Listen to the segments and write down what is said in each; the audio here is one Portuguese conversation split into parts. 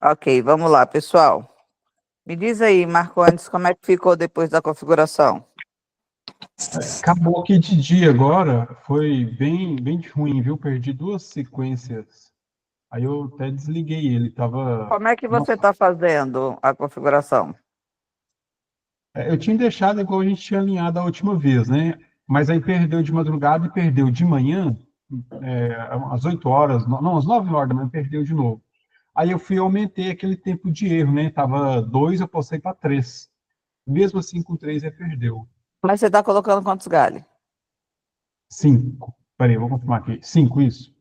Ok, vamos lá, pessoal. Me diz aí, Marcondes, como é que ficou depois da configuração? Acabou aqui de dia agora, foi bem ruim, viu? Perdi duas sequências. Aí eu até desliguei ele, tava. Como é que você Nossa, está fazendo a configuração? eu tinha deixado igual a gente tinha alinhado a última vez, né? Mas aí perdeu de madrugada e perdeu de manhã, às 8 horas, não, às 9 horas da manhã, perdeu de novo. Aí eu fui e aumentei aquele tempo de erro, né? Tava 2, eu passei para 3. Mesmo assim, com 3, ele perdeu. Mas você está colocando quantos galhos? 5. Peraí, eu vou confirmar aqui. 5, isso?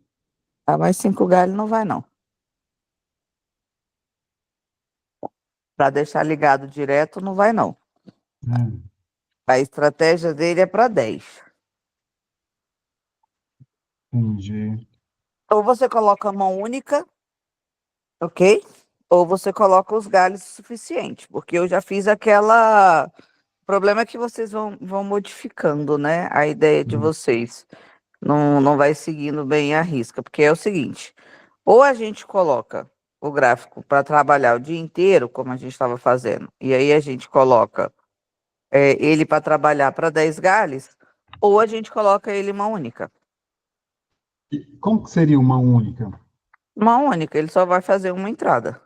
Ah, mas 5 galhos não vai, não. Para deixar ligado direto, não vai, não. É, A estratégia dele é para 10. entendi. Ou você coloca mão única, ok? Ou você coloca os galhos o suficiente, porque eu já fiz aquela. O problema é que vocês vão modificando, né? A ideia de Uhum. vocês. Não vai seguindo bem a risca, porque é o seguinte: ou a gente coloca o gráfico para trabalhar o dia inteiro, como a gente estava fazendo, e aí a gente coloca ele para trabalhar para 10 galhos, ou a gente coloca ele mão única. E como que seria uma única? Mão única, ele só vai fazer uma entrada.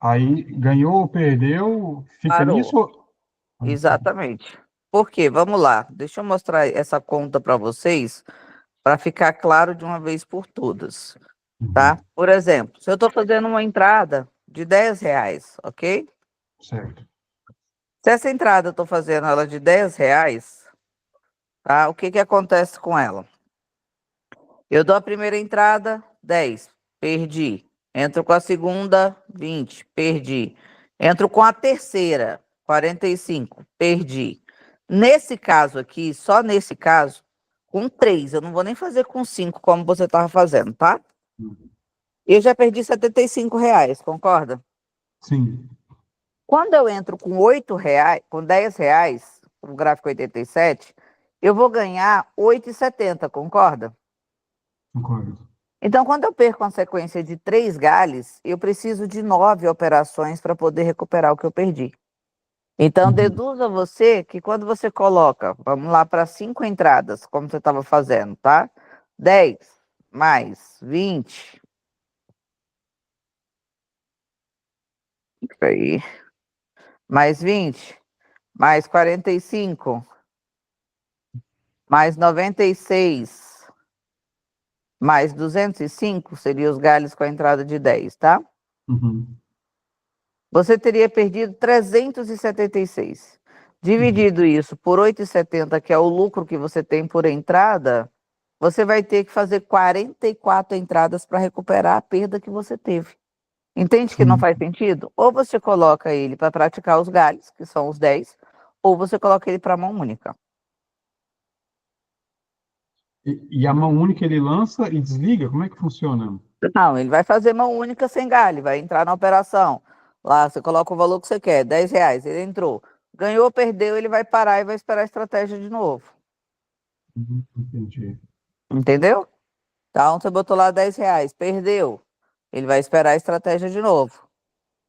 Aí ganhou ou perdeu, fica Parou. nisso? Ah, tá. Exatamente. Por quê? Vamos lá. Deixa eu mostrar essa conta para vocês, para ficar claro de uma vez por todas, Uhum. tá? Por exemplo, se eu estou fazendo uma entrada de 10 reais, ok? Certo. Se essa entrada eu estou fazendo ela de 10 reais, tá? O que que acontece com ela? Eu dou a primeira entrada, 10, perdi. Entro com a segunda, 20, perdi. Entro com a terceira, 45, perdi. Nesse caso aqui, só nesse caso, com 3, eu não vou nem fazer com 5 como você estava fazendo, tá? Uhum. Eu já perdi R$ 75, concorda? Sim. Quando eu entro com 8 reais, com 10 reais, o gráfico 87, eu vou ganhar 8,70, concorda? Concordo. Então, quando eu perco uma sequência de 3 galhos, eu preciso de 9 operações para poder recuperar o que eu perdi. Então, Uhum. deduza você que quando você coloca, vamos lá para 5 entradas, como você estava fazendo, tá? 10 mais 20, isso aí, mais 20, mais 45, mais 96, mais 205 seriam os galhos com a entrada de 10, tá? Uhum. Você teria perdido 376. Uhum. Dividido isso por 8,70, que é o lucro que você tem por entrada, você vai ter que fazer 44 entradas para recuperar a perda que você teve. Entende que não Sim. faz sentido? Ou você coloca ele para praticar os galhos, que são os 10, ou você coloca ele para mão única. E a mão única ele lança e desliga? Como é que funciona? Não, ele vai fazer mão única sem galho, vai entrar na operação. Lá você coloca o valor que você quer, 10 reais, ele entrou. Ganhou, perdeu, ele vai parar e vai esperar a estratégia de novo. Entendi. Entendeu? Então você botou lá 10 reais, perdeu. Ele vai esperar a estratégia de novo.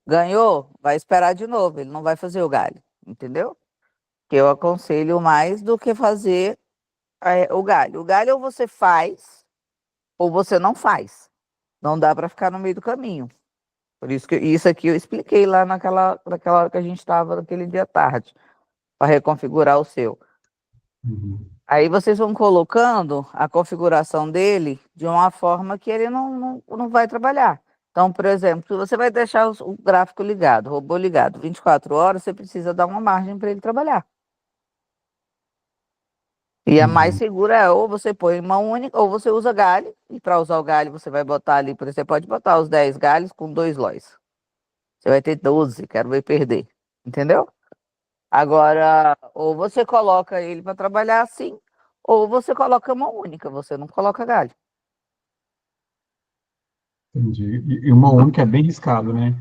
Ganhou, vai esperar de novo, ele não vai fazer o galho. Entendeu? Que eu aconselho mais do que fazer o galho. O galho ou você faz, ou você não faz. Não dá para ficar no meio do caminho. Por isso que isso aqui eu expliquei lá naquela hora que a gente estava naquele dia à tarde, para reconfigurar o seu. Uhum. Aí vocês vão colocando a configuração dele de uma forma que ele não vai trabalhar. Então, por exemplo, se você vai deixar o gráfico ligado, o robô ligado 24 horas, você precisa dar uma margem para ele trabalhar. E a mais Entendi. segura é ou você põe mão única ou você usa galho. E para usar o galho, você vai botar ali, por exemplo, você pode botar os 10 galhos com 2 lóis. Você vai ter 12, quero ver perder. Entendeu? Agora, ou você coloca ele para trabalhar assim, ou você coloca mão única, você não coloca galho. Entendi. E uma única é bem riscado, né?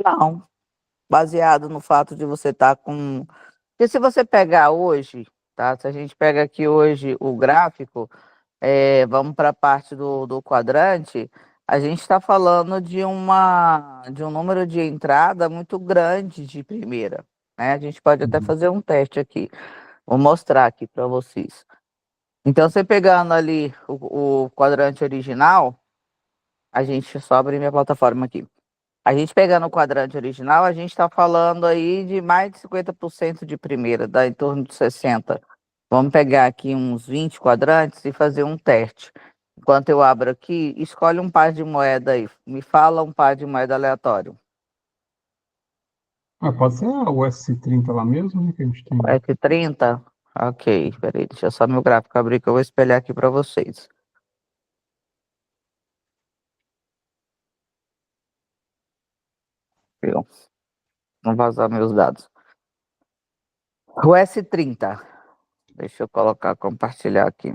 Não, baseado no fato de você estar com. Porque se você pegar hoje, tá? Se a gente pega aqui hoje o gráfico, vamos para a parte do quadrante. a gente está falando de um número de entrada muito grande de primeira, né? A gente pode até Uhum. fazer um teste aqui. Vou mostrar aqui para vocês. Então, você pegando ali o quadrante original, a gente só abre minha plataforma aqui. A gente pegando o quadrante original, a gente está falando aí de mais de 50% de primeira, dá em torno de 60. Vamos pegar aqui uns 20 quadrantes e fazer um teste. Enquanto eu abro aqui, escolhe um par de moeda aí. Me fala um par de moeda aleatório. Pode ser o S30 lá mesmo, né, que a gente O tem. F30? Ok, peraí, deixa só meu gráfico abrir que eu vou espelhar aqui para vocês. Viu? Não vazar meus dados. O S30. Deixa eu colocar, compartilhar aqui.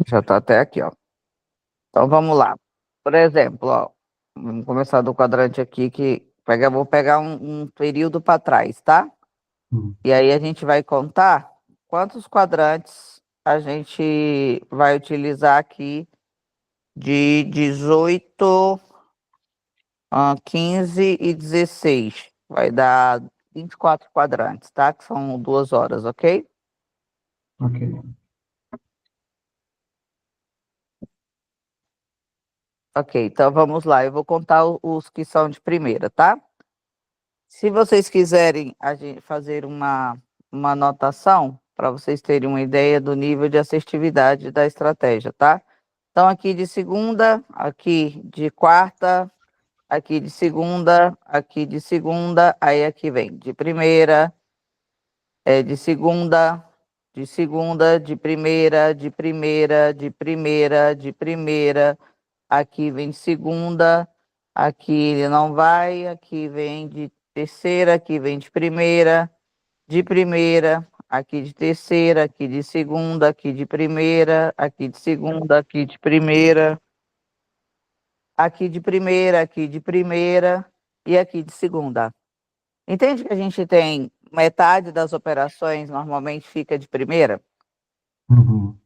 Já está até aqui, ó. Então vamos lá. Por exemplo, ó, vamos começar do quadrante aqui vou pegar um período para trás, tá? Hum. E aí a gente vai contar quantos quadrantes a gente vai utilizar aqui de 18, 15 e 16. Vai dar 24 quadrantes, tá? Que são 2 horas, ok? Ok. Ok, então vamos lá. Eu vou contar os que são de primeira, tá? Se vocês quiserem fazer uma anotação, para vocês terem uma ideia do nível de assertividade da estratégia, tá? Então, aqui de segunda, aqui de quarta, aqui de segunda, aí aqui vem de primeira, de segunda, de segunda, de primeira, de primeira, de primeira, de primeira, aqui vem de segunda, aqui ele não vai, aqui vem de terceira, aqui vem de primeira, aqui de terceira, aqui de segunda, aqui de primeira, aqui de segunda, aqui de primeira, aqui de primeira, aqui de primeira e aqui de segunda. Entende que a gente tem metade das operações normalmente fica de primeira? Uhum.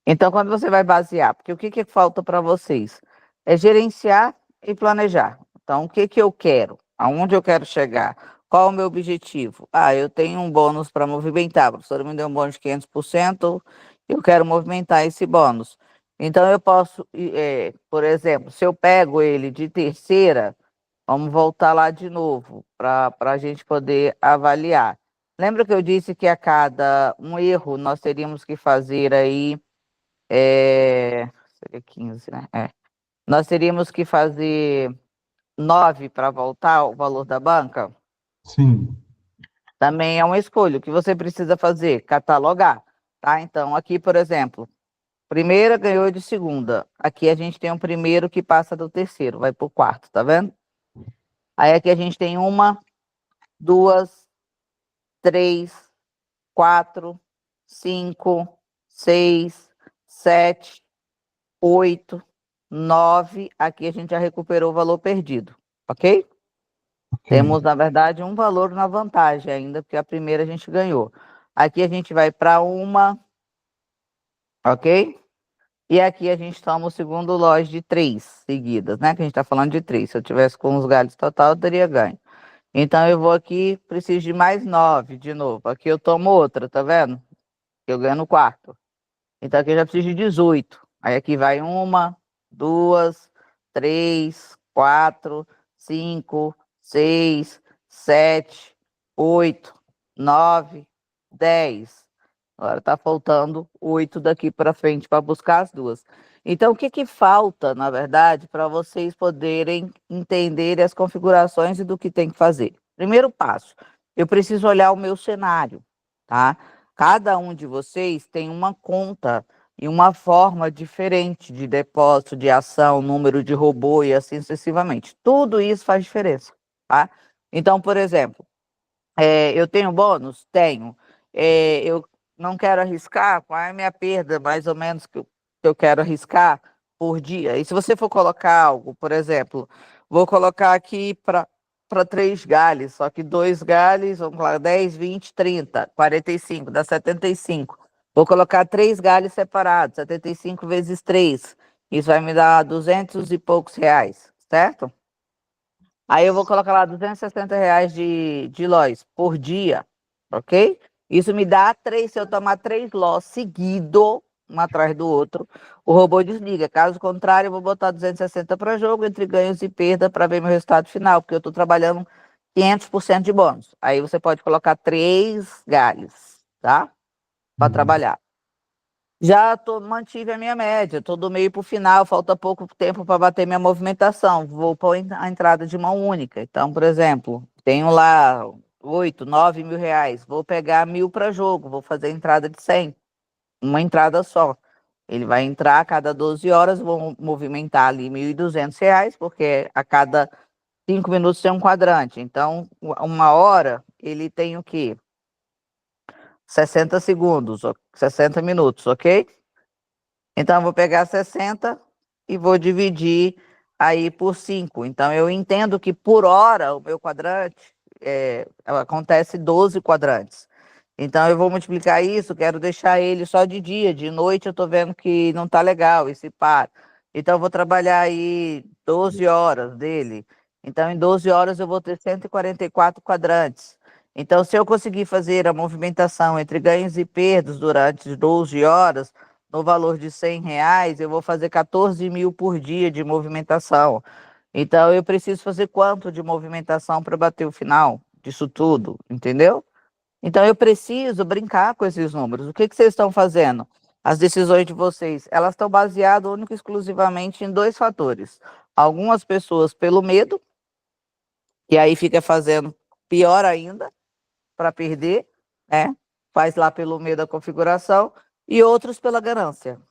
Então, quando você vai basear, porque o que que falta para vocês? É gerenciar e planejar. Então, o que que eu quero? Aonde eu quero chegar? Qual o meu objetivo? Ah, eu tenho um bônus para movimentar. A professora me deu um bônus de 500%, eu quero movimentar esse bônus. Então, eu posso, por exemplo, se eu pego ele de terceira, vamos voltar lá de novo, para a gente poder avaliar. Lembra que eu disse que a cada um erro nós teríamos que fazer aí seria 15, né? Nós teríamos que fazer 9 para voltar o valor da banca. Sim. Também é uma escolha. O que você precisa fazer? Catalogar, tá? Então, aqui, por exemplo, primeira ganhou de segunda. Aqui a gente tem um primeiro que passa do terceiro, vai para o quarto, tá vendo? Aí aqui a gente tem uma, duas, três, quatro, cinco, seis, sete, 8, 9. Aqui a gente já recuperou o valor perdido, ok? Ok. Temos, na verdade, um valor na vantagem ainda, porque a primeira a gente ganhou. Aqui a gente vai para uma, ok? E aqui a gente toma o segundo lote de 3 seguidas, né? Que a gente está falando de 3. Se eu tivesse com os galhos total, eu teria ganho. Então eu vou aqui, preciso de mais 9 de novo. Aqui eu tomo outra, tá vendo? Eu ganho no quarto. Então aqui eu já preciso de 18. Aí aqui vai uma, duas, três, quatro, cinco, seis, sete, oito, nove, 10. Agora tá faltando 8 daqui para frente para buscar as duas. Então, o que que falta, na verdade, para vocês poderem entender as configurações e do que tem que fazer? Primeiro passo, eu preciso olhar o meu cenário, tá? Cada um de vocês tem uma conta e uma forma diferente de depósito, de ação, número de robô e assim sucessivamente. Tudo isso faz diferença, tá? Então, por exemplo, eu tenho bônus? Tenho. Eu não quero arriscar? Qual é a minha perda, mais ou menos, que eu quero arriscar por dia? E se você for colocar algo, por exemplo, vou colocar aqui para 3 galhos, só que 2 galhos, vamos lá, 10, 20, 30, 45, dá 75. Vou colocar 3 galhos separados, 75 vezes 3. Isso vai me dar 200 e poucos reais, certo? Aí eu vou colocar lá R$ 260 de loss por dia, ok? Isso me dá três, se eu tomar 3 loss seguido, um atrás do outro, o robô desliga. Caso contrário, eu vou botar 260 para jogo, entre ganhos e perda, para ver meu resultado final, porque eu estou trabalhando 500% de bônus. Aí você pode colocar 3 galhos, tá? Para Uhum. trabalhar. Mantive a minha média, estou do meio para o final, falta pouco tempo para bater minha movimentação. Vou pôr a entrada de mão única. Então, por exemplo, tenho lá 8, 9 mil reais. Vou pegar 1.000 para jogo, vou fazer a entrada de 100, uma entrada só. Ele vai entrar a cada 12 horas, vou movimentar ali R$ 1.200, porque a cada 5 minutos tem um quadrante. Então, uma hora, ele tem o quê? 60 segundos, 60 minutos, ok? Então, eu vou pegar 60 e vou dividir aí por 5. Então, eu entendo que por hora o meu quadrante acontece 12 quadrantes. Então, eu vou multiplicar isso, quero deixar ele só de dia. De noite, eu estou vendo que não está legal esse par. Então, eu vou trabalhar aí 12 horas dele. Então, em 12 horas, eu vou ter 144 quadrantes. Então, se eu conseguir fazer a movimentação entre ganhos e perdas durante 12 horas, no valor de R$ 100, eu vou fazer 14 mil por dia de movimentação. Então, eu preciso fazer quanto de movimentação para bater o final disso tudo, entendeu? Então, eu preciso brincar com esses números. O que que vocês estão fazendo? As decisões de vocês, elas estão baseadas única e exclusivamente em dois fatores. Algumas pessoas pelo medo, e aí fica fazendo pior ainda para perder, né? Faz lá pelo medo a configuração, e outros pela ganância.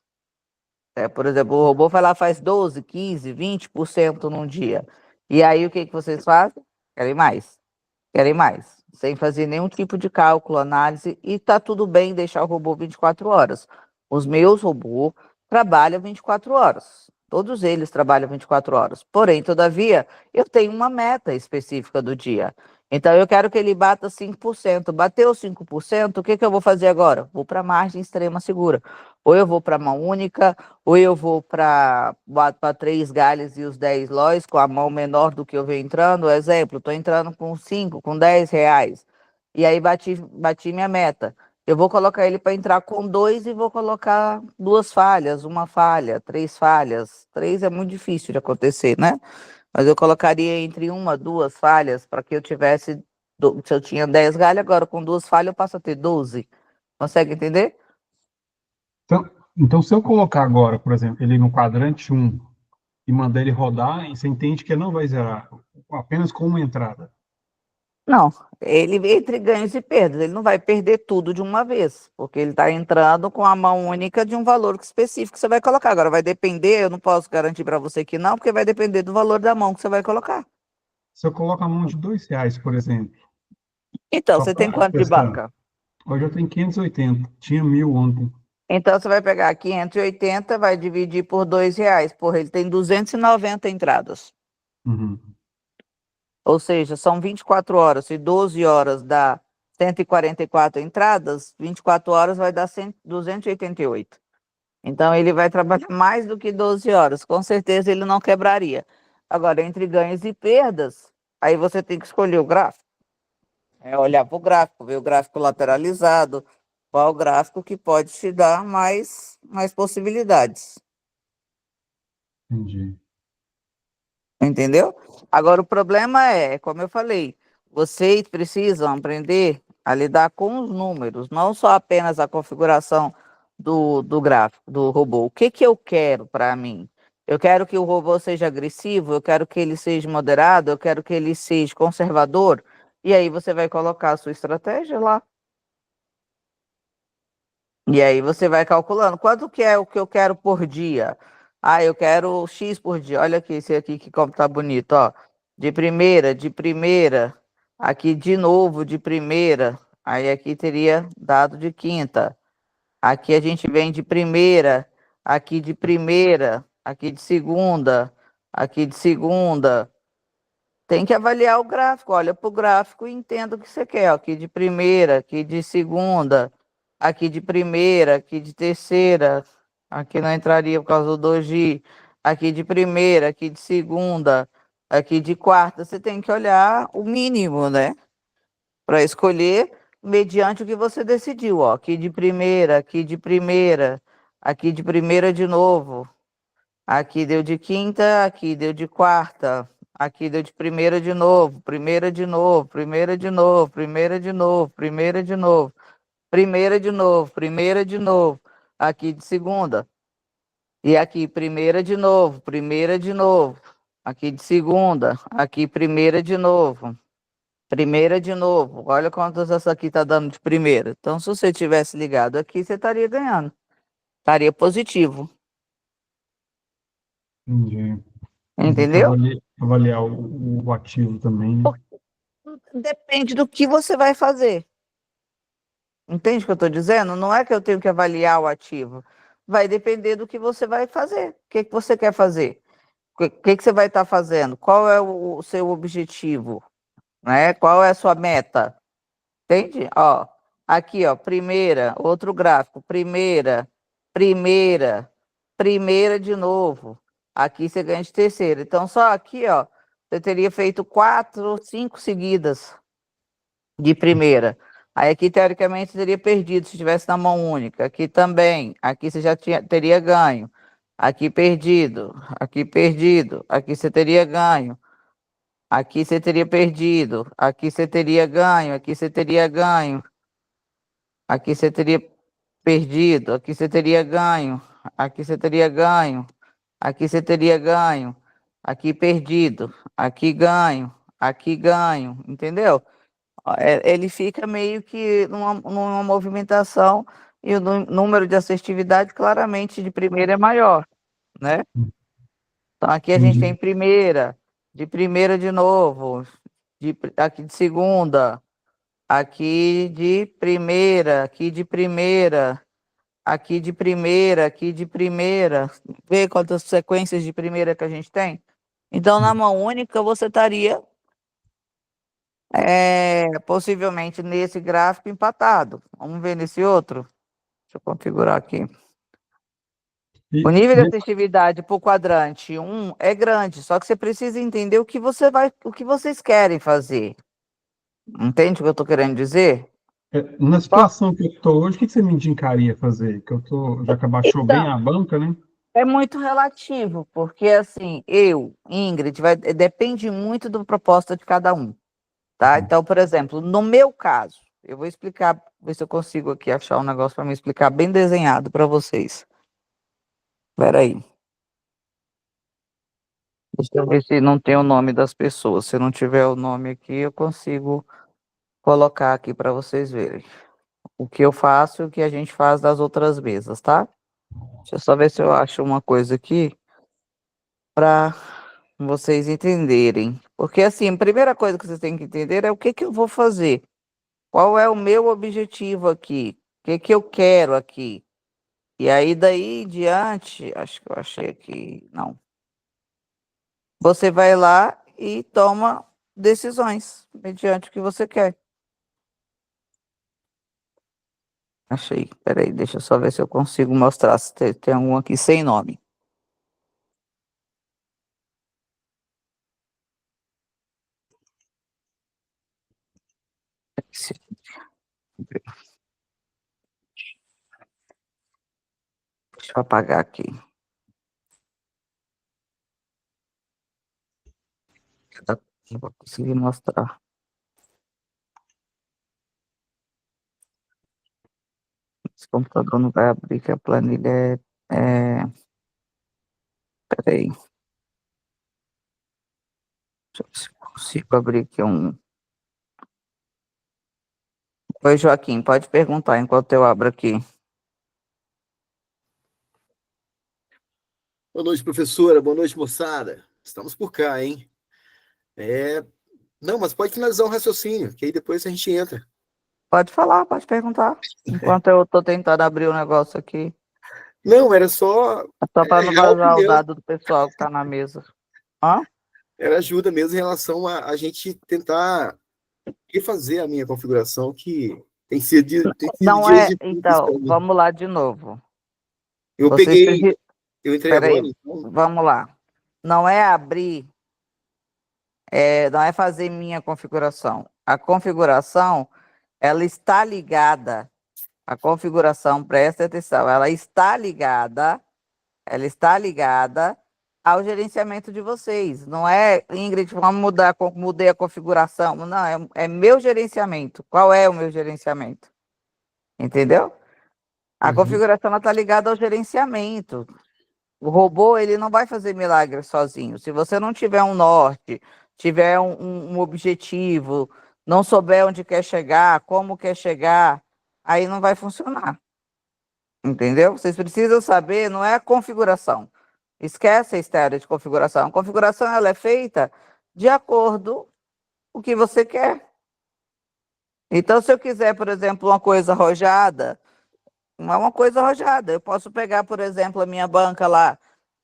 Por exemplo, o robô vai lá, faz 12, 15, 20% num dia. E aí o que que vocês fazem? Querem mais. Querem mais. Sem fazer nenhum tipo de cálculo, análise, e tá tudo bem deixar o robô 24 horas. Os meus robôs trabalham 24 horas. Todos eles trabalham 24 horas. Porém, todavia, eu tenho uma meta específica do dia. Então, eu quero que ele bata 5%. Bateu 5%, o que que eu vou fazer agora? Vou para a margem extrema segura. Ou eu vou para a mão única, ou eu vou para 3 galhos e os 10 lóis, com a mão menor do que eu venho entrando. Exemplo, estou entrando com 5, com R$ 10. E aí bati minha meta. Eu vou colocar ele para entrar com 2 e vou colocar 2 falhas, uma falha, 3 falhas. 3 é muito difícil de acontecer, né? Mas eu colocaria entre uma, 2 falhas para que eu tivesse. Se eu tinha 10 galhos, agora com 2 falhas eu passo a ter 12. Consegue entender? Então, se eu colocar agora, por exemplo, ele no quadrante um e mandar ele rodar, você entende que ele não vai zerar, apenas com uma entrada. Não, ele entre ganhos e perdas, ele não vai perder tudo de uma vez, porque ele está entrando com a mão única de um valor específico que você vai colocar. Agora vai depender, eu não posso garantir para você que não, porque vai depender do valor da mão que você vai colocar. Se eu coloco a mão de R$ 2, por exemplo, Então, só você tem para quanto de testar, banca? hoje eu tenho 580, tinha 1.000 ontem. Então, você vai pegar 580, vai dividir por R$ 2. Porra, ele tem 290 entradas. Uhum, Ou seja, são 24 horas. Se 12 horas dá 144 entradas, 24 horas vai dar 100, 288. Então, ele vai trabalhar mais do que 12 horas. Com certeza, ele não quebraria. Agora, entre ganhos e perdas, aí você tem que escolher o gráfico. É olhar para o gráfico, ver o gráfico lateralizado, qual o gráfico que pode te dar mais possibilidades. entendi. Entendeu? Agora, o problema é, como eu falei, vocês precisam aprender a lidar com os números, não só apenas a configuração do gráfico, do robô. O que que eu quero para mim? Eu quero que o robô seja agressivo, eu quero que ele seja moderado, eu quero que ele seja conservador, e aí você vai colocar a sua estratégia lá. E aí você vai calculando quanto que é o que eu quero por dia. Ah, eu quero X por dia. Olha aqui, esse aqui que como tá bonito, ó. De primeira. Aqui de novo, de primeira. Aí aqui teria dado de quinta. Aqui a gente vem de primeira, aqui de primeira, aqui de segunda, aqui de segunda. Tem que avaliar o gráfico. Olha para o gráfico e entenda o que você quer. Ó. Aqui de primeira, aqui de segunda. aqui de primeira, aqui de terceira, aqui não entraria por causa do doji, aqui de primeira, aqui de segunda, aqui de quarta. Você tem que olhar o mínimo, né? Para escolher mediante o que você decidiu, ó. Aqui de primeira, aqui de primeira, aqui de primeira de novo. Aqui deu de quinta, aqui deu de quarta, aqui deu de primeira de novo, primeira de novo, primeira de novo, primeira de novo, primeira de novo, primeira de novo, primeira de novo, aqui de segunda. E aqui primeira de novo, primeira de novo, aqui de segunda, aqui primeira de novo. Primeira de novo. Olha quantas essa aqui tá dando de primeira. Então, se você tivesse ligado aqui, você estaria ganhando. Estaria positivo. Entendi. Mas tem que Entendeu? avaliar o ativo também, né? Depende do que você vai fazer. Entende o que eu estou dizendo? Não é que eu tenho que avaliar o ativo. Vai depender do que você vai fazer. O que que você quer fazer? O que você vai estar fazendo? Qual é o seu objetivo? Né? Qual é a sua meta? Entende? Ó, aqui, ó, primeira, outro gráfico, primeira, primeira, primeira de novo. Aqui você ganha de terceira. Então, só aqui, ó, você teria feito 4, 5 seguidas de primeira. Aí aqui, teoricamente, você teria perdido se estivesse na mão única. Aqui também. Aqui você já teria ganho. Aqui perdido. Aqui perdido. Aqui você teria ganho. Aqui você teria perdido. Aqui você teria ganho. Aqui você teria ganho. Aqui você teria perdido, aqui você teria ganho, aqui você teria ganho, aqui você teria ganho, aqui perdido, aqui ganho, entendeu? Ele fica meio que numa movimentação e o número de assertividade claramente de primeira é maior, né? Então aqui a gente tem Entendi. primeira, de primeira de novo, aqui de segunda, aqui de primeira, aqui de primeira, aqui de primeira, aqui de primeira. Vê quantas sequências de primeira que a gente tem? Então, na mão única, você estaria possivelmente nesse gráfico empatado. Vamos ver nesse outro. Deixa eu configurar aqui. E, O nível de e, assertividade por quadrante um é grande, só que você precisa entender o que vocês querem fazer. Entende o que eu estou querendo dizer? na Qual- situação que eu estou hoje, o que que você me indicaria fazer? Que eu tô, já que abaixou bem Então, a banca, né? é muito relativo, porque assim, Ingrid, depende muito da proposta de cada um, tá? Então, por exemplo, no meu caso, eu vou explicar, ver se eu consigo aqui achar um negócio para me explicar bem desenhado para vocês. Espera aí, deixa eu ver se não tem o nome das pessoas. Se não tiver o nome aqui, eu consigo colocar aqui para vocês verem. O que eu faço e o que a gente faz das outras mesas, tá? Deixa eu só ver se eu acho uma coisa aqui para vocês entenderem. Porque assim, a primeira coisa que vocês têm que entender é o que que eu vou fazer. Qual é o meu objetivo aqui? O que que eu quero aqui? E aí daí em diante, acho que eu achei aqui, não. Você vai lá e toma decisões mediante o que você quer. Achei. Peraí, deixa eu só ver se eu consigo mostrar se tem algum aqui sem nome. Deixa eu apagar aqui. Não vou conseguir mostrar. Esse computador não vai abrir, que a planilha peraí, deixa eu ver se eu consigo abrir aqui um. Oi, Joaquim, pode perguntar enquanto eu abro aqui. Boa noite, professora. Boa noite, moçada. Estamos por cá, hein? É... Não, mas pode finalizar o raciocínio, que aí depois a gente entra. Pode falar, pode perguntar. Enquanto eu tô tentando abrir o negócio aqui. Não, era só É só para não help vazar o mesmo. dado do pessoal que tá na mesa. Hã? Era ajuda mesmo em relação a gente tentar refazer a minha configuração, que Tem sido Não dias é. difíceis para Então, mim. vamos lá de novo. Eu Vocês peguei, precisam. eu entrei agora, Peraí, então. vamos lá. Não é abrir, não é fazer minha configuração. A configuração, ela está ligada. A configuração, presta atenção, ela está ligada ao gerenciamento de vocês. Não é, Ingrid, vamos mudar, mudei a configuração. Não, é meu gerenciamento. Qual é o meu gerenciamento? Entendeu? A Uhum, configuração está ligada ao gerenciamento. O robô, ele não vai fazer milagre sozinho. Se você não tiver um norte, tiver um objetivo, não souber onde quer chegar, como quer chegar, aí não vai funcionar. Entendeu? Vocês precisam saber, não é a configuração. Esquece a história de configuração. A configuração ela é feita de acordo com o que você quer. Então, se eu quiser, por exemplo, uma coisa arrojada, não é uma coisa arrojada. Eu posso pegar, por exemplo, a minha banca lá.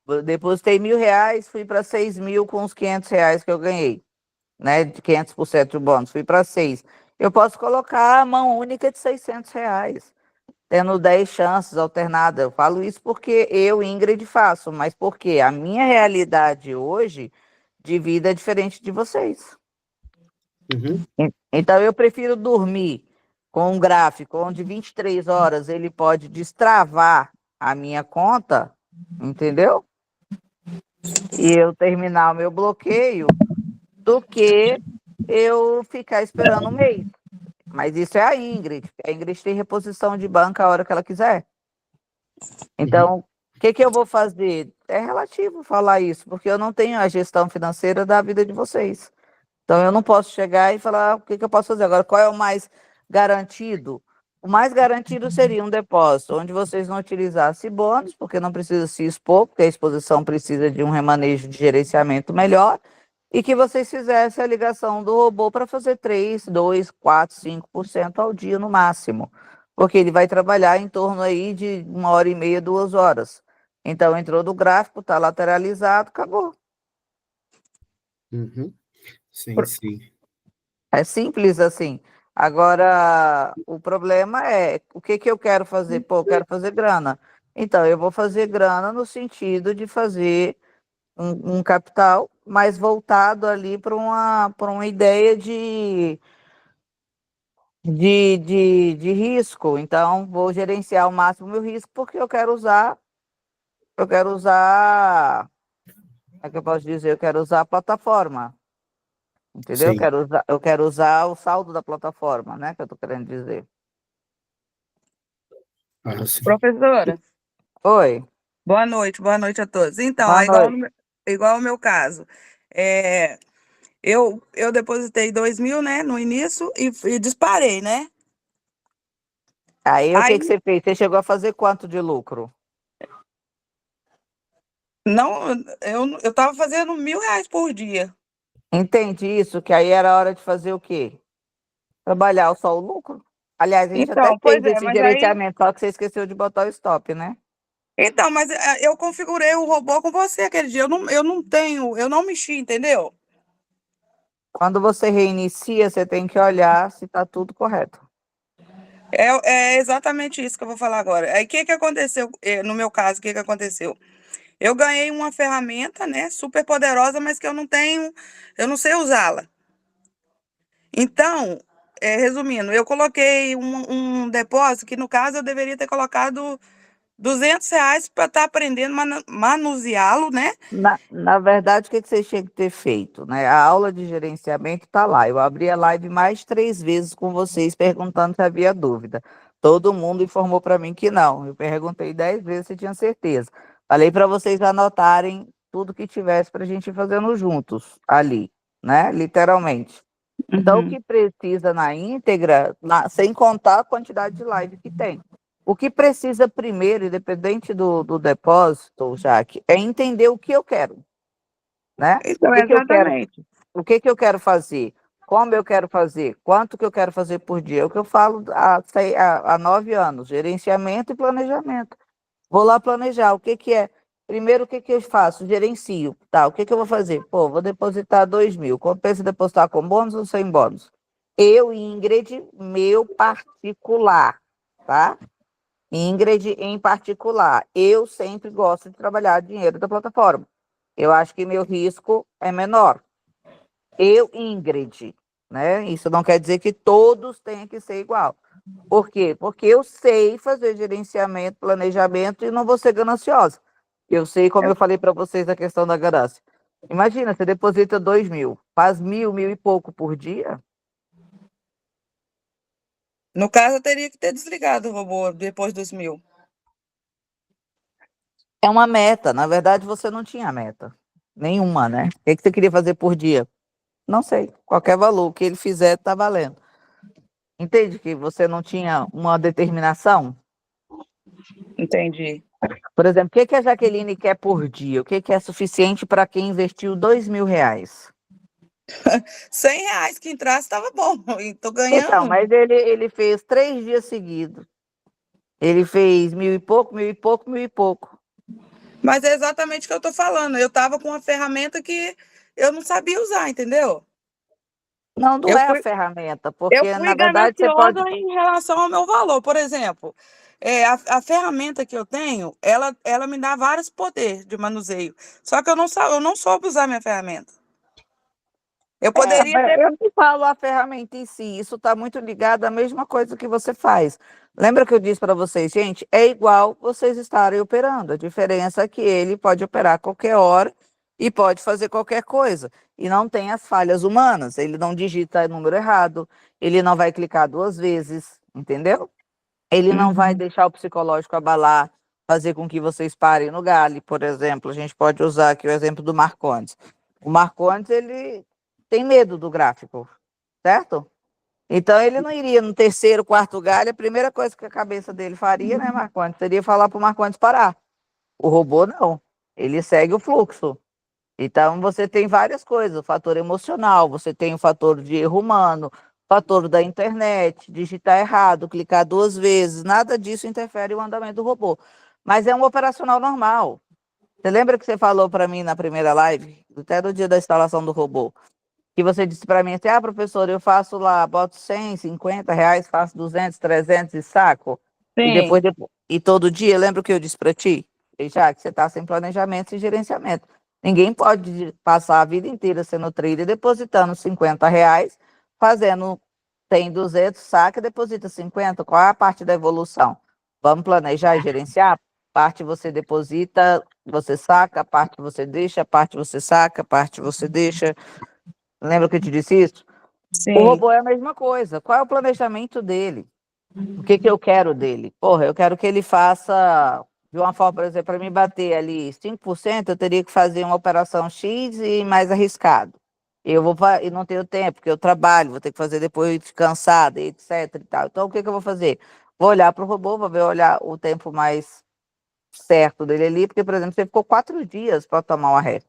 Eu depositei R$ 1.000, fui para 6.000 com os R$ 500 que eu ganhei, né? De 500% do bônus, fui para 6. Eu posso colocar a mão única de R$ 600, tendo 10 chances alternadas. Eu falo isso porque eu, Ingrid, faço, mas porque a minha realidade hoje de vida é diferente de vocês. uhum, Então, eu prefiro dormir com um gráfico onde 23 horas ele pode destravar a minha conta, entendeu? E eu terminar o meu bloqueio, do que eu ficar esperando um mês. Mas isso é a Ingrid. A Ingrid tem reposição de banca a hora que ela quiser. uhum, Então, o que que eu vou fazer? É relativo falar isso, porque eu não tenho a gestão financeira da vida de vocês. Então, eu não posso chegar e falar o que que eu posso fazer agora. Qual é o mais garantido? O mais garantido seria um depósito, onde vocês não utilizassem bônus, porque não precisa se expor, porque a exposição precisa de um remanejo de gerenciamento melhor, e que vocês fizessem a ligação do robô para fazer 3, 2, 4, 5% ao dia no máximo, porque ele vai trabalhar em torno aí de 1h30, 2 horas. Então, entrou do gráfico, está lateralizado, acabou. uhum. Sim, sim. É simples assim. Agora, o problema é o que que eu quero fazer? Pô, eu quero fazer grana. Então, eu vou fazer grana no sentido de fazer um capital mais voltado ali para uma ideia de risco. Então, vou gerenciar ao máximo o meu risco, porque como é que eu posso dizer? Eu quero usar a plataforma. Entendeu? Sim. Eu quero usar o saldo da plataforma, né? Que eu estou querendo dizer. Ah, sim. Professora, Oi, boa noite a todos. Então, boa é igual, noite. igual o meu caso. É, eu depositei 2.000, né, no início e disparei, né? Aí o que que Aí, você fez? Você chegou a fazer quanto de lucro? não, eu tava fazendo R$ 1.000 por dia. Entende isso? Que aí era hora de fazer o quê? Trabalhar só o lucro? Aliás, a gente até Então, pois fez é, esse mas aí, gerenciamento, só que você esqueceu de botar o stop, né? então, mas eu configurei o robô com você aquele dia. Eu não tenho, eu não mexi, entendeu? Quando você reinicia, você tem que olhar se está tudo correto. É exatamente isso que eu vou falar agora. Aí, o que que aconteceu, no meu caso, o que que aconteceu? Eu ganhei uma ferramenta, né, super poderosa, mas que eu não sei usá-la. Então, resumindo, eu coloquei um depósito que, no caso, eu deveria ter colocado R$ 200 para estar aprendendo a manuseá-lo, né? Na verdade, o que que vocês tinham que ter feito, né? A aula de gerenciamento está lá. Eu abri a live mais 3 vezes com vocês, perguntando se havia dúvida. Todo mundo informou para mim que não. Eu perguntei 10 vezes se tinha certeza. Falei para vocês anotarem tudo que tivesse para a gente ir fazendo juntos ali, né? Literalmente. Então, o Uhum. que precisa na íntegra, sem contar a quantidade de live que tem. O que precisa primeiro, independente do depósito, Jaque, é entender o que eu quero, né? O Então, que que eu quero, exatamente. o que que eu quero fazer? Como eu quero fazer? Quanto que eu quero fazer por dia? É o que eu falo há 9 anos, gerenciamento e planejamento. Vou lá planejar, o que que é? Primeiro, o que que eu faço? Gerencio, tá? O que que eu vou fazer? Pô, vou depositar 2.000. Compensa depositar com bônus ou sem bônus? Eu, Ingrid, meu particular, tá? Ingrid em particular. Eu sempre gosto de trabalhar dinheiro da plataforma. Eu acho que meu risco é menor. Eu, Ingrid, né? Isso não quer dizer que todos tenham que ser igual. Por quê? Porque eu sei fazer gerenciamento, planejamento e não vou ser gananciosa. Eu sei, como eu falei para vocês, a questão da ganância. Imagina, você deposita 2.000, faz 1.000, 1.000 e pouco por dia. No caso, eu teria que ter desligado o robô depois dos 1.000. É uma meta. Na verdade, você não tinha meta. Nenhuma, né? O que você queria fazer por dia? Não sei. Qualquer valor. O que ele fizer está valendo. Entende que você não tinha uma determinação? Entendi. Por exemplo, o que a Jaqueline quer por dia? O que é suficiente para quem investiu 2.000 reais? R$ 100 que entrasse estava bom. E tô Então, ganhando. mas ele fez 3 dias seguidos. Ele fez 1.000 e pouco, 1.000 e pouco, 1.000 e pouco. Mas é exatamente o que eu tô falando. Eu tava com uma ferramenta que eu não sabia usar, entendeu? Não, não Eu é a fui, ferramenta, eu porque fui na verdade você pode. gananciosa em relação ao meu valor. Por exemplo, a ferramenta que eu tenho, ela me dá vários poderes de manuseio. Só que eu não soube usar minha ferramenta. Eu poderia Mas ter. eu não falo a ferramenta em si, isso está muito ligado à mesma coisa que você faz. Lembra que eu disse para vocês, gente, é igual vocês estarem operando. A diferença é que ele pode operar a qualquer hora e pode fazer qualquer coisa. E não tem as falhas humanas. Ele não digita o número errado, ele não vai clicar 2 vezes, entendeu? Ele não vai Uhum. deixar o psicológico abalar, fazer com que vocês parem no galho, por exemplo. A gente pode usar aqui o exemplo do Marcondes. O Marcondes, ele tem medo do gráfico, certo? Então, ele não iria no terceiro, quarto galho, a primeira coisa que a cabeça dele faria, né, Marcondes, seria falar para o Marcondes parar. O robô, não. Ele segue o fluxo. Então, você tem várias coisas, o fator emocional, você tem o fator de erro humano, o fator da internet, digitar errado, clicar 2 vezes, nada disso interfere no andamento do robô. Mas é um operacional normal. Você lembra que você falou para mim na primeira live, até no dia da instalação do robô, que você disse para mim assim, professor, eu faço lá, boto 100, 50 reais, faço 200, 300 e saco, e Sim. e todo dia, lembra o que eu disse para ti? Já que você está sem planejamento e gerenciamento. Ninguém pode passar a vida inteira sendo trader, depositando 50 reais, fazendo, tem 200, saca, deposita 50, qual é a parte da evolução? Vamos planejar e gerenciar? Parte você deposita, você saca, parte você deixa, parte você saca, parte você deixa. Lembra que eu te disse isso? O Sim. robô é a mesma coisa. Qual é o planejamento dele? O que eu quero dele? Porra, eu quero que ele faça de uma forma, por exemplo, para mim bater ali 5%, eu teria que fazer uma operação X e mais arriscado. E não tenho tempo, porque eu trabalho, vou ter que fazer depois cansada, etc e tal. Então, o que eu vou fazer? Vou olhar para o robô, vou ver olhar o tempo mais certo dele ali, porque, por exemplo, você ficou 4 dias para tomar uma ré.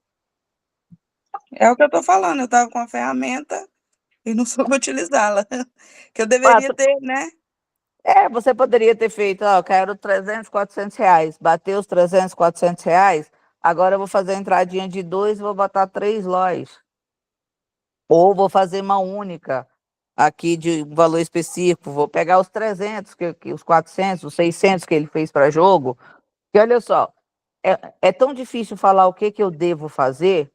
É o que eu tô falando. Eu tava com a ferramenta e não soube utilizá-la. Que eu Ah, deveria ter, né? você poderia ter feito, eu quero 300, 400 reais, bateu os 300, 400 reais, agora eu vou fazer a entradinha de 2 e vou botar 3 lojas. Ou vou fazer uma única, aqui de um valor específico, vou pegar os 300, os 400, os 600 que ele fez para jogo, que olha só, é tão difícil falar o que eu devo fazer.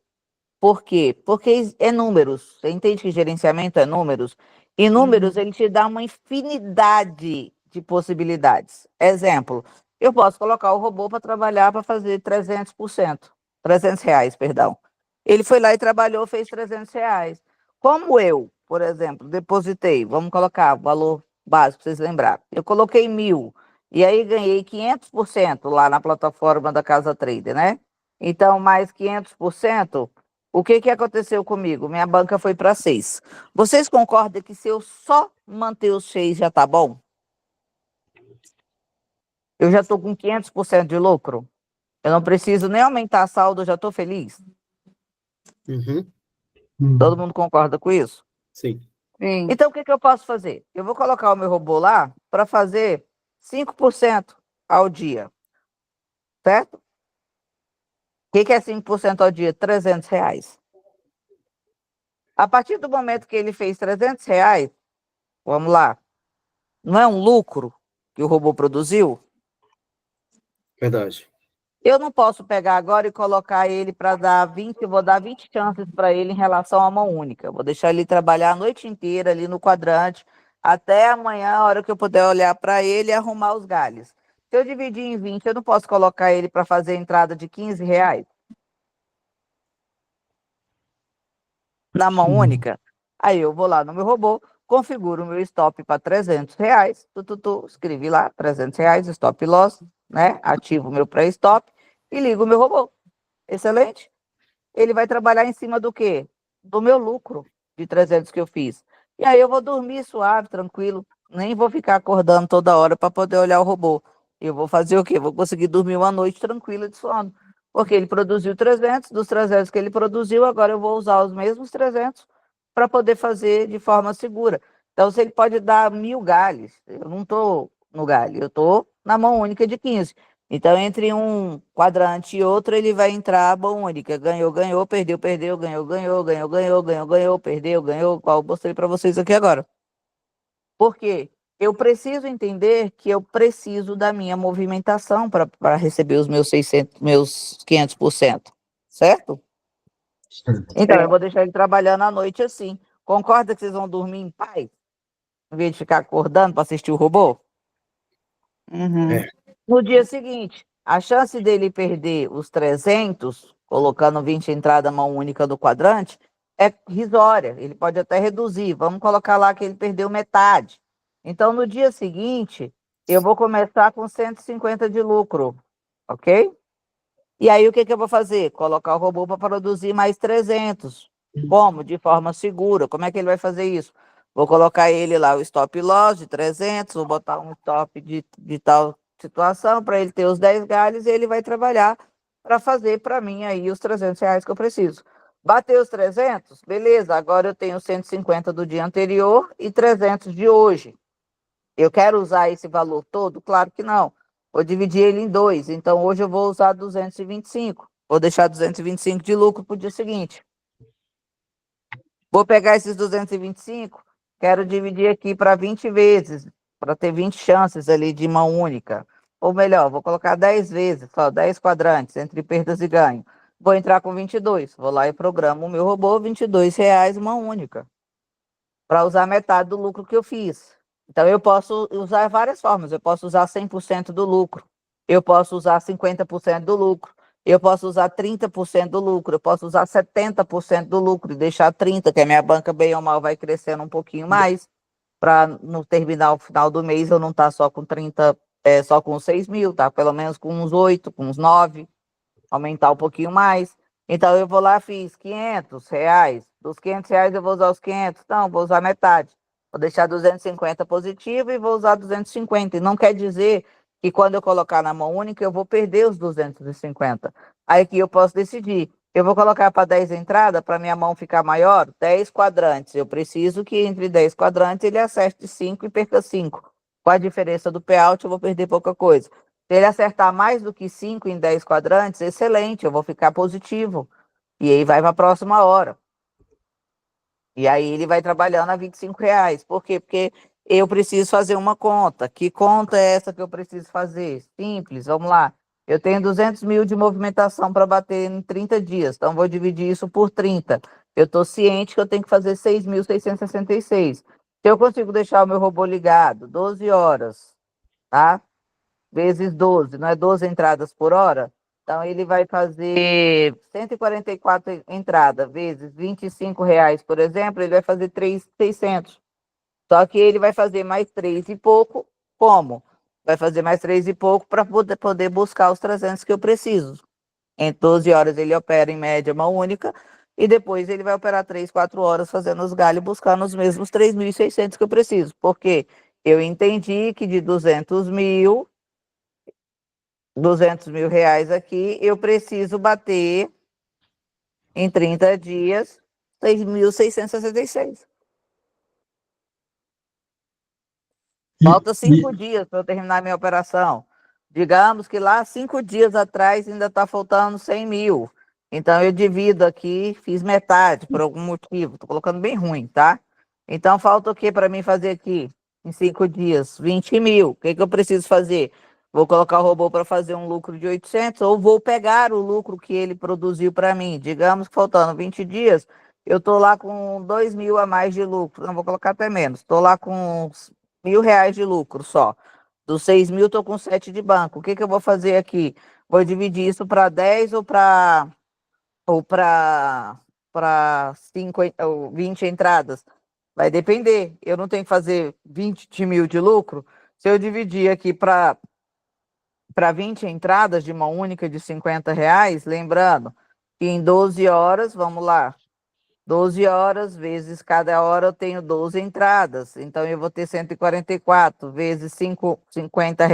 Por quê? Porque é números. Você entende que gerenciamento é números? E números, ele te dá uma infinidade de possibilidades. Exemplo, eu posso colocar o robô para trabalhar para fazer 300%, 300 reais, perdão. Ele foi lá e trabalhou, fez 300 reais. Como eu, por exemplo, depositei, vamos colocar o valor básico, para vocês lembrarem. Eu coloquei 1.000 e aí ganhei 500% lá na plataforma da Casa Trader, né? Então, mais 500%. O que aconteceu comigo? Minha banca foi para 6. Vocês concordam que se eu só manter os 6 já tá bom? Eu já estou com 500% de lucro? Eu não preciso nem aumentar a saldo, eu já estou feliz? Uhum. Todo mundo concorda com isso? Sim. Sim. Então, o que eu posso fazer? Eu vou colocar o meu robô lá para fazer 5% ao dia, certo? O que é 5% ao dia? 300 reais. A partir do momento que ele fez 300 reais, Vamos lá. Não é um lucro que o robô produziu? Verdade. Eu não posso pegar agora e colocar ele para dar 20, eu vou dar 20 chances para ele em relação a mão única. Eu vou deixar ele trabalhar a noite inteira ali no quadrante, até amanhã, a hora que eu puder olhar para ele e arrumar os galhos. Se eu dividir em 20, eu não posso colocar ele para fazer entrada de R$ 15 na mão Uhum. única. Aí eu vou lá no meu robô, configuro o meu stop para R$ 300, escrevi lá, R$ 300, stop loss, né? Ativo o meu pré-stop e ligo o meu robô. Excelente. Ele vai trabalhar em cima do quê? Do meu lucro de 300 que eu fiz. E aí eu vou dormir suave, tranquilo, nem vou ficar acordando toda hora para poder olhar o robô. Eu vou fazer o quê? Vou conseguir dormir uma noite tranquila de sono. Porque ele produziu 300, dos 300 que ele produziu, agora eu vou usar os mesmos 300 para poder fazer de forma segura. Então, se ele pode dar 1.000 galhos, eu não estou no galho, eu estou na mão única de 15. Então, entre um quadrante e outro, ele vai entrar a mão única. Ganhou, ganhou, perdeu, perdeu, ganhou, ganhou, ganhou, ganhou, ganhou, ganhou, perdeu, ganhou, qual eu mostrei para vocês aqui agora. Por quê? Eu preciso entender que eu preciso da minha movimentação para receber os meus 600, meus 500%, certo? Certo. Então, eu vou deixar ele trabalhando à noite assim. Concorda que vocês vão dormir em paz, em vez de ficar acordando para assistir o robô? Uhum. É. No dia seguinte, a chance dele perder os 300, colocando 20 entrada mão única do quadrante, é risória. Ele pode até reduzir. Vamos colocar lá que ele perdeu metade. Então, no dia seguinte, eu vou começar com 150 de lucro, ok? E aí, o que que eu vou fazer? Colocar o robô para produzir mais 300. Como? De forma segura. Como é que ele vai fazer isso? Vou colocar ele lá, o stop loss de 300, vou botar um stop de tal situação para ele ter os 10 galhos e ele vai trabalhar para fazer para mim aí os R$ 300 que eu preciso. Bateu os 300? Beleza, agora eu tenho 150 do dia anterior e 300 de hoje. Eu quero usar esse valor todo? Claro que não. Vou dividir ele em dois. Então, hoje eu vou usar 225. Vou deixar 225 de lucro para o dia seguinte. Vou pegar esses 225, quero dividir aqui para 20 vezes, para ter 20 chances ali de mão única. Ou melhor, vou colocar 10 vezes, só 10 quadrantes entre perdas e ganho. Vou entrar com 22. Vou lá e programo o meu robô, R$ 22, mão única, para usar metade do lucro que eu fiz. Então, eu posso usar várias formas. Eu posso usar 100% do lucro. Eu posso usar 50% do lucro. Eu posso usar 30% do lucro. Eu posso usar 70% do lucro e deixar 30%, que a minha banca, bem ou mal, vai crescendo um pouquinho mais, para no terminar o final do mês eu não estar só com 30, só com 6 mil, tá? Pelo menos com uns 8, com uns 9, aumentar um pouquinho mais. Então, eu vou lá, fiz R$ 500. Dos R$ 500, eu vou usar os 500? Não, vou usar metade. Vou deixar 250 positivo e vou usar 250. E não quer dizer que quando eu colocar na mão única, eu vou perder os 250. Aí que eu posso decidir. Eu vou colocar para 10 entradas, para minha mão ficar maior, 10 quadrantes. Eu preciso que entre 10 quadrantes ele acerte 5 e perca 5. Com a diferença do payout, eu vou perder pouca coisa. Se ele acertar mais do que 5 em 10 quadrantes, excelente, eu vou ficar positivo. E aí vai para a próxima hora. E aí ele vai trabalhando a R$ 25. Por quê? Porque eu preciso fazer uma conta. Que conta é essa que eu preciso fazer? Simples, vamos lá. Eu tenho 200 mil de movimentação para bater em 30 dias, então vou dividir isso por 30. Eu estou ciente que eu tenho que fazer 6.666. Se eu consigo deixar o meu robô ligado 12 horas, tá? Vezes 12, não é 12 entradas por hora? Então, ele vai fazer 144 entradas, vezes R$ 25, por exemplo, ele vai fazer 3.600. Só que ele vai fazer mais 3 e pouco, como? Vai fazer mais 3 e pouco para poder buscar os 300 que eu preciso. Em 12 horas ele opera em média uma única, e depois ele vai operar 3, 4 horas fazendo os galhos, buscando os mesmos 3.600 que eu preciso. Por quê? Eu entendi que de 200 mil reais aqui, eu preciso bater em 30 dias 6.666. E, Falta 5 e, dias para eu terminar minha operação. Digamos que lá 5 dias atrás ainda está faltando 100 mil. Então eu divido aqui, fiz metade por algum motivo. Estou colocando bem ruim, tá? Então, falta o que para mim fazer aqui em 5 dias? 20 mil. O que eu preciso fazer? Vou colocar o robô para fazer um lucro de 800 ou vou pegar o lucro que ele produziu para mim. Digamos que faltando 20 dias, eu estou lá com 2 mil a mais de lucro. Não, vou colocar até menos. Estou lá com uns R$ 1.000 de lucro só. Dos 6 mil, estou com 7 de banco. O que eu vou fazer aqui? Vou dividir isso para 10 ou para 5 ou 20 entradas. Vai depender. Eu não tenho que fazer 20 mil de lucro. Se eu dividir aqui para 20 entradas de uma única de R$ 50, lembrando que em 12 horas, vamos lá, 12 horas vezes cada hora eu tenho 12 entradas. Então eu vou ter 144 vezes R$ 50.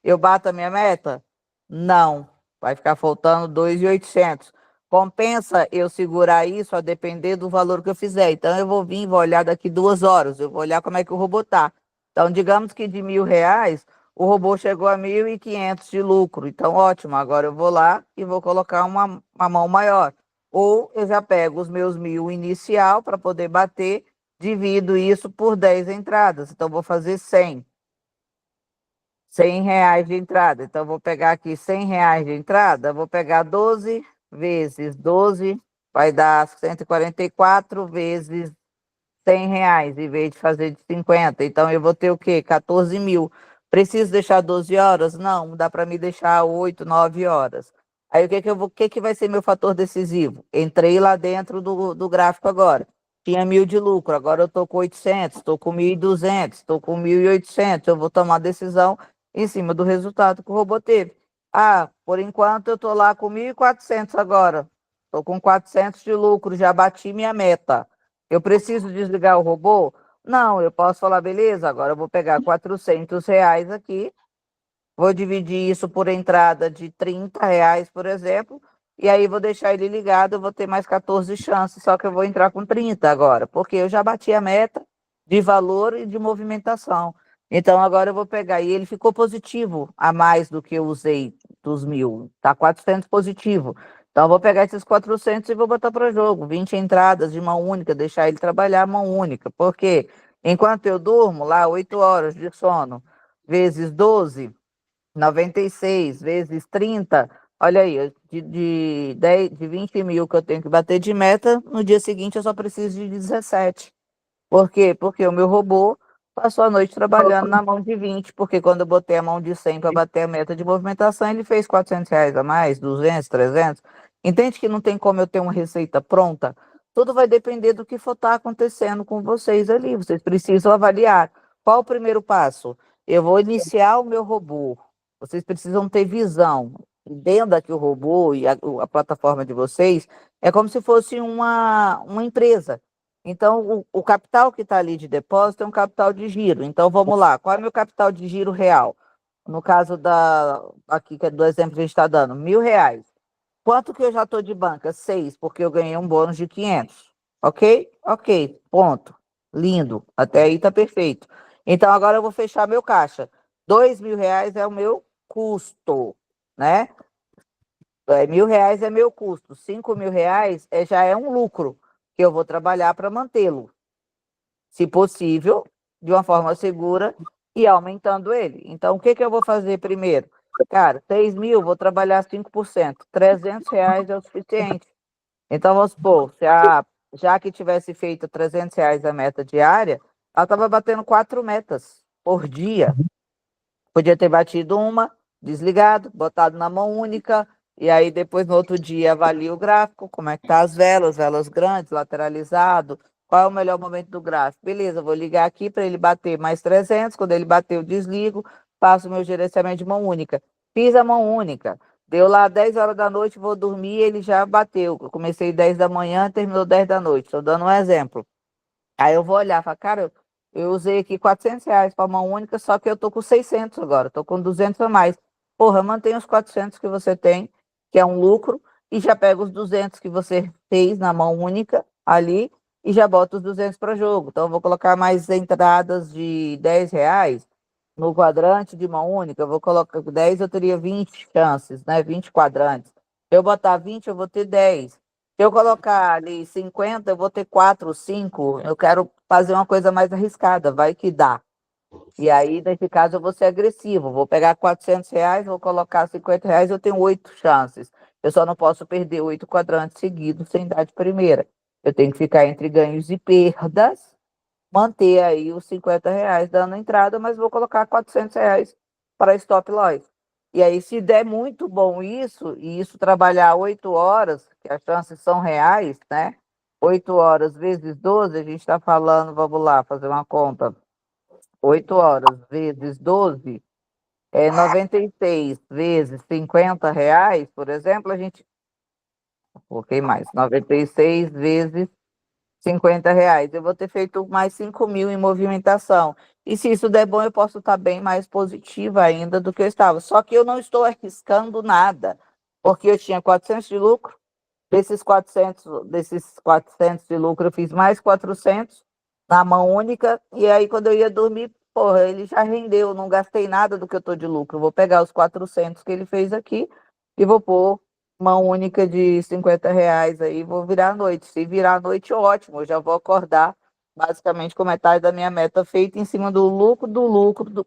Eu bato a minha meta? Não. Vai ficar faltando 2.800. Compensa eu segurar isso a depender do valor que eu fizer. Então eu vou vir, vou olhar daqui 2 horas. Eu vou olhar como é que o robô tá. Então, digamos que de R$ 1.000, o robô chegou a 1.500 de lucro. Então, ótimo. Agora eu vou lá e vou colocar uma mão maior. Ou eu já pego os meus 1.000 inicial para poder bater, divido isso por 10 entradas. Então, vou fazer 100. R$ 100 de entrada. Então, vou pegar aqui R$ 100 de entrada, vou pegar 12 vezes 12, vai dar 144 vezes R$ 100, em vez de fazer de 50. Então, eu vou ter o quê? 14 mil. Preciso deixar 12 horas? Não, dá para me deixar 8, 9 horas. Aí, o que que vai ser meu fator decisivo? Entrei lá dentro do gráfico agora. Tinha 1.000 de lucro, agora eu estou com 800, estou com 1.200, estou com 1.800. Eu vou tomar decisão em cima do resultado que o robô teve. Ah, por enquanto eu estou lá com 1.400 agora. Estou com 400 de lucro, já bati minha meta. Eu preciso desligar o robô? Não, eu posso falar, beleza, agora eu vou pegar R$ 400 aqui, vou dividir isso por entrada de R$ 30, por exemplo, e aí vou deixar ele ligado, eu vou ter mais 14 chances, só que eu vou entrar com 30 agora, porque eu já bati a meta de valor e de movimentação. Então agora eu vou pegar, e ele ficou positivo a mais do que eu usei dos 1.000, tá 400 positivo. Então, eu vou pegar esses 400 e vou botar para jogo. 20 entradas de mão única, deixar ele trabalhar mão única. Porque enquanto eu durmo lá, 8 horas de sono, vezes 12, 96, vezes 30, olha aí, de 20 mil que eu tenho que bater de meta, no dia seguinte eu só preciso de 17. Por quê? Porque o meu robô passou a noite trabalhando na mão de 20, porque quando eu botei a mão de 100 para bater a meta de movimentação, ele fez R$ 400 a mais, 200, 300. Entende que não tem como eu ter uma receita pronta? Tudo vai depender do que for estar acontecendo com vocês ali. Vocês precisam avaliar. Qual o primeiro passo? Eu vou iniciar o meu robô. Vocês precisam ter visão. Entenda que o robô e a plataforma de vocês é como se fosse uma empresa. Então, o capital que está ali de depósito é um capital de giro. Então, vamos lá. Qual é o meu capital de giro real? No caso aqui, que é do exemplo que a gente está dando, R$ 1.000. Quanto que eu já estou de banca? 6, porque eu ganhei um bônus de 500. Ok? Ok, ponto. Lindo. Até aí está perfeito. Então, agora eu vou fechar meu caixa. R$ 2.000 é o meu custo, né? R$ 1.000 é meu custo. R$ 5.000 já é um lucro que eu vou trabalhar para mantê-lo, se possível, de uma forma segura e aumentando ele. Então, o que eu vou fazer primeiro? Cara, 6 mil, vou trabalhar 5%. R$ 300 é o suficiente. Então, vamos supor, já que tivesse feito R$ 300 a meta diária, ela estava batendo 4 metas por dia. Podia ter batido uma, desligado, botado na mão única, e aí depois no outro dia avalia o gráfico, como é que tá as velas grandes, lateralizado, qual é o melhor momento do gráfico. Beleza, vou ligar aqui para ele bater mais 300, quando ele bater eu desligo, faço o meu gerenciamento de mão única. Fiz a mão única, deu lá 10 horas da noite, vou dormir, ele já bateu. Eu comecei 10 da manhã, terminou 10 da noite, estou dando um exemplo. Aí eu vou olhar e falar, cara, eu usei aqui R$ 400 para mão única, só que eu tô com 600 agora, tô com 200 a mais. Porra, mantém os 400 que você tem, que é um lucro, e já pega os 200 que você fez na mão única ali, e já bota os 200 para jogo. Então, eu vou colocar mais entradas de R$ 10 no quadrante de mão única. Eu vou colocar 10, eu teria 20 chances, né? 20 quadrantes. Se eu botar 20, eu vou ter 10. Se eu colocar ali 50, eu vou ter 4, 5. Eu quero fazer uma coisa mais arriscada, vai que dá. E aí, nesse caso, eu vou ser agressivo. Vou pegar R$ 400, vou colocar R$ 50, eu tenho 8 chances. Eu só não posso perder 8 quadrantes seguidos sem dar de primeira. Eu tenho que ficar entre ganhos e perdas, manter aí os R$ 50 dando entrada, mas vou colocar R$ 400 para stop loss. E aí, se der muito bom isso, e isso trabalhar 8 horas, que as chances são reais, né? 8 horas vezes 12, a gente está falando, vamos lá, fazer uma conta. 8 horas vezes 12 é 96 vezes R$ 50, por exemplo, a gente. Coloquei mais. 96 vezes R$ 50. Eu vou ter feito mais 5.000 em movimentação. E se isso der bom, eu posso estar bem mais positiva ainda do que eu estava. Só que eu não estou arriscando nada, porque eu tinha 400 de lucro. Desses 400 de lucro, eu fiz mais 400 na mão única. E aí, quando eu ia dormir, porra, ele já rendeu. Não gastei nada do que eu estou de lucro. Vou pegar os 400 que ele fez aqui e vou pôr mão única de R$ 50 aí. Vou virar à noite. Se virar à noite, ótimo. Eu já vou acordar basicamente com metade da minha meta feita em cima do lucro do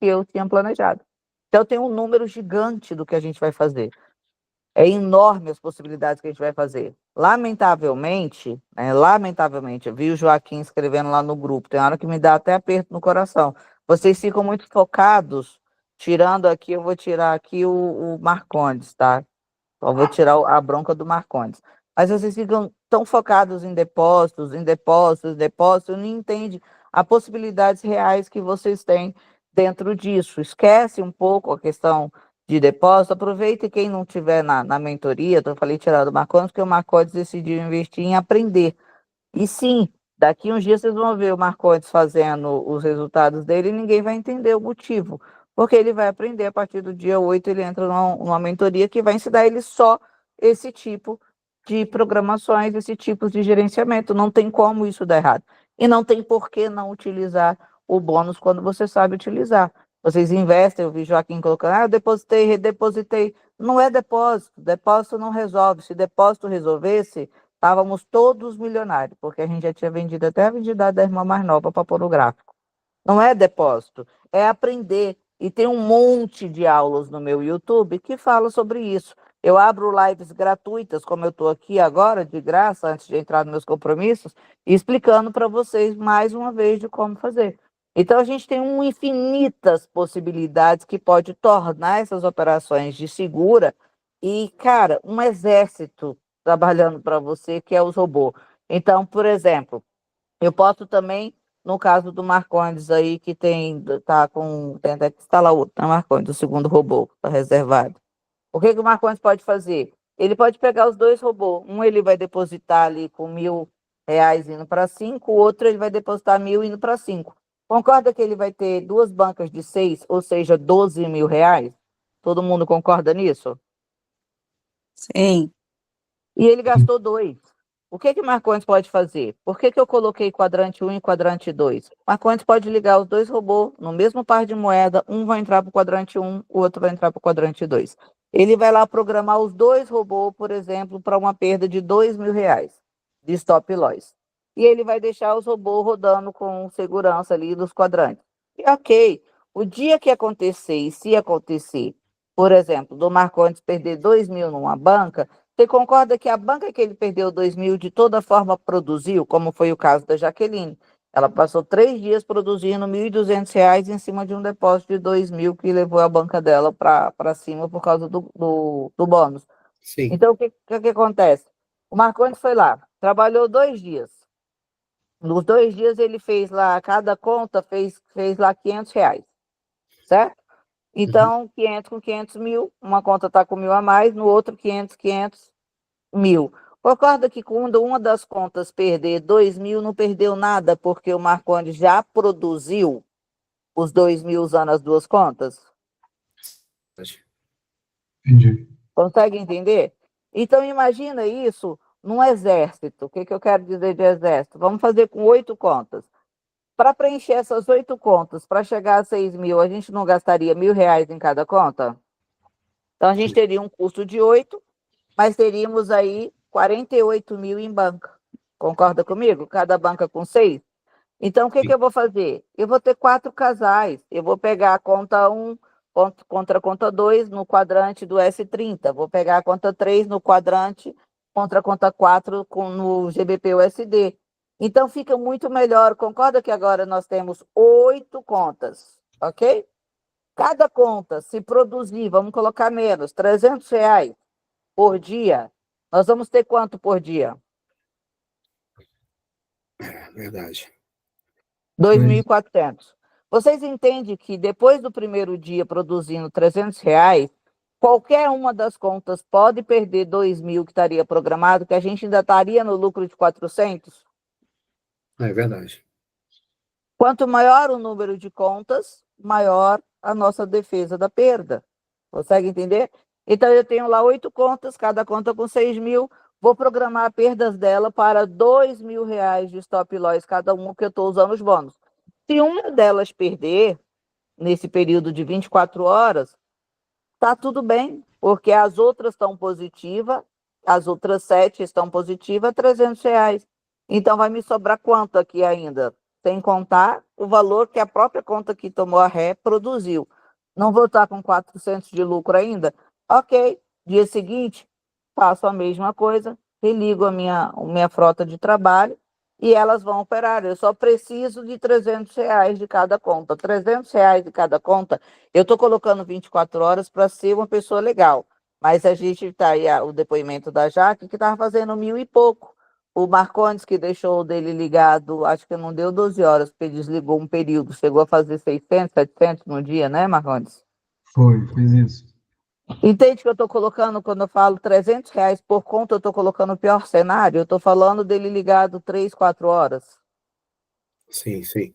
que eu tinha planejado. Então, tem um número gigante do que a gente vai fazer. É enorme as possibilidades que a gente vai fazer. Lamentavelmente, eu vi o Joaquim escrevendo lá no grupo, tem hora que me dá até aperto no coração. Vocês ficam muito focados, tirando aqui, eu vou tirar aqui o Marcondes, tá? Só vou tirar a bronca do Marcondes. Mas vocês ficam tão focados em depósitos, não entendem as possibilidades reais que vocês têm dentro disso. Esquece um pouco a questão de depósito. Aproveita quem não tiver na mentoria, eu falei tirar do Marcondes, porque o Marcondes decidiu investir em aprender. E sim, daqui uns dias vocês vão ver o Marcondes fazendo os resultados dele e ninguém vai entender o motivo. Porque ele vai aprender a partir do dia 8, ele entra numa mentoria que vai ensinar ele só esse tipo de programações, esse tipo de gerenciamento. Não tem como isso dar errado. E não tem por que não utilizar o bônus quando você sabe utilizar. Vocês investem, eu vi Joaquim colocando, eu depositei, redepositei. Não é depósito, depósito não resolve. Se depósito resolvesse, estávamos todos milionários, porque a gente já tinha vendido até a vendida da irmã mais nova para pôr no gráfico. Não é depósito, é aprender. E tem um monte de aulas no meu YouTube que falam sobre isso. Eu abro lives gratuitas, como eu estou aqui agora, de graça, antes de entrar nos meus compromissos, explicando para vocês mais uma vez de como fazer. Então, a gente tem infinitas possibilidades que pode tornar essas operações de segura e, cara, um exército trabalhando para você, que é os robôs. Então, por exemplo, eu posso também, no caso do Marcondes aí, que tem até que instalar outro, né, Marcondes, o segundo robô, está reservado. O que o Marcondes pode fazer? Ele pode pegar os dois robôs. Um ele vai depositar ali com R$ 1.000 indo para 5, o outro ele vai depositar 1.000 indo para 5. Concorda que ele vai ter duas bancas de 6, ou seja, R$ 12.000? Todo mundo concorda nisso? Sim. E ele gastou 2. O que Marcondes pode fazer? Por que eu coloquei quadrante 1 e quadrante 2? Marcondes pode ligar os dois robôs no mesmo par de moeda, um vai entrar para o quadrante 1, o outro vai entrar para o quadrante 2. Ele vai lá programar os dois robôs, por exemplo, para uma perda de R$ 2.000 de stop loss. E ele vai deixar os robôs rodando com segurança ali dos quadrantes. E ok, o dia que acontecer, e se acontecer, por exemplo, do Marcondes perder 2.000 numa banca, você concorda que a banca que ele perdeu 2.000 de toda forma produziu, como foi o caso da Jaqueline? Ela passou 3 dias produzindo R$ 1.200 em cima de um depósito de 2.000 que levou a banca dela para cima por causa do bônus. Sim. Então, o que acontece? O Marcondes foi lá, trabalhou 2 dias. Nos 2 dias ele fez lá, cada conta fez lá R$ 500, certo? Então, 500 com 500 mil, uma conta está com 1.000 a mais, no outro 500, 1.000. Concorda que quando uma das contas perder 2.000, não perdeu nada, porque o Marcondes já produziu os 2.000 usando as duas contas? Entendi. Consegue entender? Então, imagina isso num exército. O que eu quero dizer de exército? Vamos fazer com 8 contas. Para preencher essas 8 contas, para chegar a 6.000, a gente não gastaria R$ 1.000 em cada conta? Então, a gente teria um custo de 8, mas teríamos aí 48.000 em banca. Concorda comigo? Cada banca com 6. Então, o que Sim. eu vou fazer? Eu vou ter 4 casais. Eu vou pegar a conta 1 contra a conta 2 no quadrante do S30. Vou pegar a conta 3 no quadrante contra a conta 4 no GBP-USD. Então, fica muito melhor. Concorda que agora nós temos 8 contas, ok? Cada conta, se produzir, vamos colocar menos, R$ 300 por dia, nós vamos ter quanto por dia? Verdade. 2.400. Vocês entendem que depois do primeiro dia produzindo R$ 300, qualquer uma das contas pode perder 2.000 que estaria programado, que a gente ainda estaria no lucro de 400? É verdade. Quanto maior o número de contas, maior a nossa defesa da perda. Consegue entender? Então, eu tenho lá 8 contas, cada conta com 6.000. Vou programar perdas dela para R$ 2.000 de stop loss cada uma, que eu estou usando os bônus. Se uma delas perder, nesse período de 24 horas, tá tudo bem, porque as outras estão positivas, as outras 7 estão positivas, R$ 300. Então, vai me sobrar quanto aqui ainda? Sem contar o valor que a própria conta que tomou a ré produziu. Não vou estar com 400 de lucro ainda? Ok. Dia seguinte, faço a mesma coisa, religo a minha frota de trabalho e elas vão operar. Eu só preciso de R$ 300 de cada conta. R$ 300 de cada conta. Eu estou colocando 24 horas para ser uma pessoa legal. Mas a gente está aí, o depoimento da Jaque, que estava fazendo 1.000 e pouco. O Marcondes, que deixou o dele ligado, acho que não deu 12 horas, porque desligou um período. Chegou a fazer 600, 700 no dia, né, Marcondes? Fez isso. Entende que eu estou colocando, quando eu falo R$ 300 por conta, eu estou colocando o pior cenário? Eu estou falando dele ligado 3, 4 horas. Sim, sim.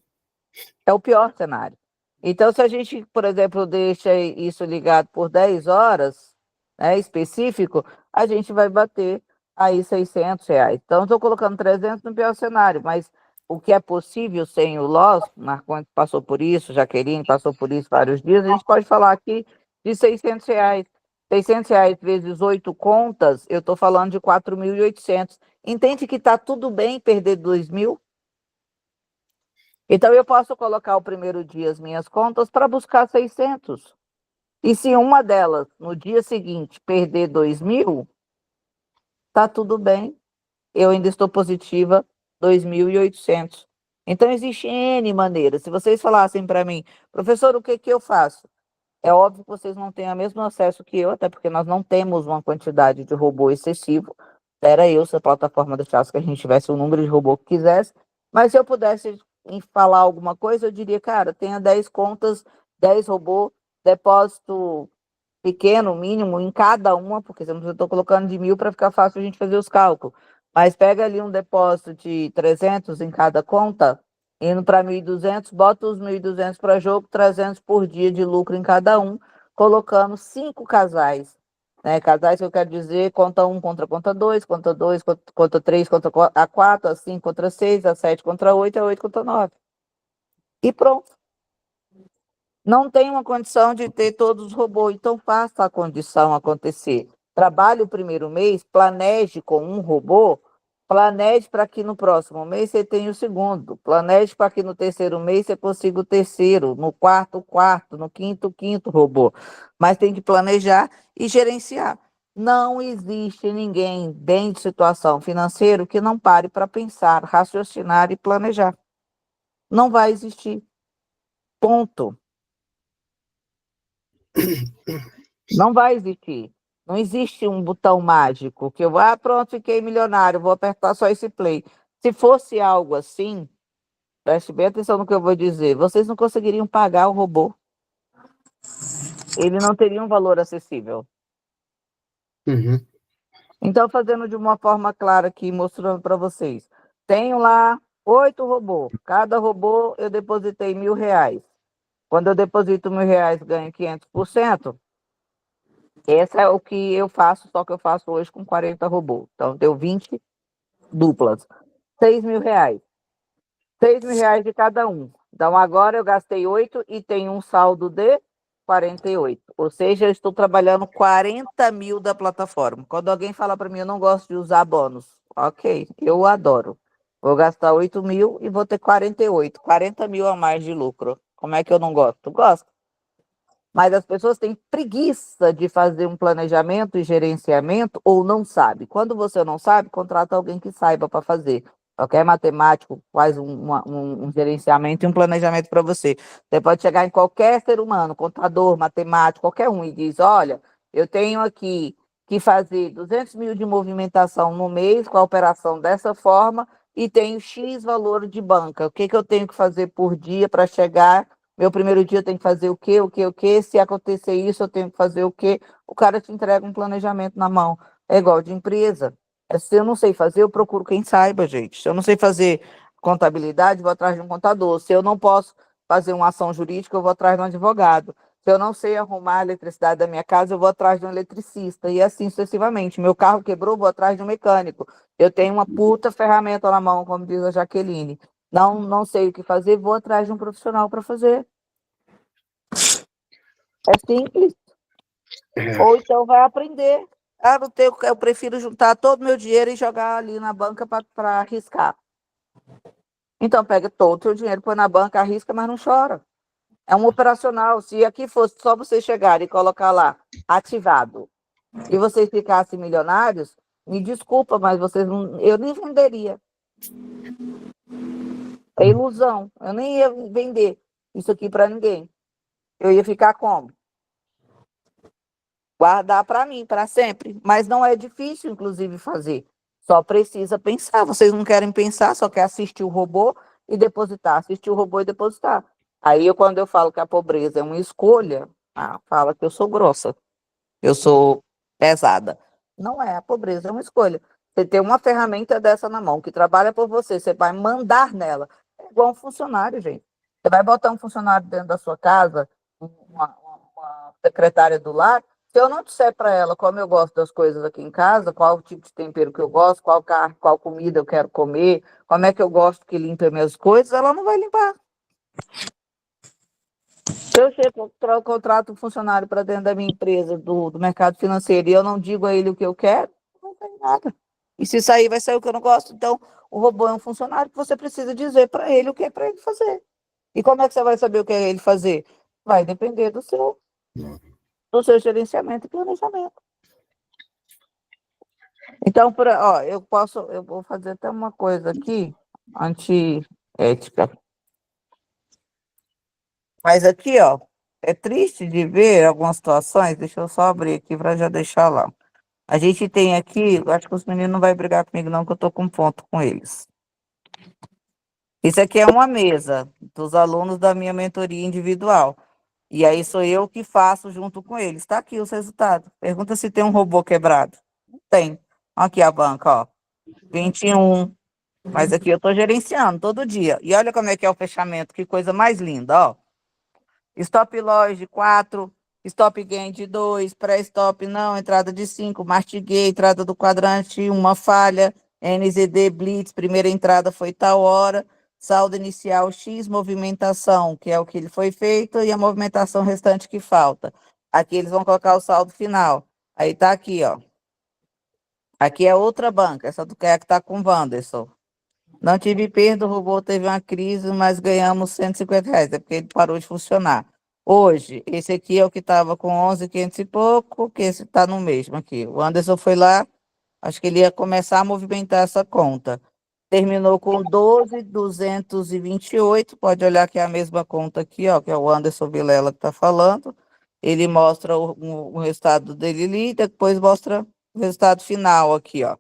É o pior cenário. Então, se a gente, por exemplo, deixa isso ligado por 10 horas, né, específico, a gente vai bater aí R$ 600. Então, estou colocando 300 no pior cenário, mas o que é possível sem o loss, Marcondes passou por isso, Jaqueline passou por isso vários dias, a gente pode falar aqui de R$ 600. R$ 600 vezes 8 contas, eu estou falando de 4.800. Entende que está tudo bem perder 2.000? Então, eu posso colocar o primeiro dia as minhas contas para buscar 600. E se uma delas, no dia seguinte, perder 2.000, tá tudo bem. Eu ainda estou positiva 2.800. Então, existe N maneiras. Se vocês falassem para mim, professor, o que eu faço? É óbvio que vocês não têm o mesmo acesso que eu, até porque nós não temos uma quantidade de robô excessivo. Era eu, se a plataforma deixasse que a gente tivesse o número de robô que quisesse. Mas se eu pudesse falar alguma coisa, eu diria, cara, tenha 10 contas, 10 robôs, depósito pequeno, mínimo, em cada uma, porque eu estou colocando de 1.000 para ficar fácil a gente fazer os cálculos. Mas pega ali um depósito de 300 em cada conta, indo para 1.200, bota os 1.200 para jogo, 300 por dia de lucro em cada um, colocando 5 casais. Né? Casais que eu quero dizer, conta 1 contra conta 2, conta 2, conta 3 contra a 4, a 5 contra 6, a 7 contra 8, a 8 contra 9. E pronto. Não tem uma condição de ter todos os robôs, então faça a condição acontecer. Trabalhe o primeiro mês, planeje com um robô, planeje para que no próximo mês você tenha o segundo, planeje para que no terceiro mês você consiga o terceiro, no quarto, o quarto, no quinto, o quinto robô. Mas tem que planejar e gerenciar. Não existe ninguém bem de situação financeira que não pare para pensar, raciocinar e planejar. Não vai existir. Ponto. Não vai existir. Não existe um botão mágico que eu, pronto, fiquei milionário, vou apertar só esse play. Se fosse algo assim, preste bem atenção no que eu vou dizer, vocês não conseguiriam pagar o robô. Ele não teria um valor acessível. Uhum. Então, fazendo de uma forma clara aqui, mostrando para vocês. Tenho lá 8 robôs. Cada robô eu depositei R$ 1.000. Quando eu deposito R$ 1.000, ganho 500%. Esse é o que eu faço, só que eu faço hoje com 40 robôs. Então, deu 20 duplas. R$ 6.000. R$ 6.000 de cada um. Então, agora eu gastei 8 e tenho um saldo de 48. Ou seja, eu estou trabalhando 40.000 da plataforma. Quando alguém fala para mim, eu não gosto de usar bônus. Ok, eu adoro. Vou gastar 8 mil e vou ter 48, 40 mil a mais de lucro. Como é que eu não gosto? Gosto. Mas as pessoas têm preguiça de fazer um planejamento e gerenciamento ou não sabe. Quando você não sabe, contrata alguém que saiba para fazer. Qualquer matemático faz um gerenciamento e um planejamento para você. Você pode chegar em qualquer ser humano, contador, matemático, qualquer um, e diz: olha, eu tenho aqui que fazer 200 mil de movimentação no mês com a operação dessa forma e tenho X valor de banca. O que eu tenho que fazer por dia para chegar? Meu primeiro dia eu tenho que fazer o quê, o quê, o quê? Se acontecer isso, eu tenho que fazer o quê? O cara te entrega um planejamento na mão. É igual de empresa. Se eu não sei fazer, eu procuro quem saiba, gente. Se eu não sei fazer contabilidade, vou atrás de um contador. Se eu não posso fazer uma ação jurídica, eu vou atrás de um advogado. Se eu não sei arrumar a eletricidade da minha casa, eu vou atrás de um eletricista. E assim sucessivamente. Meu carro quebrou, vou atrás de um mecânico. Eu tenho uma puta ferramenta na mão, como diz a Jaqueline. Não sei o que fazer, vou atrás de um profissional para fazer. É simples. Ou então vai aprender. Ah, eu prefiro juntar todo o meu dinheiro e jogar ali na banca para arriscar. Então pega todo o seu dinheiro, põe na banca, arrisca, mas não chora. É um operacional. Se aqui fosse só você chegar e colocar lá, ativado, e vocês ficassem milionários, me desculpa, mas vocês não, eu nem venderia. É ilusão. Eu nem ia vender isso aqui para ninguém. Eu ia ficar como? Guardar para mim, para sempre. Mas não é difícil, inclusive, fazer. Só precisa pensar. Vocês não querem pensar, só quer assistir o robô e depositar. Assistir o robô e depositar. Aí, quando eu falo que a pobreza é uma escolha, fala que eu sou grossa. Eu sou pesada. Não é, a pobreza é uma escolha. Você tem uma ferramenta dessa na mão, que trabalha por você, você vai mandar nela. É igual um funcionário, gente. Você vai botar um funcionário dentro da sua casa, uma secretária do lar, se eu não disser para ela como eu gosto das coisas aqui em casa, qual o tipo de tempero que eu gosto, qual carne, qual comida eu quero comer, como é que eu gosto que limpe as minhas coisas, ela não vai limpar. Se eu chego, contrato um funcionário para dentro da minha empresa, do mercado financeiro, e eu não digo a ele o que eu quero, não tem nada. E se sair, vai sair o que eu não gosto. Então, o robô é um funcionário que você precisa dizer para ele o que é para ele fazer. E como é que você vai saber o que é ele fazer? Vai depender do seu gerenciamento e planejamento. Então, eu vou fazer até uma coisa aqui, antiética. Mas aqui, ó, é triste de ver algumas situações, deixa eu só abrir aqui para já deixar lá. A gente tem aqui, acho que os meninos não vão brigar comigo não, que eu estou com ponto com eles. Isso aqui é uma mesa dos alunos da minha mentoria individual. E aí sou eu que faço junto com eles. Está aqui os resultados. Pergunta se tem um robô quebrado. Não tem. Aqui a banca, ó. 21. Mas aqui eu estou gerenciando todo dia. E olha como é que é o fechamento, que coisa mais linda, ó. Stop loss de 4, stop gain de 2, pré-stop não, entrada de 5, mastiguei, entrada do quadrante, uma falha, NZD Blitz, primeira entrada foi tal hora, saldo inicial X, movimentação, que é o que ele foi feito, e a movimentação restante que falta. Aqui eles vão colocar o saldo final. Aí tá aqui, ó. Aqui é outra banca, essa do que tá com o Wanderson. Não tive perda, o robô teve uma crise, mas ganhamos R$ 150, é porque ele parou de funcionar. Hoje, esse aqui é o que estava com 11.500 e pouco, que esse está no mesmo aqui. O Anderson foi lá, acho que ele ia começar a movimentar essa conta. Terminou com 12.228, pode olhar que é a mesma conta aqui, ó, que é o Anderson Vilela que está falando. Ele mostra o resultado dele ali, depois mostra o resultado final aqui, ó.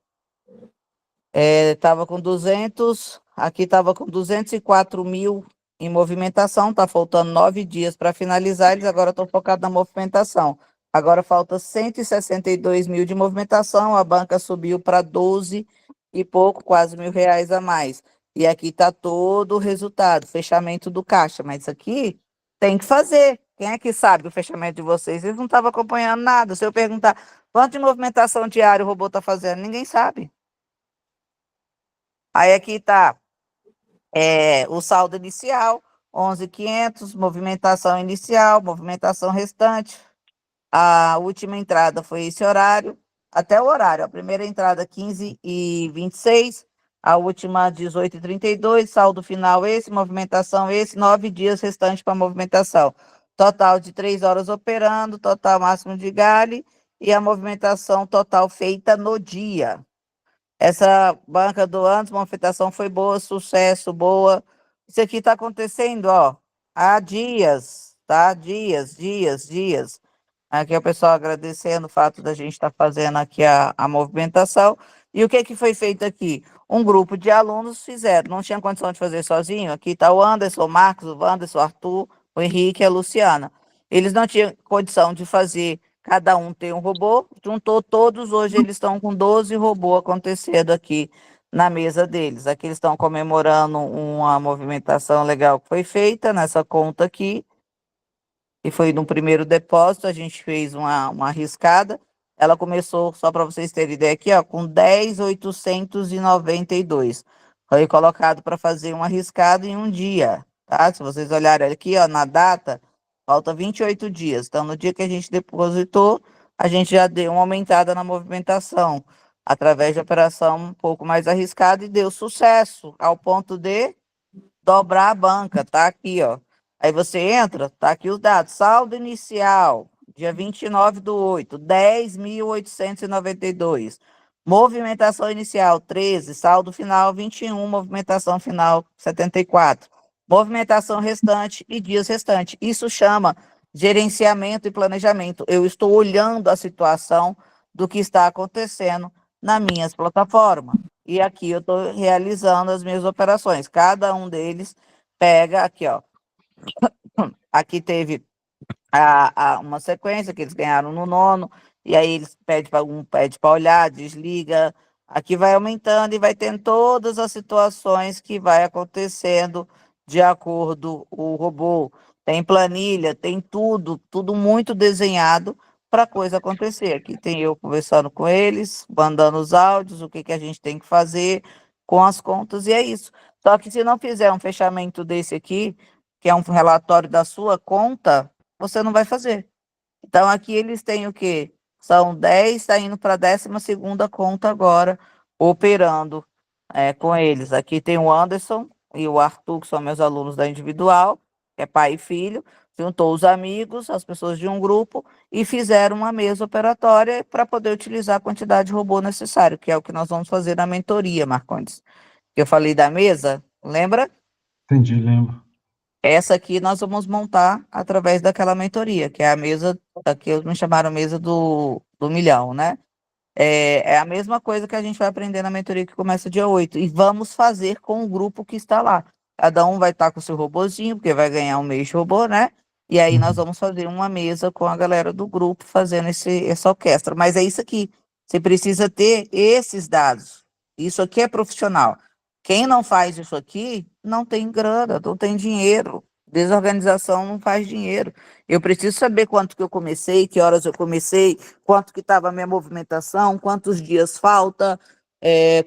Estava com 200, aqui estava com 204 mil em movimentação, está faltando 9 dias para finalizar, eles agora estão focados na movimentação. Agora falta 162 mil de movimentação, a banca subiu para 12 e pouco, quase R$ 1.000 a mais. E aqui está todo o resultado, fechamento do caixa, mas isso aqui tem que fazer. Quem é que sabe o fechamento de vocês? Eles não estavam acompanhando nada. Se eu perguntar quanto de movimentação diária o robô está fazendo, ninguém sabe. Aí aqui está o saldo inicial, 11.500, movimentação inicial, movimentação restante. A última entrada foi esse horário, até o horário. A primeira entrada, 15h26, a última 18h32, saldo final esse, movimentação esse, 9 dias restantes para movimentação. Total de 3 horas operando, total máximo de GALI e a movimentação total feita no dia. Essa banca do antes, movimentação foi boa, sucesso, boa. Isso aqui está acontecendo, ó, há dias, tá? Dias. Aqui é o pessoal agradecendo o fato da gente estar fazendo aqui a movimentação. E o que foi feito aqui? Um grupo de alunos fizeram, não tinha condição de fazer sozinho. Aqui está o Anderson, o Marcos, o Wanderson, o Arthur, o Henrique e a Luciana. Eles não tinham condição de fazer, cada um tem um robô, juntou todos, hoje eles estão com 12 robôs acontecendo aqui na mesa deles. Aqui eles estão comemorando uma movimentação legal que foi feita nessa conta aqui, que foi no primeiro depósito, a gente fez uma arriscada. Ela começou, só para vocês terem ideia aqui, ó, com 10.892. Foi colocado para fazer um arriscado em um dia, tá? Se vocês olharem aqui, ó, na data, falta 28 dias. Então, no dia que a gente depositou, a gente já deu uma aumentada na movimentação, através de operação um pouco mais arriscada, e deu sucesso, ao ponto de dobrar a banca, tá aqui, ó. Aí você entra, tá aqui os dados. Saldo inicial, dia 29/8, 10.892. Movimentação inicial, 13. Saldo final, 21. Movimentação final, 74. Movimentação restante e dias restantes. Isso chama gerenciamento e planejamento. Eu estou olhando a situação do que está acontecendo nas minhas plataformas. E aqui eu estou realizando as minhas operações. Cada um deles pega aqui, ó. Aqui teve uma sequência que eles ganharam no nono, e aí eles pedem para olhar, desliga. Aqui vai aumentando e vai tendo todas as situações que vai acontecendo de acordo com o robô. Tem planilha, tem tudo muito desenhado para a coisa acontecer. Aqui tem eu conversando com eles, mandando os áudios, o que a gente tem que fazer com as contas, e é isso. Só que se não fizer um fechamento desse aqui, que é um relatório da sua conta, você não vai fazer. Então, aqui eles têm o quê? São 10, está indo para a 12ª conta agora, operando com eles. Aqui tem o Anderson e o Arthur, que são meus alunos da individual, que é pai e filho, juntou os amigos, as pessoas de um grupo, e fizeram uma mesa operatória para poder utilizar a quantidade de robô necessário, que é o que nós vamos fazer na mentoria, Marcondes. Eu falei da mesa, lembra? Entendi, lembro. Essa aqui nós vamos montar através daquela mentoria, que é a mesa, aqui eles me chamaram mesa do milhão, né? É a mesma coisa que a gente vai aprender na mentoria que começa dia 8, e vamos fazer com o grupo que está lá. Cada um vai estar com o seu robozinho, porque vai ganhar um mês de robô, né? E aí nós vamos fazer uma mesa com a galera do grupo fazendo essa orquestra. Mas é isso aqui, você precisa ter esses dados. Isso aqui é profissional. Quem não faz isso aqui, não tem grana, não tem dinheiro. Desorganização não faz dinheiro. Eu preciso saber quanto que eu comecei, que horas eu comecei, quanto que estava a minha movimentação, quantos dias falta,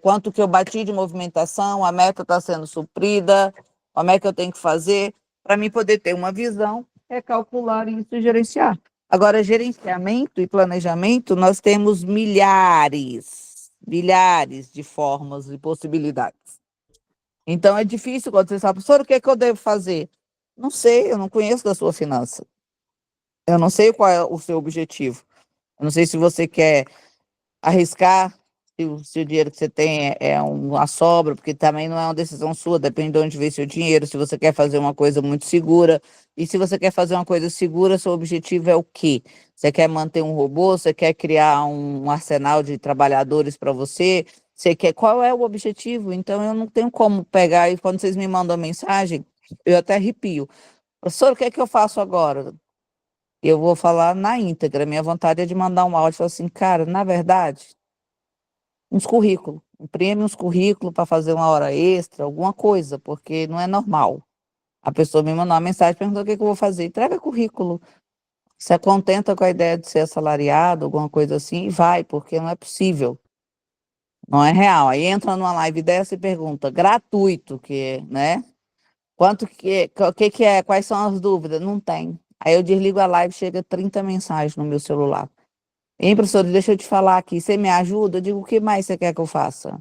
quanto que eu bati de movimentação, a meta está sendo suprida, como é que eu tenho que fazer, para mim poder ter uma visão, calcular isso e gerenciar. Agora, gerenciamento e planejamento, nós temos milhares de formas e possibilidades. Então, é difícil quando você sabe, professor, o que é que eu devo fazer? Não sei, eu não conheço da sua finança. Eu não sei qual é o seu objetivo. Eu não sei se você quer arriscar, se o dinheiro que você tem é uma sobra, porque também não é uma decisão sua, depende de onde vem seu dinheiro, se você quer fazer uma coisa muito segura. E se você quer fazer uma coisa segura, seu objetivo é o quê? Você quer manter um robô? Você quer criar um arsenal de trabalhadores para você? Você quer, qual é o objetivo? Então, eu não tenho como pegar, e quando vocês me mandam a mensagem, eu até arrepio. Professor, o que é que eu faço agora? Eu vou falar na íntegra. Minha vontade é de mandar um áudio e falar assim, cara, na verdade, uns currículos. Imprime uns currículos para fazer uma hora extra, alguma coisa, porque não é normal. A pessoa me mandou uma mensagem perguntando o que eu vou fazer. Entrega currículo. Se é contenta com a ideia de ser assalariado, alguma coisa assim, vai, porque não é possível. Não é real. Aí entra numa live dessa e pergunta, gratuito, né? Quanto o que é? Quais são as dúvidas? Não tem. Aí eu desligo a live, chega 30 mensagens no meu celular. Hein, professor, deixa eu te falar aqui, você me ajuda? Eu digo, o que mais você quer que eu faça?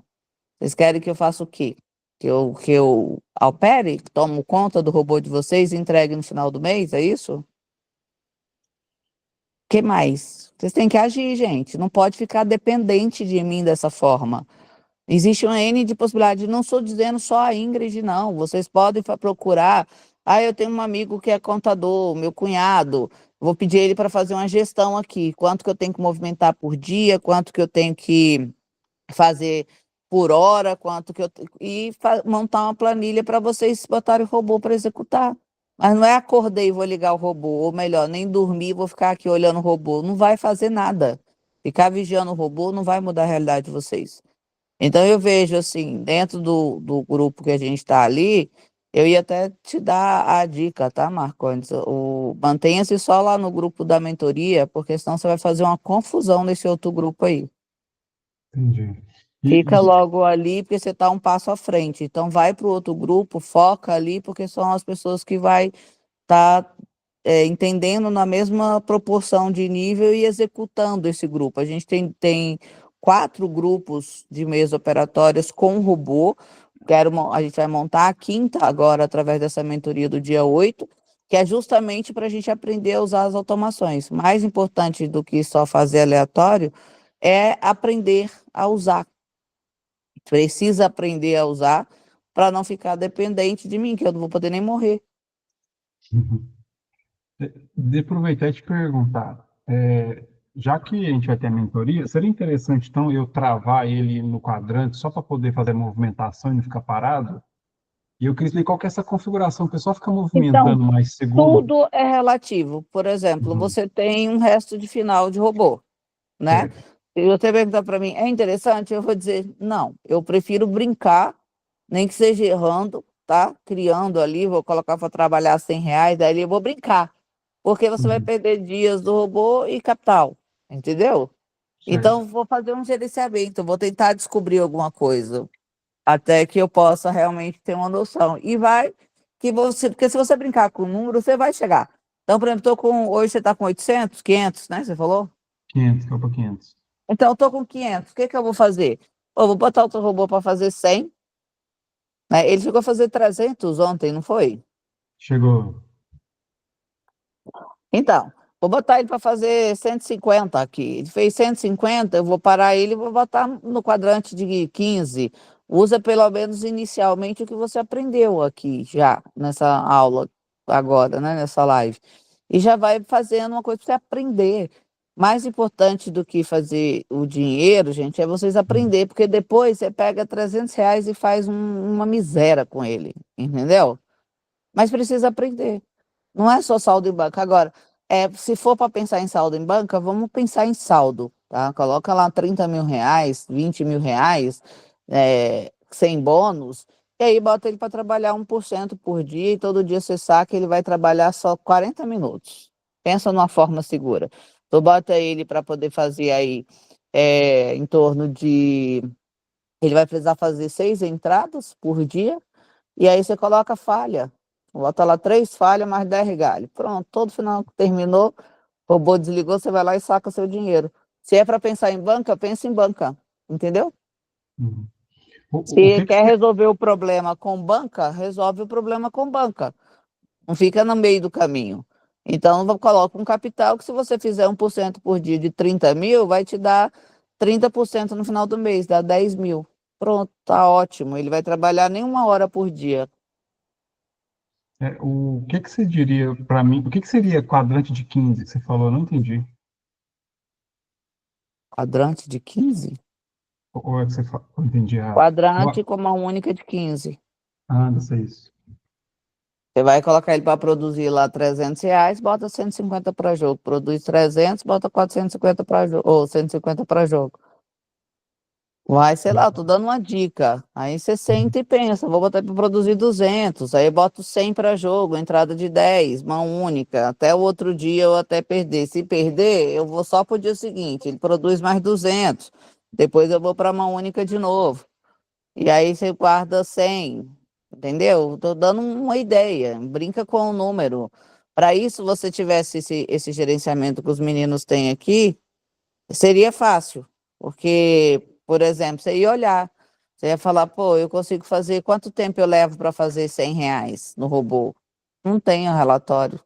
Vocês querem que eu faça o quê? Que eu opere, tomo conta do robô de vocês e entregue no final do mês, é isso? Que mais? Vocês têm que agir, gente. Não pode ficar dependente de mim dessa forma. Existe uma N de possibilidades. Não estou dizendo só a Ingrid, não. Vocês podem procurar. Ah, eu tenho um amigo que é contador, meu cunhado. Vou pedir ele para fazer uma gestão aqui. Quanto que eu tenho que movimentar por dia, quanto que eu tenho que fazer por hora, quanto que eu e montar uma planilha para vocês botarem o robô para executar. Mas não é acordei e vou ligar o robô, ou melhor, nem dormir, vou ficar aqui olhando o robô. Não vai fazer nada. Ficar vigiando o robô não vai mudar a realidade de vocês. Então eu vejo assim, dentro do grupo que a gente está ali, eu ia até te dar a dica, tá, Marcondes? Mantenha-se só lá no grupo da mentoria, porque senão você vai fazer uma confusão nesse outro grupo aí. Entendi. Fica E, logo ali, porque você está um passo à frente. Então, vai para o outro grupo, foca ali, porque são as pessoas que vai estar entendendo na mesma proporção de nível e executando esse grupo. A gente tem 4 grupos de mesas operatórias com robô. A gente vai montar a quinta agora, através dessa mentoria do dia 8, que é justamente para a gente aprender a usar as automações. Mais importante do que só fazer aleatório é aprender a usar. Precisa aprender a usar para não ficar dependente de mim, que eu não vou poder nem morrer. uhum. De aproveitar e te perguntar, já que a gente vai ter a mentoria, seria interessante, então, eu travar ele no quadrante só para poder fazer a movimentação e não ficar parado? E eu queria saber qual que é essa configuração, o pessoal fica Então, movimentando mais segundo. tudo é relativo. Por exemplo, Uhum. você tem um resto de final de robô, né? Certo. E você perguntar para mim, é interessante? Eu vou dizer, não, eu prefiro brincar, nem que seja errando, tá? Criando ali, vou colocar para trabalhar R$ 100, daí eu vou brincar, porque você vai Uhum. perder dias do robô e capital, entendeu? Certo. Então, vou fazer um gerenciamento, vou tentar descobrir alguma coisa, até que eu possa realmente ter uma noção. E vai que você, porque se você brincar com o número, você vai chegar. Então, por exemplo, hoje você está com 800, 500, né? Você falou? 500, que é para 500. Então, eu estou com 500. O que que eu vou fazer? Eu vou botar outro robô para fazer 100, né? Ele chegou a fazer 300 ontem, não foi? Chegou. Então, vou botar ele para fazer 150 aqui. Ele fez 150, eu vou parar ele e vou botar no quadrante de 15. Usa pelo menos inicialmente o que você aprendeu aqui já nessa aula agora, né, nessa live. E já vai fazendo uma coisa para você aprender. Mais importante do que fazer o dinheiro, gente, é vocês Uhum. aprender, porque depois você pega R$ 300 e faz uma miséria com ele, entendeu? Mas precisa aprender. Não é só saldo em banca. Agora, se for para pensar em saldo em banca, vamos pensar em saldo, tá? Coloca lá R$ 30.000, R$ 20.000, sem bônus, e aí bota ele para trabalhar 1% por dia, e todo dia você saca, ele vai trabalhar só 40 minutos. Pensa numa forma segura. Tu bota ele para poder fazer aí em torno de. Ele vai precisar fazer 6 entradas por dia, e aí você coloca falha. Bota lá 3 falhas mais 10 galhos. Pronto, todo final que terminou, o robô desligou, você vai lá e saca seu dinheiro. Se é para pensar em banca, pensa em banca. Entendeu? Uhum. O Se que que quer você... resolver o problema com banca, resolve o problema com banca. Não fica no meio do caminho. Então, coloca um capital que se você fizer 1% por dia de 30.000, vai te dar 30% no final do mês, dá 10.000. Pronto, tá ótimo. Ele vai trabalhar nem 1 hora por dia. o que que você diria para mim? O que que seria quadrante de 15 que você falou? Eu não entendi. Quadrante de 15? Ou é que eu entendi errado? Quadrante com uma única de 15. Ah, não sei isso. Você vai colocar ele para produzir lá R$ 300, bota 150 para jogo. Produz 300, bota 450 para jogo, ou 150 para jogo. Vai, sei lá, eu tô dando uma dica. Aí você Uhum. senta e pensa, vou botar para produzir 200, aí boto 100 para jogo, entrada de 10, mão única, até o outro dia eu até perder. Se perder, eu vou só pro dia seguinte, ele produz mais 200, depois eu vou para mão única de novo. E aí você guarda 100, entendeu? Tô dando uma ideia, brinca com o número. Para isso, você tivesse esse gerenciamento que os meninos têm aqui, seria fácil, porque, por exemplo, você ia olhar. Você ia falar, pô, eu consigo fazer, quanto tempo eu levo para fazer R$ 100 no robô? Não tem o relatório.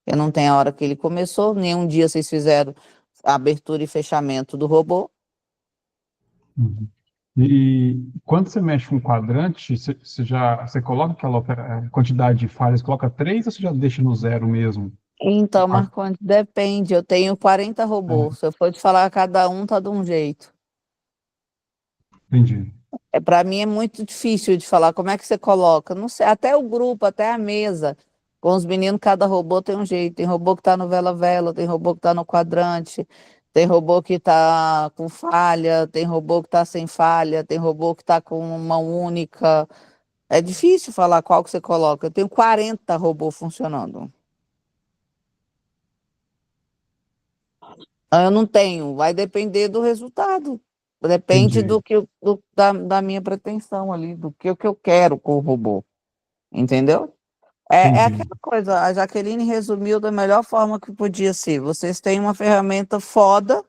Eu não tenho a hora que ele começou, nenhum dia vocês fizeram a abertura e fechamento do robô. Uhum. E quando você mexe com quadrante, você coloca aquela quantidade de falhas, coloca 3 ou você já deixa no zero mesmo? Então, Ah, Marcondes, depende. Eu tenho 40 robôs. é, Se eu for te falar, cada um tá de um jeito. entendi. Para mim é muito difícil de falar como é que você coloca. Não sei, até o grupo, até a mesa. Com os meninos, cada robô tem um jeito. Tem robô que tá no vela-vela, tem robô que tá no quadrante, tem robô que tá com falha, tem robô que tá sem falha, tem robô que tá com mão única. É difícil falar qual que você coloca. Eu tenho 40 robôs funcionando. Eu não tenho, vai depender do resultado. Depende Entendi. da minha pretensão ali, do que eu quero com o robô. Entendeu? É Entendi. aquela coisa, a Jaqueline resumiu da melhor forma que podia ser. Vocês têm uma ferramenta foda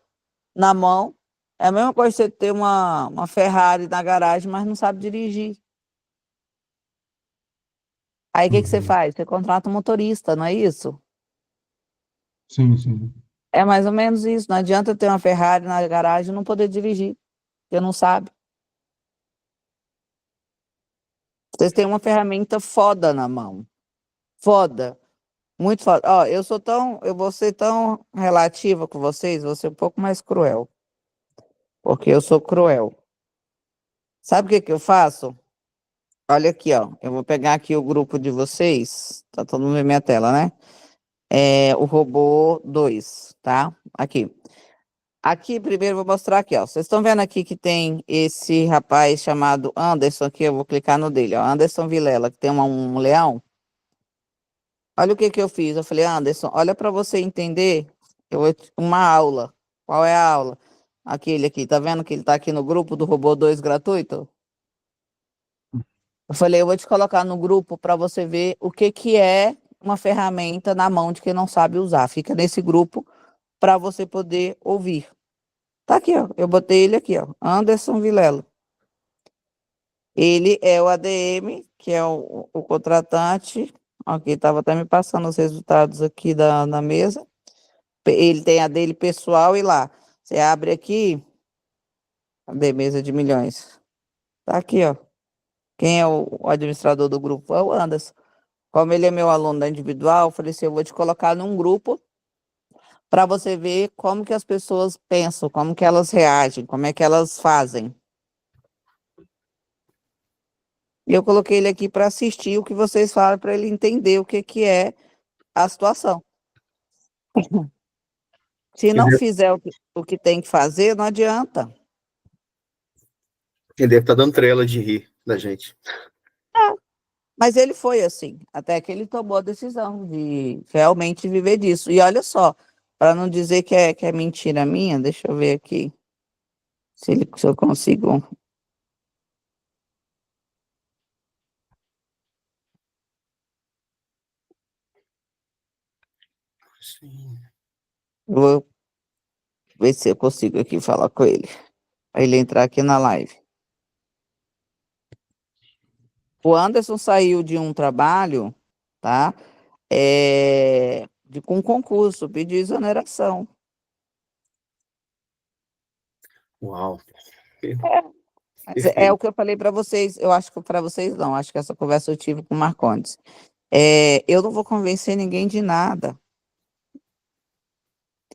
na mão. É a mesma coisa que você ter uma Ferrari na garagem, mas não sabe dirigir. Aí o que que você Uhum. faz? Você contrata um motorista, não é isso? Sim, sim. É mais ou menos isso. Não adianta ter uma Ferrari na garagem e não poder dirigir, porque não sabe. Vocês têm uma ferramenta foda na mão. Foda. Muito foda. Ó, eu vou ser tão relativa com vocês, vou ser um pouco mais cruel, porque eu sou cruel. Sabe o que que eu faço? Olha aqui, ó. Eu vou pegar aqui o grupo de vocês. Tá todo mundo vendo minha tela, né? É o robô 2, tá? Aqui. Aqui, primeiro, eu vou mostrar aqui, ó. Vocês estão vendo aqui que tem esse rapaz chamado Anderson aqui, eu vou clicar no dele, ó. Anderson Vilela, que tem um leão. Olha o que que eu fiz. Eu falei, Anderson, olha para você entender, uma aula. Qual é a aula? Aquele aqui, tá vendo que ele tá aqui no grupo do Robô 2 gratuito? Eu falei, eu vou te colocar no grupo para você ver o que que é uma ferramenta na mão de quem não sabe usar. Fica nesse grupo para você poder ouvir. Tá aqui, ó. Eu botei ele aqui, ó. Anderson Vilela. Ele é o ADM, que é o contratante. Aqui estava até me passando os resultados aqui da mesa. Ele tem a dele pessoal e lá. Você abre aqui, cadê mesa de milhões? Tá aqui, ó. Quem é o administrador do grupo? É o Anderson. Como ele é meu aluno da individual, eu falei assim, eu vou te colocar num grupo para você ver como que as pessoas pensam, como que elas reagem, como é que elas fazem. E eu coloquei ele aqui para assistir o que vocês falam, para ele entender o que que é a situação. Se Ele não deve, fizer o que tem que fazer, não adianta. ele deve estar dando trela de rir da gente. Mas ele foi assim, até que ele tomou a decisão de realmente viver disso. E olha só, para não dizer que é mentira minha, deixa eu ver aqui se eu consigo. Sim. Vou ver se eu consigo aqui falar com ele. Para ele entrar aqui na live. O Anderson saiu de um trabalho, tá? Com concurso, pediu exoneração. Uau, Mas é o perfeito. que eu falei para vocês. Eu acho que para vocês não. Acho que essa conversa eu tive com o Marcondes. Eu não vou convencer ninguém de nada.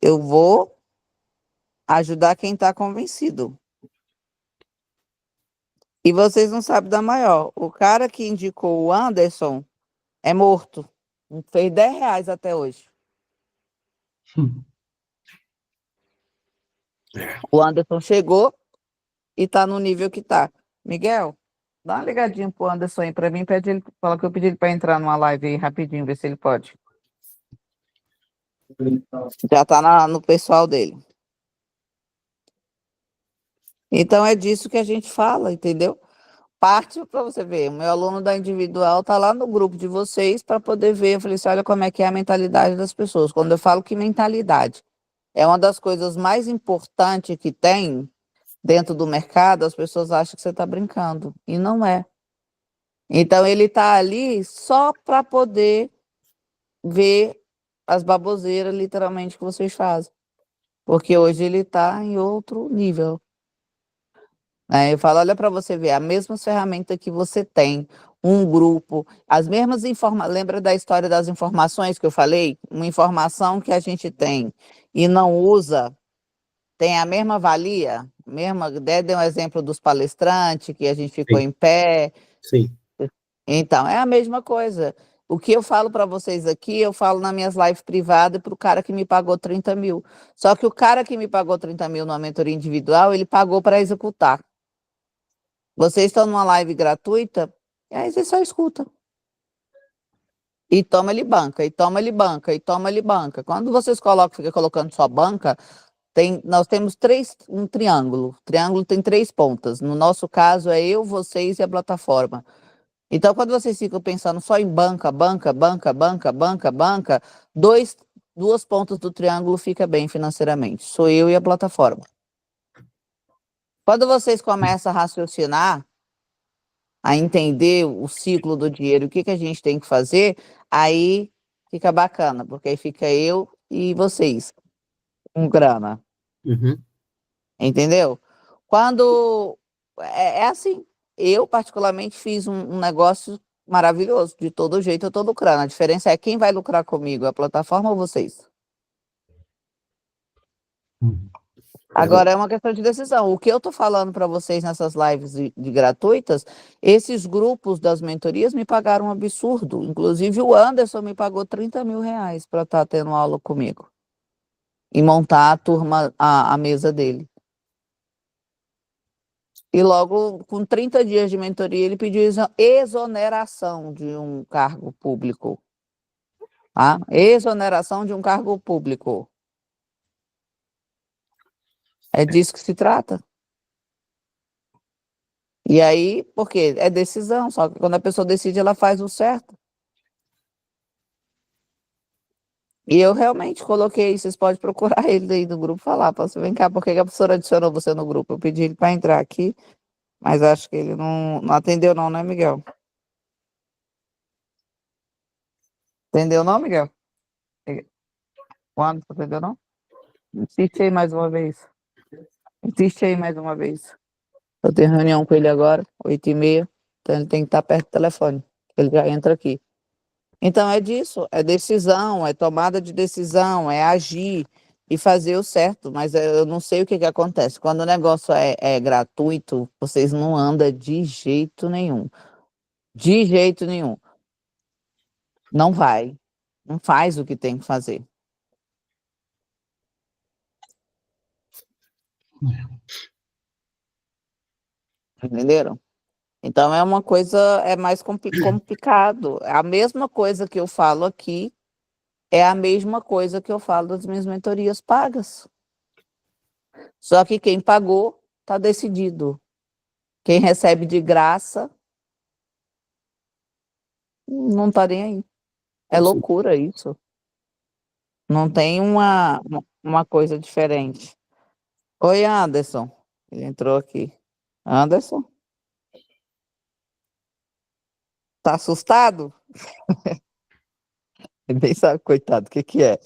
Eu vou ajudar quem está convencido. E vocês não sabem da maior. O cara que indicou o Anderson é morto. Não fez R$ 10 até hoje. O Anderson chegou e está no nível que está. Miguel, dá uma ligadinha pro Anderson aí para mim. Pede ele, fala que eu pedi ele para entrar numa live aí rapidinho, ver se ele pode. Já está no pessoal dele. Então é disso que a gente fala, entendeu? Parte para você ver. O meu aluno da individual está lá no grupo de vocês para poder ver. Eu falei assim: olha como é que é a mentalidade das pessoas. Quando eu falo que mentalidade é uma das coisas mais importantes que tem, dentro do mercado, as pessoas acham que você está brincando, e não é. Então, ele está ali só para poder ver as baboseiras, literalmente, que vocês fazem. Porque hoje ele está em outro nível. Aí eu falo, olha para você ver, a mesma ferramenta que você tem, um grupo, as mesmas informações, lembra da história das informações que eu falei? Uma informação que a gente tem e não usa, tem a mesma valia? Dei um exemplo dos palestrantes, que a gente ficou Sim, em pé. sim. Então, é a mesma coisa. O que eu falo para vocês aqui, eu falo nas minhas lives privadas para o cara que me pagou 30 mil. Só que o cara que me pagou 30 mil numa mentoria individual, ele pagou para executar. Vocês estão numa live gratuita, e aí você só escuta. E toma ele banca, e toma ele banca, e toma ele banca. Quando vocês ficam colocando só banca, nós temos um triângulo. O triângulo tem 3 pontas. No nosso caso, é eu, vocês e a plataforma. Então, quando vocês ficam pensando só em banca, banca, banca, banca, banca, banca, duas pontas do triângulo fica bem financeiramente. Sou eu e a plataforma. Quando vocês começam a raciocinar, a entender o ciclo do dinheiro, o que a gente tem que fazer, aí fica bacana, porque aí fica eu e vocês com grana, Uhum. entendeu? Quando é assim, eu particularmente fiz um negócio maravilhoso, de todo jeito eu tô lucrando. A diferença é quem vai lucrar comigo, a plataforma ou vocês? Uhum. Agora é uma questão de decisão. O que eu tô falando para vocês nessas lives de gratuitas, esses grupos das mentorias me pagaram um absurdo. Inclusive o Anderson me pagou 30 mil reais para estar tendo aula comigo e montar a turma, a mesa dele. E logo, com 30 dias de mentoria, ele pediu exoneração de um cargo público. Tá? Exoneração de um cargo público. É disso que se trata. E aí, porque é decisão, só que quando a pessoa decide, ela faz o certo. E eu realmente coloquei, vocês podem procurar ele aí no grupo, falar, você vem cá, por que a professora adicionou você no grupo? Eu pedi ele para entrar aqui, mas acho que ele não atendeu não, né, Miguel? Entendeu não, Miguel? Quando? Entendeu não? Insiste aí mais uma vez. Insiste aí mais uma vez. Eu tenho reunião com ele agora, 8h30, então ele tem que estar perto do telefone. Ele já entra aqui. Então é disso, é decisão, é tomada de decisão, é agir e fazer o certo, mas eu não sei o que acontece. Quando o negócio é gratuito, vocês não andam de jeito nenhum. De jeito nenhum. Não vai. Não faz o que tem que fazer. Entenderam? Então é uma coisa, é mais complicado. A mesma coisa que eu falo aqui é a mesma coisa que eu falo das minhas mentorias pagas. Só que quem pagou está decidido. Quem recebe de graça não está nem aí. É Sim. loucura isso. Não tem uma coisa diferente. Oi, Anderson. Ele entrou aqui. Anderson? Tá assustado? Ele nem sabe, coitado, o que que é.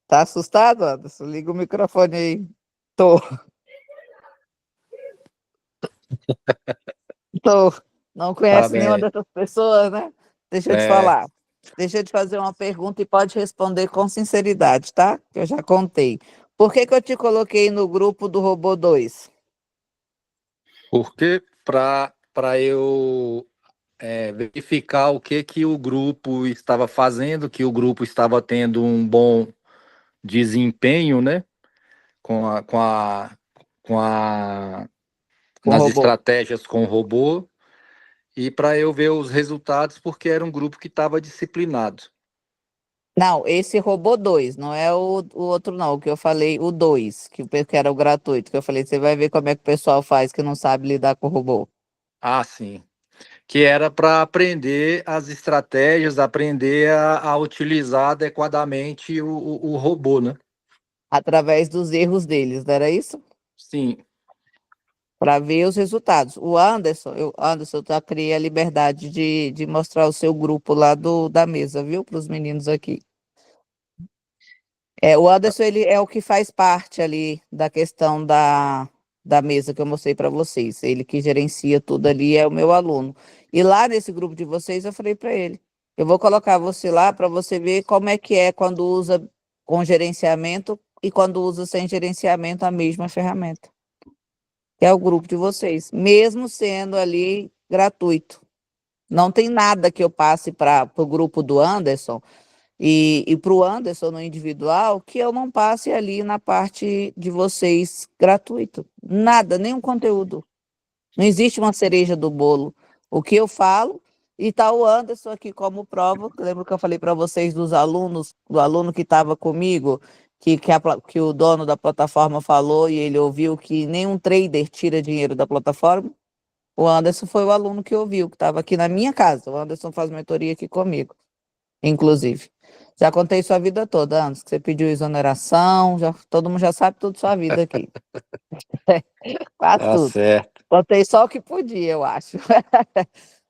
Tá assustado, Anderson? Liga o microfone aí. Tô. Tô. Não Tá conhece nenhuma bem. dessas pessoas, né? Deixa eu te É, falar. Deixa eu te fazer uma pergunta e pode responder com sinceridade, tá? Que eu já contei. Por que eu te coloquei no grupo do Robô 2? porque para eu verificar o que o grupo estava fazendo, que o grupo estava tendo um bom desempenho, né? Com a, com a, com a, Com o nas robô. estratégias com o robô, e para eu ver os resultados, porque era um grupo que estava disciplinado. Não, esse Robô 2, não é o outro não, o que eu falei, o 2, que era o gratuito, que eu falei, você vai ver como é que o pessoal faz que não sabe lidar com o robô. Ah, sim. Que era para aprender as estratégias, aprender a utilizar adequadamente o robô, né? Através dos erros deles, não era isso? Sim. para ver os resultados. O Anderson, Anderson, eu já criei a liberdade de mostrar o seu grupo lá da mesa, viu? Para os meninos aqui. O Anderson, ele é o que faz parte ali da questão da mesa que eu mostrei para vocês. Ele que gerencia tudo ali é o meu aluno. E lá nesse grupo de vocês, eu falei para ele, eu vou colocar você lá para você ver como é que é quando usa com gerenciamento e quando usa sem gerenciamento a mesma ferramenta. Que é o grupo de vocês, mesmo sendo ali gratuito. Não tem nada que eu passe para o grupo do Anderson e para o Anderson no individual que eu não passe ali na parte de vocês gratuito. Nada, nenhum conteúdo. Não existe uma cereja do bolo. O que eu falo, e está o Anderson aqui como prova. Lembra que eu falei para vocês dos alunos, do aluno que estava comigo, que o dono da plataforma falou e ele ouviu que nenhum trader tira dinheiro da plataforma? O Anderson foi o aluno que ouviu, que estava aqui na minha casa. O Anderson faz mentoria aqui comigo, inclusive. Já contei sua vida toda, Anderson, que você pediu exoneração, todo mundo já sabe tudo sua vida aqui. Quase Tá tudo. certo. Contei só o que podia, eu acho.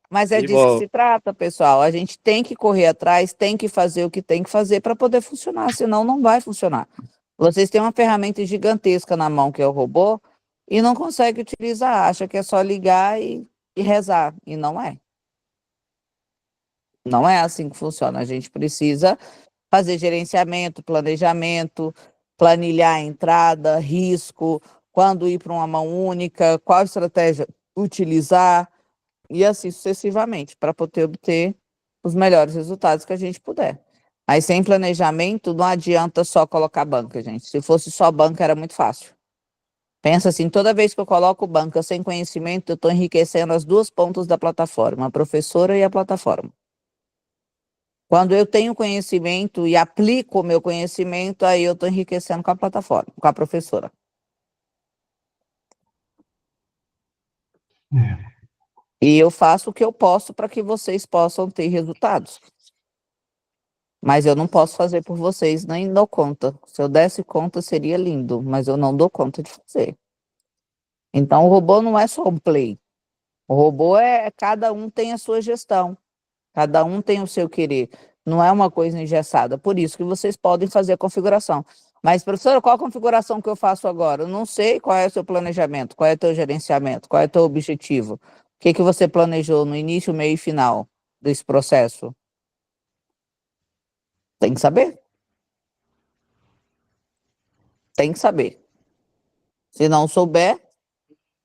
Mas é Que disso que bom. se trata, pessoal. A gente tem que correr atrás, tem que fazer o que tem que fazer para poder funcionar, senão não vai funcionar. Vocês têm uma ferramenta gigantesca na mão, que é o robô, e não conseguem utilizar, acha que é só ligar e rezar, e não é. Não é assim que funciona. A gente precisa fazer gerenciamento, planejamento, planilhar a entrada, risco, quando ir para uma mão única, qual estratégia utilizar, e assim sucessivamente, para poder obter os melhores resultados que a gente puder. Mas sem planejamento, não adianta só colocar banca, gente. Se fosse só banca, era muito fácil. Pensa assim, toda vez que eu coloco banca sem conhecimento, eu estou enriquecendo as duas pontas da plataforma, a professora e a plataforma. Quando eu tenho conhecimento e aplico o meu conhecimento, aí eu estou enriquecendo com a plataforma, com a professora. É. E eu faço o que eu posso para que vocês possam ter resultados. Mas eu não posso fazer por vocês, nem dou conta. Se eu desse conta, seria lindo, mas eu não dou conta de fazer. Então, o robô não é só um play. O robô cada um tem a sua gestão. Cada um tem o seu querer. Não é uma coisa engessada. Por isso que vocês podem fazer a configuração. Mas, professora, qual a configuração que eu faço agora? Eu não sei qual é o seu planejamento, qual é o teu gerenciamento, qual é o teu objetivo. O que você planejou no início, meio e final desse processo? Tem que saber. Tem que saber. Se não souber,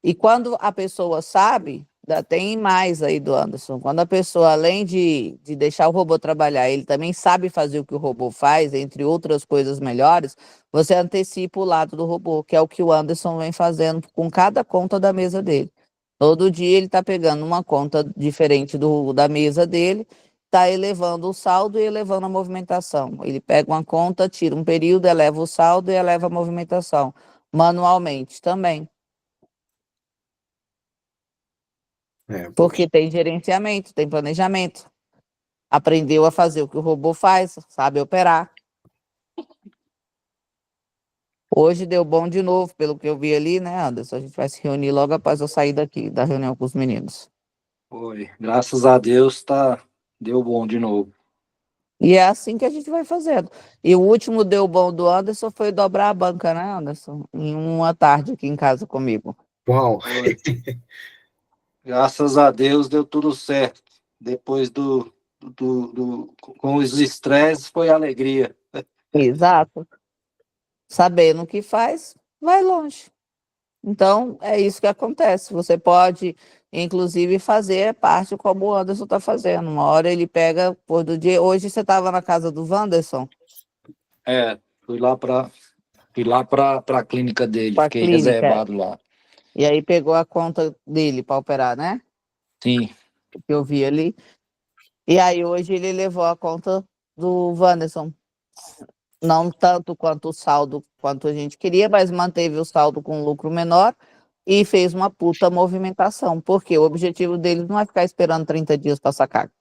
e quando a pessoa sabe, ainda tem mais aí do Anderson. Quando a pessoa, além de deixar o robô trabalhar, ele também sabe fazer o que o robô faz, entre outras coisas melhores, você antecipa o lado do robô, que é o que o Anderson vem fazendo com cada conta da mesa dele. Todo dia ele está pegando uma conta diferente da mesa dele, está elevando o saldo e elevando a movimentação. Ele pega uma conta, tira um período, eleva o saldo e eleva a movimentação. Manualmente também. Porque tem gerenciamento, tem planejamento. Aprendeu a fazer o que o robô faz, sabe operar. Hoje deu bom de novo, pelo que eu vi ali, né, Anderson? A gente vai se reunir logo após eu sair daqui, da reunião com os meninos. Foi. Graças a Deus, deu bom de novo. E é assim que a gente vai fazendo. E o último deu bom do Anderson foi dobrar a banca, né, Anderson? Em uma tarde aqui em casa comigo. Uau! Foi. Graças a Deus deu tudo certo. Depois com os estresses foi alegria. Exato. Sabendo o que faz, vai longe. Então, é isso que acontece. Você pode, inclusive, fazer parte como o Anderson está fazendo. Uma hora ele pega, por do dia. Hoje você estava na casa do Wanderson? Fui lá para a clínica dele, Para a fiquei clínica. reservado lá. E aí pegou a conta dele para operar, né? Sim. Que eu vi ali. E aí hoje ele levou a conta do Wanderson. Não tanto quanto o saldo quanto a gente queria, mas manteve o saldo com lucro menor e fez uma puta movimentação, porque o objetivo deles não é ficar esperando 30 dias para sacar.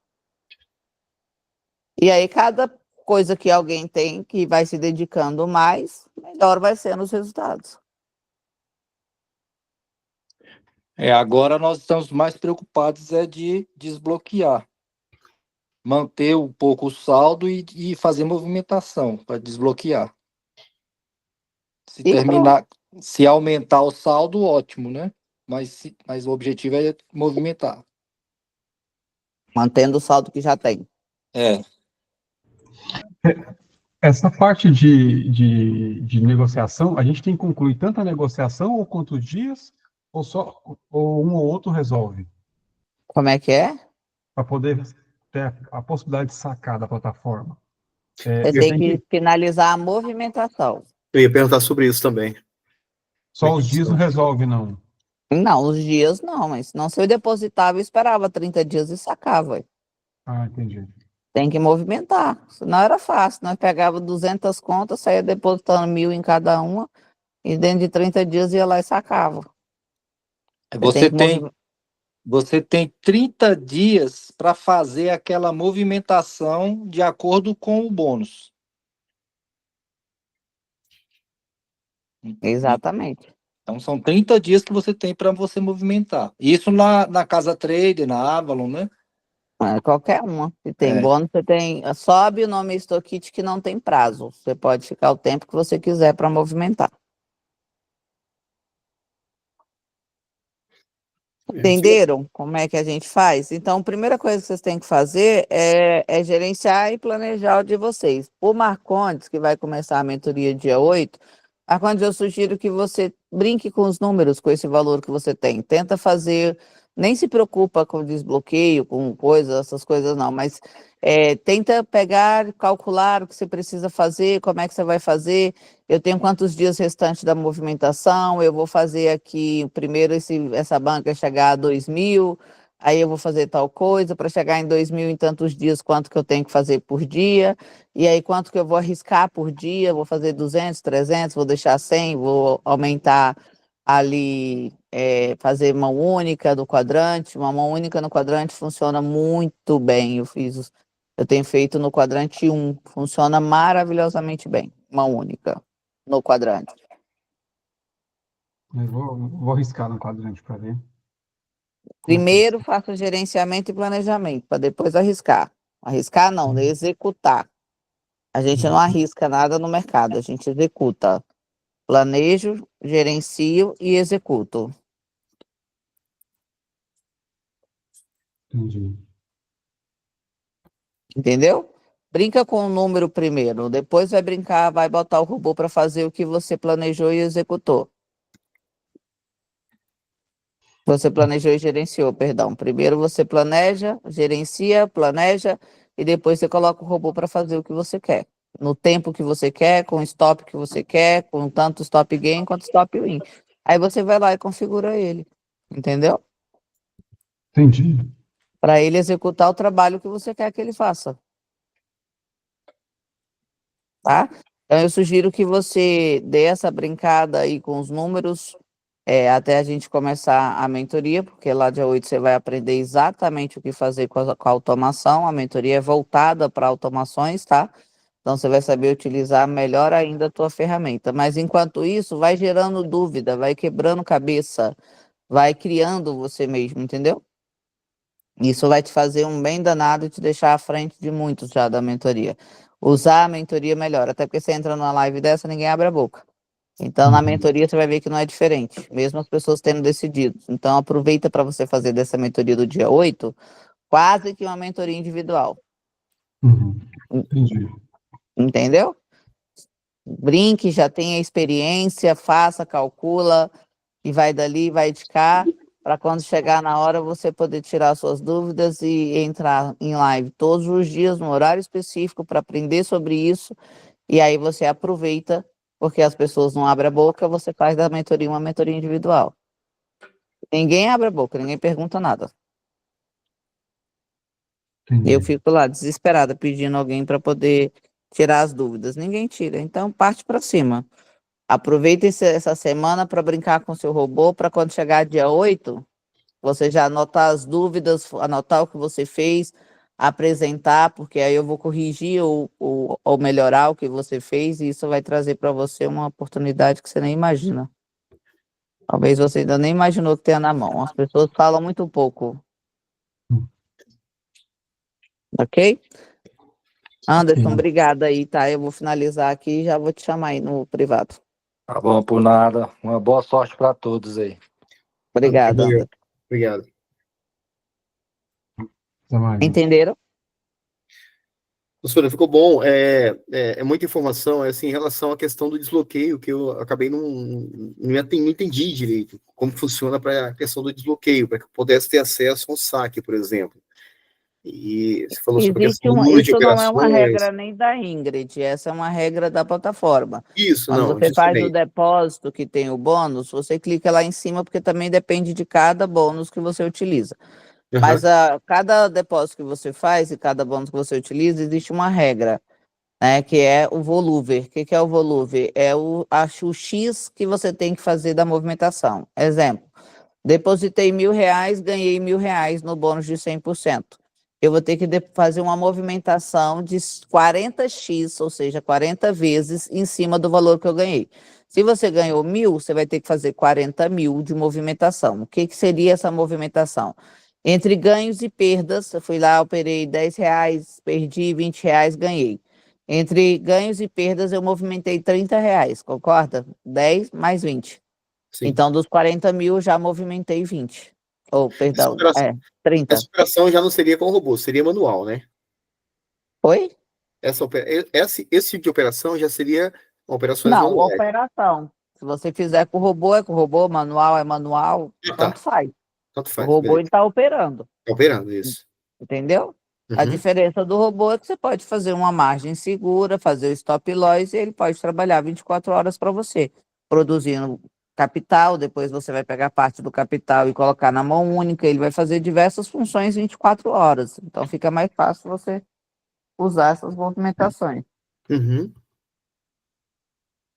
E aí, cada coisa que alguém tem que vai se dedicando mais, melhor vai sendo os resultados. Agora nós estamos mais preocupados de desbloquear, manter um pouco o saldo e fazer movimentação para desbloquear. Se E pronto, terminar, se aumentar o saldo, ótimo, né? Mas o objetivo é movimentar. mantendo o saldo que já tem. É, Essa parte de negociação, a gente tem que concluir tanto a negociação ou quantos dias, ou só ou um ou outro resolve, Como é que é? para poder ter a possibilidade de sacar da plataforma. Você Eu tem tenho que que. finalizar a movimentação. Eu ia perguntar sobre isso também. Como é Só que os dias não funciona? resolve, não. Não, os dias não, mas senão se eu depositava, eu esperava 30 dias e sacava. Ah, entendi. Tem que movimentar. Senão era fácil. Nós pegava 200 contas, saía depositando 1.000 em cada uma, e dentro de 30 dias ia lá e sacava. Você tem você que tem, movimentar. você tem 30 dias para fazer aquela movimentação de acordo com o bônus. Exatamente. Então, são 30 dias que você tem para você movimentar. Isso na Casa Trader, na Avalon, né? É, qualquer uma. Se tem É. bônus, você tem. Sobe o nome Stockit que não tem prazo. Você pode ficar o tempo que você quiser para movimentar. Entenderam como é que a gente faz? Então, a primeira coisa que vocês têm que fazer é gerenciar e planejar o de vocês. O Marcondes, que vai começar a mentoria dia 8, Marcondes, eu sugiro que você brinque com os números, com esse valor que você tem. Tenta fazer, nem se preocupa com desbloqueio, com coisas, essas coisas não, mas tenta pegar, calcular o que você precisa fazer, como é que você vai fazer. Eu tenho quantos dias restantes da movimentação, eu vou fazer aqui, primeiro essa banca chegar a 2.000, aí eu vou fazer tal coisa, para chegar em 2.000 em tantos dias, quanto que eu tenho que fazer por dia, e aí quanto que eu vou arriscar por dia, vou fazer 200, 300, vou deixar 100, vou aumentar ali, fazer mão única no quadrante, uma mão única no quadrante funciona muito bem, eu tenho feito no quadrante 1, funciona maravilhosamente bem, mão única no quadrante. Eu vou arriscar no quadrante para ver como é que é. Primeiro faça o gerenciamento e planejamento, para depois arriscar. Arriscar não, né? Executar. A gente não arrisca nada no mercado, a gente executa. Planejo, gerencio e executo. Entendi. Entendeu? Brinca com o número primeiro, depois vai brincar, vai botar o robô para fazer o que você planejou e executou. Você planejou e gerenciou, perdão. Primeiro você planeja, gerencia, planeja e depois você coloca o robô para fazer o que você quer. No tempo que você quer, com o stop que você quer, com tanto stop gain quanto stop win. Aí você vai lá e configura ele. Entendeu? Entendi. Para ele executar o trabalho que você quer que ele faça. Tá? Então eu sugiro que você dê essa brincada aí com os números, até a gente começar a mentoria, porque lá dia 8 você vai aprender exatamente o que fazer com a automação. A mentoria é voltada para automações, tá? Então você vai saber utilizar melhor ainda a tua ferramenta. Mas enquanto isso, vai gerando dúvida, vai quebrando cabeça, vai criando você mesmo, entendeu? Isso vai te fazer um bem danado e te deixar à frente de muitos já da mentoria. Usar a mentoria melhor, até porque você entra numa live dessa, ninguém abre a boca. Então, na mentoria, você vai ver que não é diferente, mesmo as pessoas tendo decidido. Então, aproveita para você fazer dessa mentoria do dia 8, quase que uma mentoria individual. Uhum. Entendi. Entendeu? Brinque, já tenha experiência, faça, calcula, e vai dali, vai de cá, para quando chegar na hora você poder tirar suas dúvidas e entrar em live todos os dias, no horário específico, para aprender sobre isso. E aí você aproveita, porque as pessoas não abrem a boca, você faz da mentoria uma mentoria individual. Ninguém abre a boca, ninguém pergunta nada. Eu Entendi. fico lá desesperada pedindo alguém para poder tirar as dúvidas. Ninguém tira, então parte para cima. Aproveita essa semana para brincar com seu robô, para quando chegar dia 8, você já anotar as dúvidas, anotar o que você fez, apresentar, porque aí eu vou corrigir ou melhorar o que você fez, e isso vai trazer para você uma oportunidade que você nem imagina. Talvez você ainda nem imaginou que tenha na mão. As pessoas falam muito pouco, ok? Anderson, obrigada aí, tá? Eu vou finalizar aqui e já vou te chamar aí no privado. Tá bom, por nada. Uma boa sorte para todos aí. Obrigada, Valeu. Anderson. Obrigado. Até mais. Entenderam? Professora, ficou bom. É muita informação, assim, em relação à questão do desbloqueio, que eu acabei não entendi direito como funciona para a questão do desbloqueio, para que eu pudesse ter acesso ao saque, por exemplo. E você falou sobre a Existe questão do uma, número de isso não é uma operações. regra nem da Ingrid, essa é uma regra da plataforma. Isso, Quando não, você faz o justamente. depósito que tem o bônus, você clica lá em cima, porque também depende de cada bônus que você utiliza. Mas Aham, cada depósito que você faz e cada bônus que você utiliza, existe uma regra, né, que é o voluver. O que que é o voluver? É o X que você tem que fazer da movimentação. Exemplo, depositei R$ 1.000, ganhei R$ 1.000 no bônus de 100%. Eu vou ter que fazer uma movimentação de 40x, ou seja, 40 vezes em cima do valor que eu ganhei. Se você ganhou 1.000, você vai ter que fazer 40.000 de movimentação. O que que seria essa movimentação? Entre ganhos e perdas, eu fui lá, operei R$ 10, perdi R$ 20, ganhei. Entre ganhos e perdas, eu movimentei R$ 30, concorda? 10 mais 20. sim. Então, dos 40.000, eu já movimentei 20. Ou, Essa perdão, operação, 30. essa operação já não seria com robô, seria manual, né? Oi? Esse tipo de operação já seria operações Não, manuais. operação. Se você fizer com robô, é com robô, manual é manual, Ah, tanto tá. faz. Tanto O faz, robô beleza. está operando, Tá operando isso. entendeu? A Uhum, diferença do robô é que você pode fazer uma margem segura, fazer o stop loss e ele pode trabalhar 24 horas para você, produzindo capital, depois você vai pegar parte do capital e colocar na mão única, ele vai fazer diversas funções 24 horas. Então fica mais fácil você usar essas movimentações. uhum.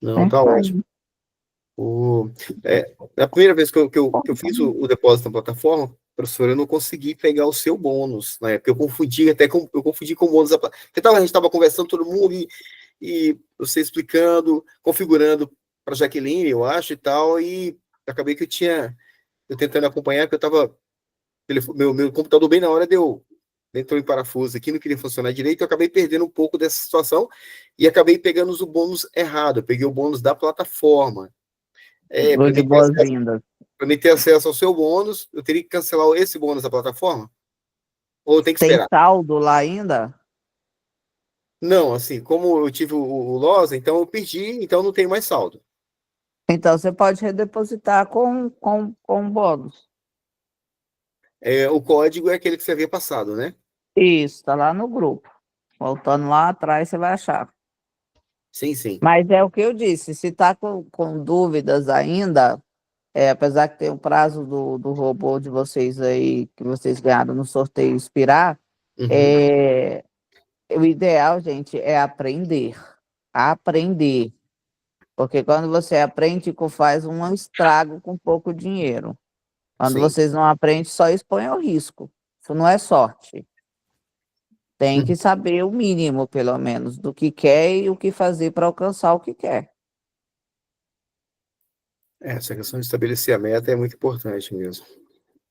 É Não, tá isso ótimo. aí. O, a primeira vez que eu fiz o depósito na plataforma, professor, eu não consegui pegar o seu bônus, né? Porque eu confundi com o bônus porque a gente estava conversando todo mundo e você explicando, configurando para Jaqueline, eu acho, e tal, e acabei que eu tentando acompanhar, porque eu estava meu computador bem na hora entrou em parafuso aqui, não queria funcionar direito, eu acabei perdendo um pouco dessa situação e acabei pegando o bônus errado, eu peguei o bônus da plataforma. Gol Para de mim ter acesso, boas-vindas. para mim ter acesso ao seu bônus, eu teria que cancelar esse bônus da plataforma? Ou eu tenho que Tem esperar? saldo lá ainda? Não, assim, como eu tive o loss, então eu perdi, então não tenho mais saldo. Então você pode redepositar com bônus. O código é aquele que você havia passado, né? Isso, está lá no grupo. Voltando lá atrás, você vai achar. Sim, sim. Mas é o que eu disse, se está com dúvidas ainda, apesar que tem o prazo do robô de vocês aí, que vocês ganharam no sorteio expirar, Uhum, é, o ideal, gente, é aprender. Aprender. Porque quando você aprende, faz um estrago com pouco dinheiro. Quando sim. vocês não aprendem, só expõe ao risco. Isso não é sorte. Tem Uhum. que saber o mínimo, pelo menos, do que quer e o que fazer para alcançar o que quer. Essa questão de estabelecer a meta é muito importante mesmo.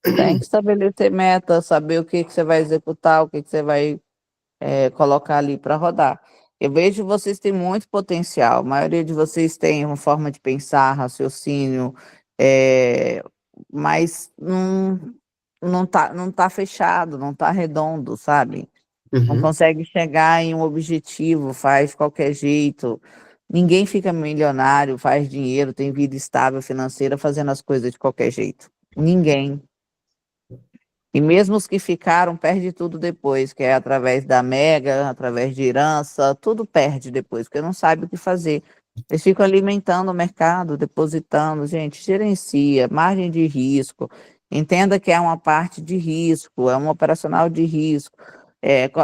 Tem que estabelecer meta, saber o que você vai executar, o que você vai colocar ali para rodar. Eu vejo que vocês têm muito potencial. A maioria de vocês tem uma forma de pensar, raciocínio, é, mas não tá fechado, não tá redondo, sabe? Não Uhum. consegue chegar em um objetivo, faz de qualquer jeito. Ninguém fica milionário, faz dinheiro, tem vida estável financeira fazendo as coisas de qualquer jeito. Ninguém. E mesmo os que ficaram, perde tudo depois, que é através da mega, através de herança, tudo perde depois, porque não sabe o que fazer. Eles ficam alimentando o mercado, depositando. Gente, gerencia, margem de risco. Entenda que é uma parte de risco, é um operacional de risco.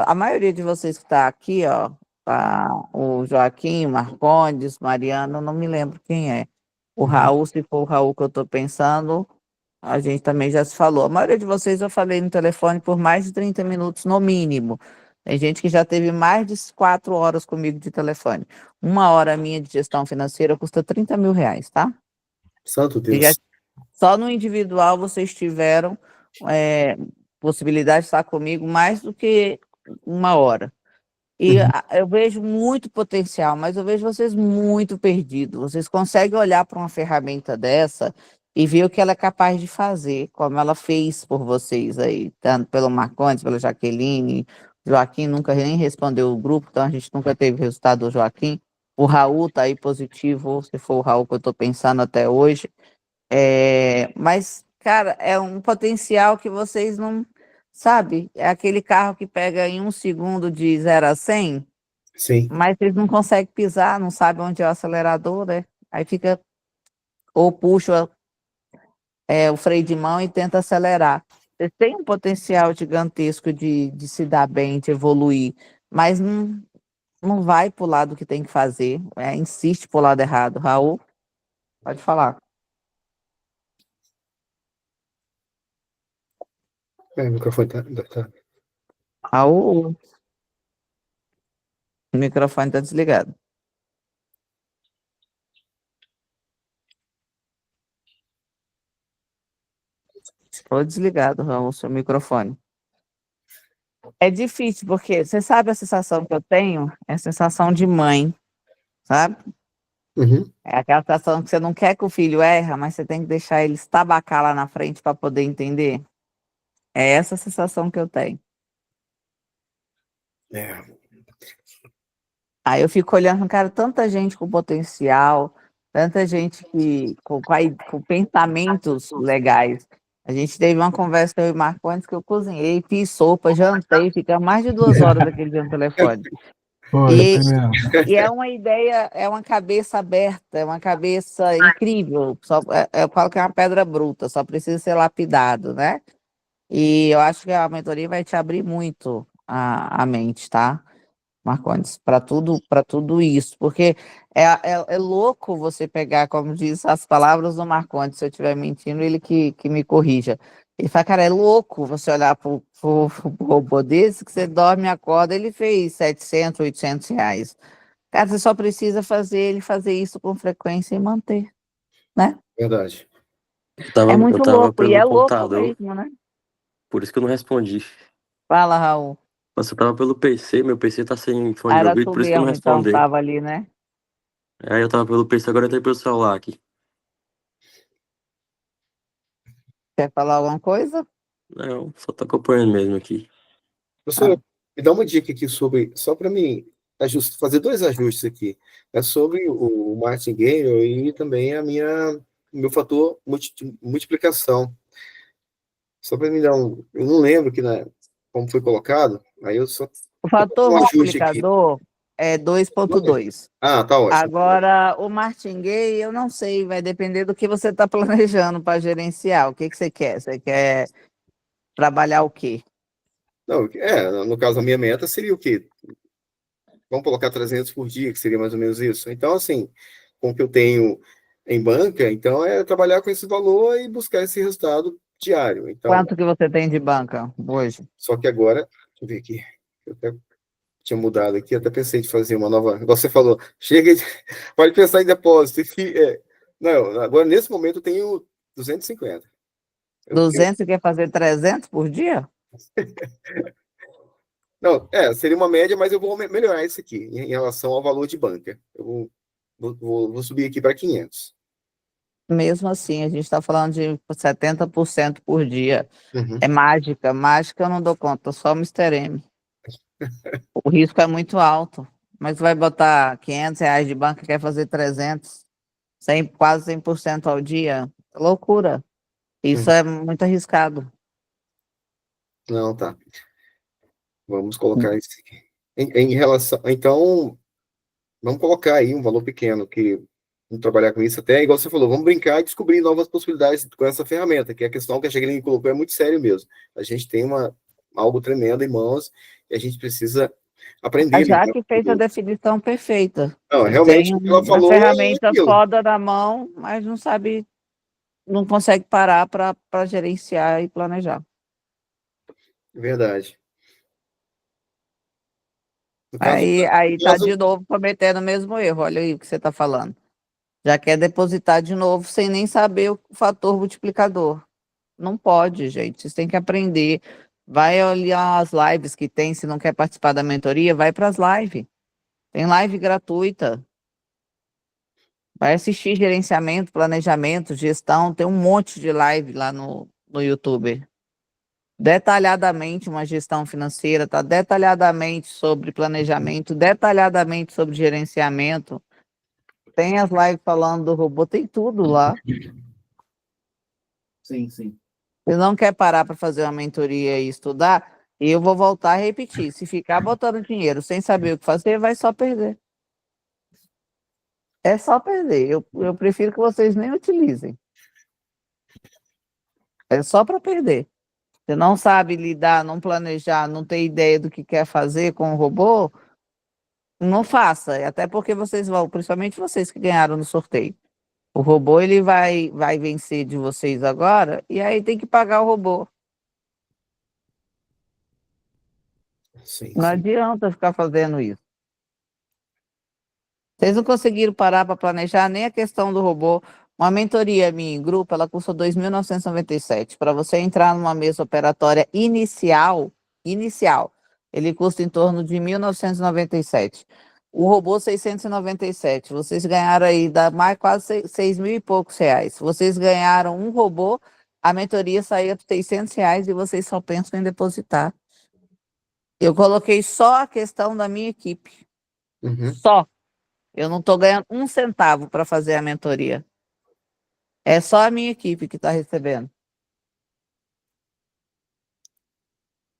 A maioria de vocês que está aqui, ó, o Joaquim, Marcondes, Mariano, não me lembro quem é. O Uhum. Raul, se for o Raul que eu estou pensando, a gente também já se falou. A maioria de vocês eu falei no telefone por mais de 30 minutos, no mínimo. Tem gente que já teve mais de 4 horas comigo de telefone. Uma hora minha de gestão financeira custa R$ 30.000, tá? Santo E já, Deus. Só no individual vocês tiveram é, possibilidade de estar comigo mais do que 1 hora. E Uhum. eu vejo muito potencial, mas eu vejo vocês muito perdidos. Vocês conseguem olhar para uma ferramenta dessa e ver o que ela é capaz de fazer, como ela fez por vocês aí, tanto pelo Marcondes, pela Jaqueline. Joaquim nunca nem respondeu o grupo, então a gente nunca teve resultado do Joaquim. O Raul está aí positivo, se for o Raul que eu estou pensando até hoje. Mas, cara, é um potencial que vocês não. Sabe? É aquele carro que pega em 1 segundo de 0 a 100, Sim, mas vocês não conseguem pisar, não sabem onde é o acelerador, né? Aí fica, ou puxa o freio de mão e tenta acelerar. Vocês têm um potencial gigantesco de se dar bem, de evoluir, mas não vai pro lado que tem que fazer, insiste pro lado errado. Raul, pode falar. o microfone tá. Raul, o microfone está desligado. Ou desligado, Raul, seu microfone. É difícil, porque você sabe a sensação que eu tenho? É a sensação de mãe, sabe? Uhum. É aquela sensação que você não quer que o filho erra, mas você tem que deixar ele estabacar lá na frente para poder entender. É essa sensação que eu tenho. É, Aí eu fico olhando, cara, tanta gente com potencial, tanta gente com pensamentos legais. A gente teve uma conversa eu e o Marco antes que eu cozinhei, fiz sopa, jantei, fica mais de 2 horas daquele dia no telefone. Foi, E, foi mesmo. e é uma ideia, é uma cabeça aberta, é uma cabeça incrível. Eu falo que é uma pedra bruta, só precisa ser lapidado, né? E eu acho que a mentoria vai te abrir muito a mente, tá, Marcondes, para tudo isso, porque é louco você pegar, como diz as palavras do Marcondes, se eu estiver mentindo, ele que me corrija. Ele fala, cara, é louco você olhar para o robô desse, que você dorme e acorda, ele fez 700, R$ 800. Cara, você só precisa fazer ele fazer isso com frequência e manter, né? verdade. É Eu muito tava louco, e pelo é louco computador, mesmo, né? por isso que eu não respondi. Fala, Raul. Mas eu tava pelo PC, meu PC tá sem fone de Era ouvido, tu por isso que eu não mesmo, então, respondi. tava ali, né? Aí eu tava pelo PC, agora eu entrei pelo celular aqui. Quer falar alguma coisa? Não, só tô acompanhando mesmo aqui. Ah, Professora, me dá uma dica aqui sobre, só para mim fazer 2 ajustes aqui. É sobre o martingale e também o meu fator multiplicação. Só para me dar eu não lembro como foi colocado, aí eu só o tô fazendo fator um ajuste aqui. multiplicador é 2,2. Ah, tá ótimo. Agora, o martingale, eu não sei, vai depender do que você está planejando para gerenciar. O que você quer? Você quer trabalhar o quê? Não, no caso, a minha meta seria o quê? Vamos colocar 300 por dia, que seria mais ou menos isso. Então, assim, com o que eu tenho em banca, então é trabalhar com esse valor e buscar esse resultado diário. Então, Quanto que você tem de banca hoje? só que agora, deixa eu ver aqui, eu até tinha mudado aqui, até pensei de fazer uma nova, igual você falou, chega, pode pensar em depósito. Não, agora nesse momento eu tenho 250. Eu tenho, 200, você quer fazer 300 por dia? não, seria uma média, mas eu vou melhorar isso aqui em relação ao valor de banca. Eu vou subir aqui para 500. Mesmo assim, a gente está falando de 70% por dia. Uhum, É mágica, mágica eu não dou conta, só o Mr. M. O risco é muito alto, mas vai botar R$ 500 de banca, quer fazer 300, 100, quase 100% ao dia. Loucura. Isso uhum. é muito arriscado. Não, tá. Vamos colocar isso aqui. Em relação. Então, vamos colocar aí um valor pequeno, que vamos trabalhar com isso até, igual você falou, vamos brincar e descobrir novas possibilidades com essa ferramenta, que a questão que a Jaqueline colocou é muito sério mesmo. A gente tem algo tremendo em mãos e a gente precisa A aprender. Lidar Jaque com fez a tudo. definição perfeita. Não, Você realmente, tem o que ela uma falou é ferramenta aquilo. foda na mão, mas não sabe, não consegue parar para gerenciar e planejar. Verdade. No caso, Aí no tá caso, de novo cometendo o mesmo erro. Olha aí o que você está falando. Já quer depositar de novo sem nem saber o fator multiplicador. Não pode, gente. Vocês têm que aprender. Vai olhar as lives que tem. Se não quer participar da mentoria, vai para as lives. Tem live gratuita. Vai assistir gerenciamento, planejamento, gestão. Tem um monte de live lá no YouTube. Detalhadamente uma gestão financeira, tá? Detalhadamente sobre planejamento, detalhadamente sobre gerenciamento. Tem as lives falando do robô, tem tudo lá. Sim, sim. Você não quer parar para fazer uma mentoria e estudar, e eu vou voltar a repetir. Se ficar botando dinheiro sem saber o que fazer, vai só perder. É só perder. Eu prefiro que vocês nem utilizem. É só para perder. Você não sabe lidar, não planejar, não tem ideia do que quer fazer com o robô, não faça. Até porque vocês vão, principalmente vocês que ganharam no sorteio. O robô ele vai vencer de vocês agora, e aí tem que pagar o robô. Sim, Não sim. adianta ficar fazendo isso. Vocês não conseguiram parar para planejar nem a questão do robô. Uma mentoria minha em grupo, ela custa R$ 2.997. Para você entrar numa mesa operatória inicial, ele custa em torno de R$ 1.997. O robô, R$ 697. Vocês ganharam aí, dá mais quase 6 mil e poucos reais. Vocês ganharam um robô, a mentoria saía por R$ 600 e vocês só pensam em depositar. Eu coloquei só a questão da minha equipe. Uhum. Só. Eu não estou ganhando um centavo para fazer a mentoria. É só a minha equipe que está recebendo.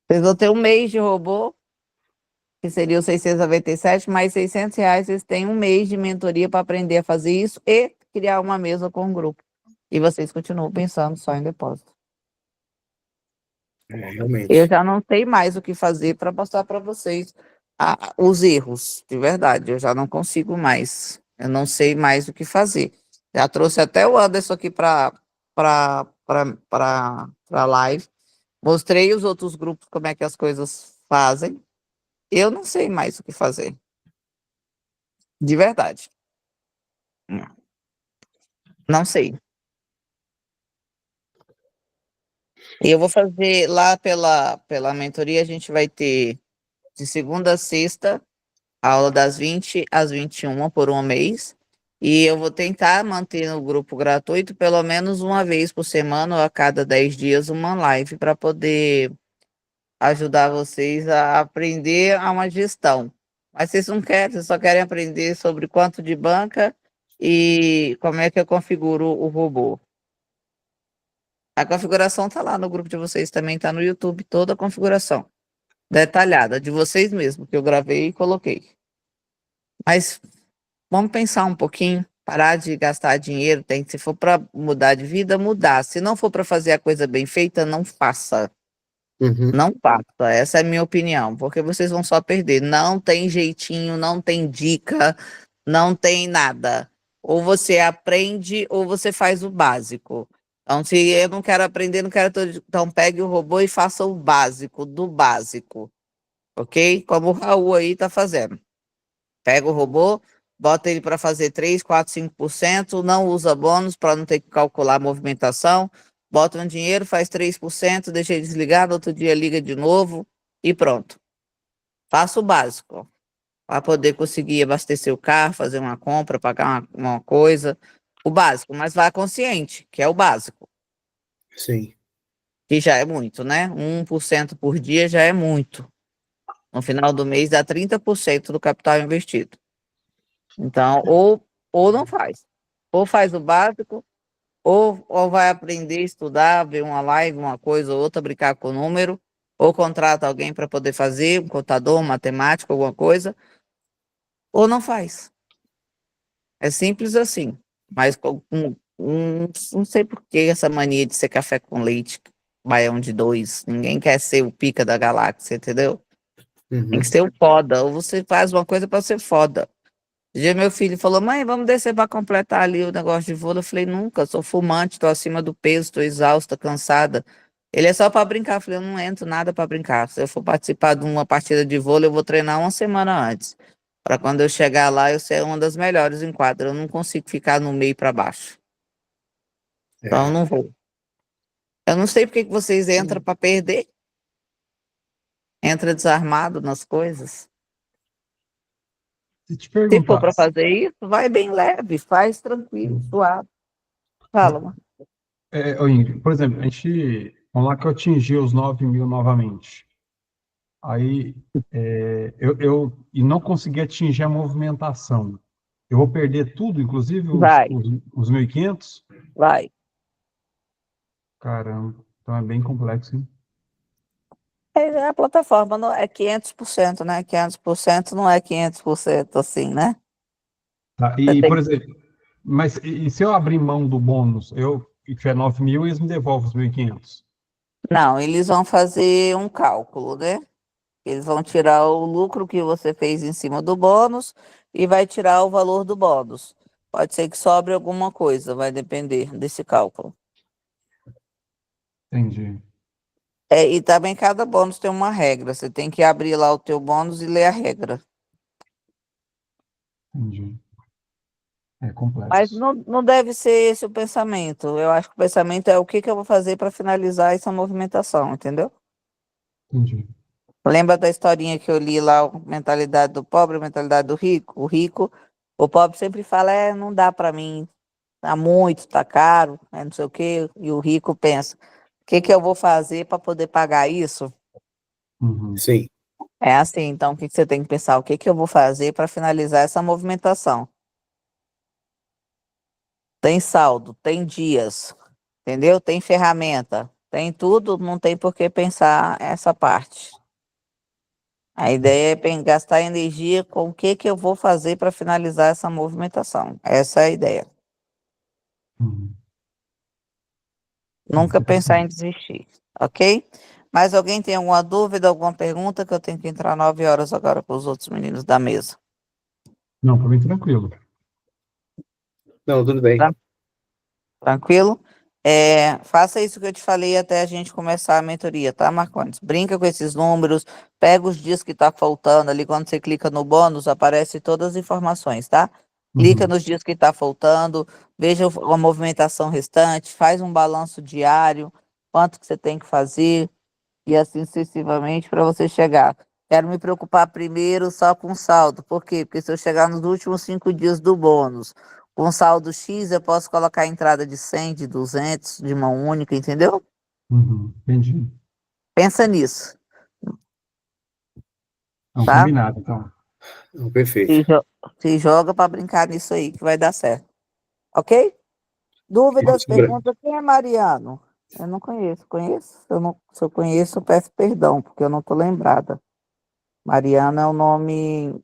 Vocês vão ter um mês de robô, que seria os 697, mais R$ 600, vocês têm um mês de mentoria para aprender a fazer isso e criar uma mesa com um grupo. E vocês continuam pensando só em depósito. Realmente. Eu já não sei mais o que fazer para mostrar para vocês os erros, de verdade. Eu já não consigo mais. Eu não sei mais o que fazer. Já trouxe até o Anderson aqui para a live. Mostrei os outros grupos como é que as coisas fazem. Eu não sei mais o que fazer. De verdade. Não sei. E eu vou fazer lá pela mentoria, a gente vai ter de segunda a sexta, aula das 20 às 21 por um mês. E eu vou tentar manter no grupo gratuito pelo menos uma vez por semana ou a cada 10 dias uma live para poder ajudar vocês a aprender a uma gestão. Mas vocês não querem, vocês só querem aprender sobre quanto de banca e como é que eu configuro o robô. A configuração está lá no grupo de vocês, também está no YouTube, toda a configuração detalhada, de vocês mesmos, que eu gravei e coloquei. Mas vamos pensar um pouquinho, parar de gastar dinheiro, se for para mudar de vida, mudar. Se não for para fazer a coisa bem feita, não faça. Uhum. Não faça, essa é a minha opinião, porque vocês vão só perder. Não tem jeitinho, não tem dica, não tem nada. Ou você aprende ou você faz o básico. Então, se eu não quero aprender, não quero tudo, então pegue o robô e faça o básico do básico, ok? Como o Raul aí está fazendo. Pega o robô, bota ele para fazer 3, 4, 5%, não usa bônus para não ter que calcular a movimentação, bota um dinheiro, faz 3%, deixa ele desligado, outro dia liga de novo e pronto. Faça o básico, para poder conseguir abastecer o carro, fazer uma compra, pagar uma coisa, o básico, mas vá consciente, que é o básico, Sim. que já é muito, né? 1% por dia já é muito. No final do mês dá 30% do capital investido. Então, ou não faz. Ou faz o básico, ou vai aprender, estudar, ver uma live, uma coisa ou outra, brincar com o número, ou contrata alguém para poder fazer, um contador, um matemático, alguma coisa, ou não faz. É simples assim. Mas não sei por que essa mania de ser café com leite, baião de dois. Ninguém quer ser o pica da galáxia, entendeu? Tem Uhum. que ser o foda. Ou você faz uma coisa para ser foda. Um dia meu filho falou, mãe, vamos descer para completar ali o negócio de vôlei. Eu falei, nunca, sou fumante, estou acima do peso, estou exausta, cansada. Ele é só para brincar. Eu falei, eu não entro nada para brincar. Se eu for participar de uma partida de vôlei, eu vou treinar uma semana antes. Para quando eu chegar lá, eu ser uma das melhores em quadra. Eu não consigo ficar no meio para baixo. Então, eu É. não vou. Eu não sei por que que vocês entram para perder. Entra desarmado nas coisas. Se te Se for perguntar, para fazer isso, vai bem leve, faz tranquilo, suave. Fala, mano. ô Ingrid, por exemplo, vamos lá que eu atingi os 9.000 novamente. Aí, e não consegui atingir a movimentação. Eu vou perder tudo, inclusive Vai, os 1.500? vai. Caramba, então é bem complexo, hein? A plataforma não é 500%, né? 500% não é 500% assim, né? Tá, Você por tem. exemplo, mas e se eu abrir mão do bônus, e tiver 9.000, eles me devolvem os 1.500? Não, eles vão fazer um cálculo, né? Eles vão tirar o lucro que você fez em cima do bônus e vai tirar o valor do bônus. Pode ser que sobre alguma coisa, vai depender desse cálculo. Entendi, E também cada bônus tem uma regra. Você tem que abrir lá o teu bônus e ler a regra. entendi. É Mas complexo. não deve ser esse o pensamento. Eu acho que o pensamento é o que que eu vou fazer para finalizar essa movimentação, entendeu? Entendi. Lembra da historinha que eu li lá, mentalidade do pobre, mentalidade do rico? O pobre sempre fala, não dá para mim, tá muito, tá caro, não sei o quê. E o rico pensa, o que que eu vou fazer para poder pagar isso? Uhum, Sim. É assim, então o que que você tem que pensar? O que que eu vou fazer para finalizar essa movimentação? Tem saldo, tem dias, entendeu? Tem ferramenta, tem tudo, não tem por que pensar essa parte. A ideia é gastar energia com o que que eu vou fazer para finalizar essa movimentação. Essa é a ideia. uhum. Nunca pensar em Interessante. desistir, ok? Mas alguém tem alguma dúvida, alguma pergunta que eu tenho que entrar 9 horas agora com os outros meninos da mesa? Não, para mim tranquilo. Não, tudo bem. Tá? Tranquilo? Faça isso que eu te falei até a gente começar a mentoria, tá, Marcondes? Brinca com esses números, pega os dias que tá faltando ali, quando você clica no bônus, aparece todas as informações, tá? Clica Uhum, nos dias que tá faltando, veja a movimentação restante, faz um balanço diário, quanto que você tem que fazer, e assim sucessivamente para você chegar. Quero me preocupar primeiro só com saldo. Por quê? Porque se eu chegar nos últimos 5 dias do bônus, com saldo X, eu posso colocar a entrada de 100, de 200, de mão única, entendeu? entendi. Pensa nisso, Não, tá? combinado, então. Não, perfeito. Se, jo- Se joga para brincar nisso aí, que vai dar certo. Ok? Dúvidas, perguntas? Quem é Mariano? Eu não conheço. Conheço? Se eu conheço, eu peço perdão, porque eu não estou lembrada. Mariano é o nome.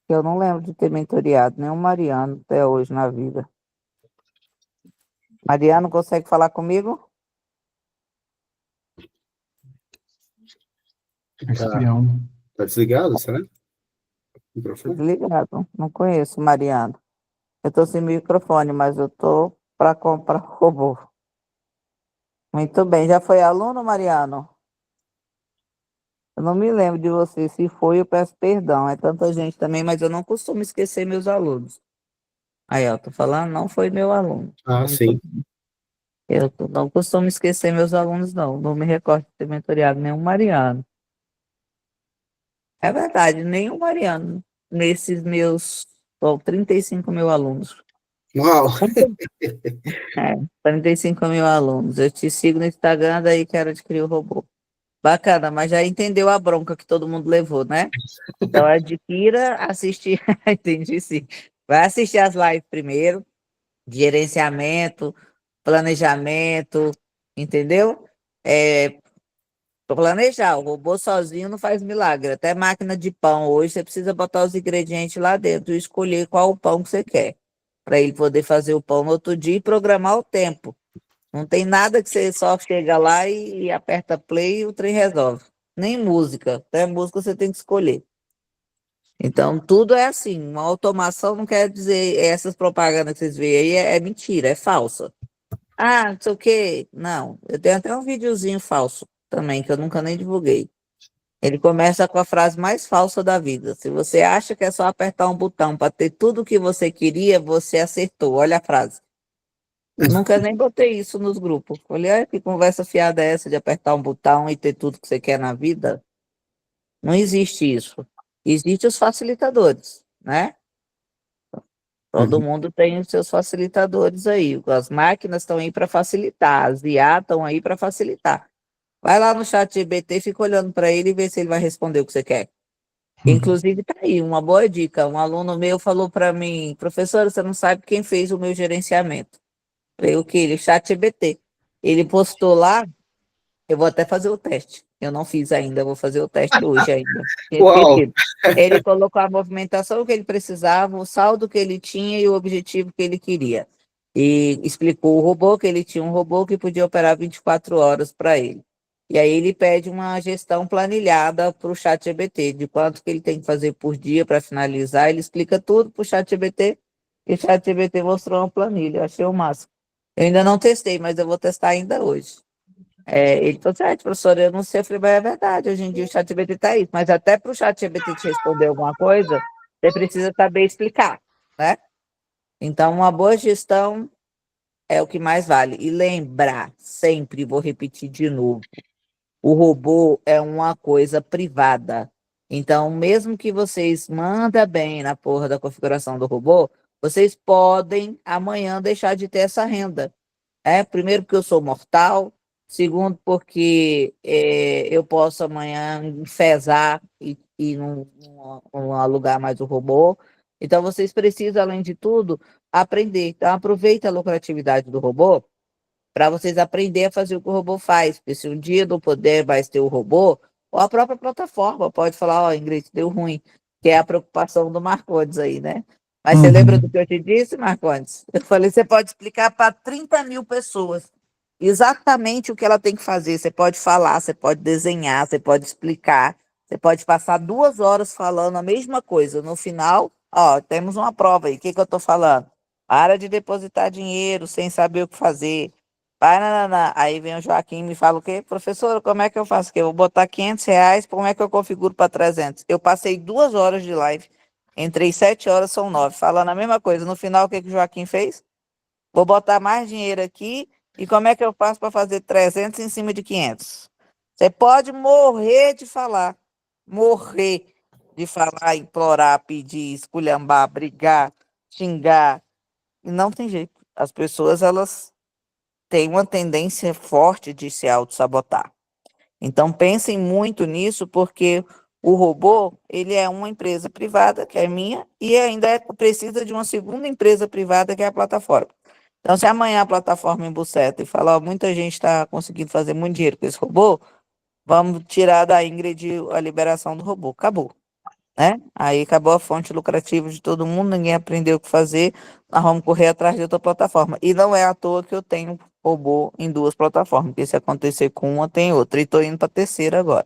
Eu não lembro de ter mentoreado nenhum Mariano até hoje na vida. Mariano, consegue falar comigo? Tá, Espião. tá desligado, será? O microfone? Desligado. Não conheço Mariano. Eu estou sem microfone, mas eu estou para comprar robô. Muito bem. Já foi aluno, Mariano? Eu não me lembro de você. Se foi, eu peço perdão. É tanta gente também, mas eu não costumo esquecer meus alunos. Aí, ó, tô falando, não foi meu aluno. Ah, Muito. sim. Não costumo esquecer meus alunos, não. Não me recordo de ter mentoreado nenhum Mariano. É verdade, nenhum Mariano. Nesses meus, 35 mil alunos. Uau! Muito- 35 mil alunos. Eu te sigo no Instagram, daí quero adquirir o robô. Bacana, mas já entendeu a bronca que todo mundo levou, né? Então adquira, assistir. Entendi, sim. Vai assistir as lives primeiro, gerenciamento, planejamento, entendeu? É, planejar, o robô sozinho não faz milagre. Até máquina de pão, hoje você precisa botar os ingredientes lá dentro e escolher qual o pão que você quer, para ele poder fazer o pão no outro dia e programar o tempo. Não tem nada que você só chega lá e aperta play e o trem resolve. Nem música, até música você tem que escolher. Então, tudo é assim. Uma automação não quer dizer essas propagandas que vocês veem aí é mentira, é falsa. Ah, não sei o quê. Não, eu tenho até um videozinho falso também, que eu nunca nem divulguei. Ele começa com a frase mais falsa da vida. Se você acha que é só apertar um botão para ter tudo o que você queria, você acertou. Olha a frase. Nunca nem botei isso nos grupos. Falei, olha que conversa fiada é essa de apertar um botão e ter tudo que você quer na vida? Não existe isso. Existem os facilitadores, né? Todo Uhum. mundo tem os seus facilitadores aí. As máquinas estão aí para facilitar, as IA estão aí para facilitar. Vai lá no chat GPT, fica olhando para ele e vê se ele vai responder o que você quer. Inclusive, tá aí uma boa dica. Um aluno meu falou para mim, professor, você não sabe quem fez o meu gerenciamento. Falei, o que? Ele, chat GPT. Ele postou lá, eu vou até fazer o teste. Eu não fiz ainda, vou fazer o teste hoje ainda. Tinha Uau! esquecido. Ele colocou a movimentação que ele precisava, o saldo que ele tinha e o objetivo que ele queria. E explicou o robô que ele tinha um robô que podia operar 24 horas para ele. E aí ele pede uma gestão planilhada para o ChatGPT, de quanto que ele tem que fazer por dia para finalizar. Ele explica tudo para o ChatGPT e o ChatGPT mostrou uma planilha. Eu achei o máximo. Eu ainda não testei, mas eu vou testar ainda hoje. Ele falou assim, professora, eu não sei. Eu falei, mas é verdade, hoje em dia o ChatGPT está aí. Mas até para o ChatGPT te responder alguma coisa, você precisa saber explicar, né? Então, uma boa gestão é o que mais vale. E lembrar, sempre vou repetir de novo, o robô é uma coisa privada. Então, mesmo que vocês mandem bem na porra da configuração do robô, vocês podem amanhã deixar de ter essa renda. Primeiro, porque eu sou mortal. Segundo, porque eu posso amanhã enfesar e não alugar mais o robô. Então, vocês precisam, além de tudo, aprender. Então, aproveita a lucratividade do robô para vocês aprenderem a fazer o que o robô faz. Porque se um dia não puder mais ter o robô, ou a própria plataforma pode falar, ó, Ingrid, deu ruim, que é a preocupação do Marcondes aí, né? Mas você lembra do Uhum. que eu te disse, Marcondes? Eu falei, você pode explicar para 30 mil pessoas exatamente o que ela tem que fazer. Você pode falar, você pode desenhar, você pode explicar, você pode passar 2 horas falando a mesma coisa. No final, ó, temos uma prova aí. O que que eu estou falando? Para de depositar dinheiro sem saber o que fazer. Aí vem o Joaquim e me fala o quê? Professora, como é que eu faço? Que eu vou botar R$ 500, como é que eu configuro para 300? Eu passei 2 horas de live, entrei 7 horas, são 9, falando a mesma coisa. No final, o que que o Joaquim fez? Vou botar mais dinheiro aqui e como é que eu faço para fazer 300 em cima de 500? Você pode morrer de falar, implorar, pedir, esculhambar, brigar, xingar, e não tem jeito. As pessoas, elas tem uma tendência forte de se auto-sabotar. Então, pensem muito nisso, porque o robô, ele é uma empresa privada, que é minha, e ainda precisa de uma segunda empresa privada, que é a plataforma. Então, se amanhã a plataforma embuceta e falar, ó, muita gente está conseguindo fazer muito dinheiro com esse robô, vamos tirar da Ingrid a liberação do robô. Acabou, né? Aí acabou a fonte lucrativa de todo mundo, ninguém aprendeu o que fazer, nós vamos correr atrás de outra plataforma. E não é à toa que eu tenho robô em 2 plataformas, porque se acontecer com uma, tem outra. E estou indo para a terceira agora.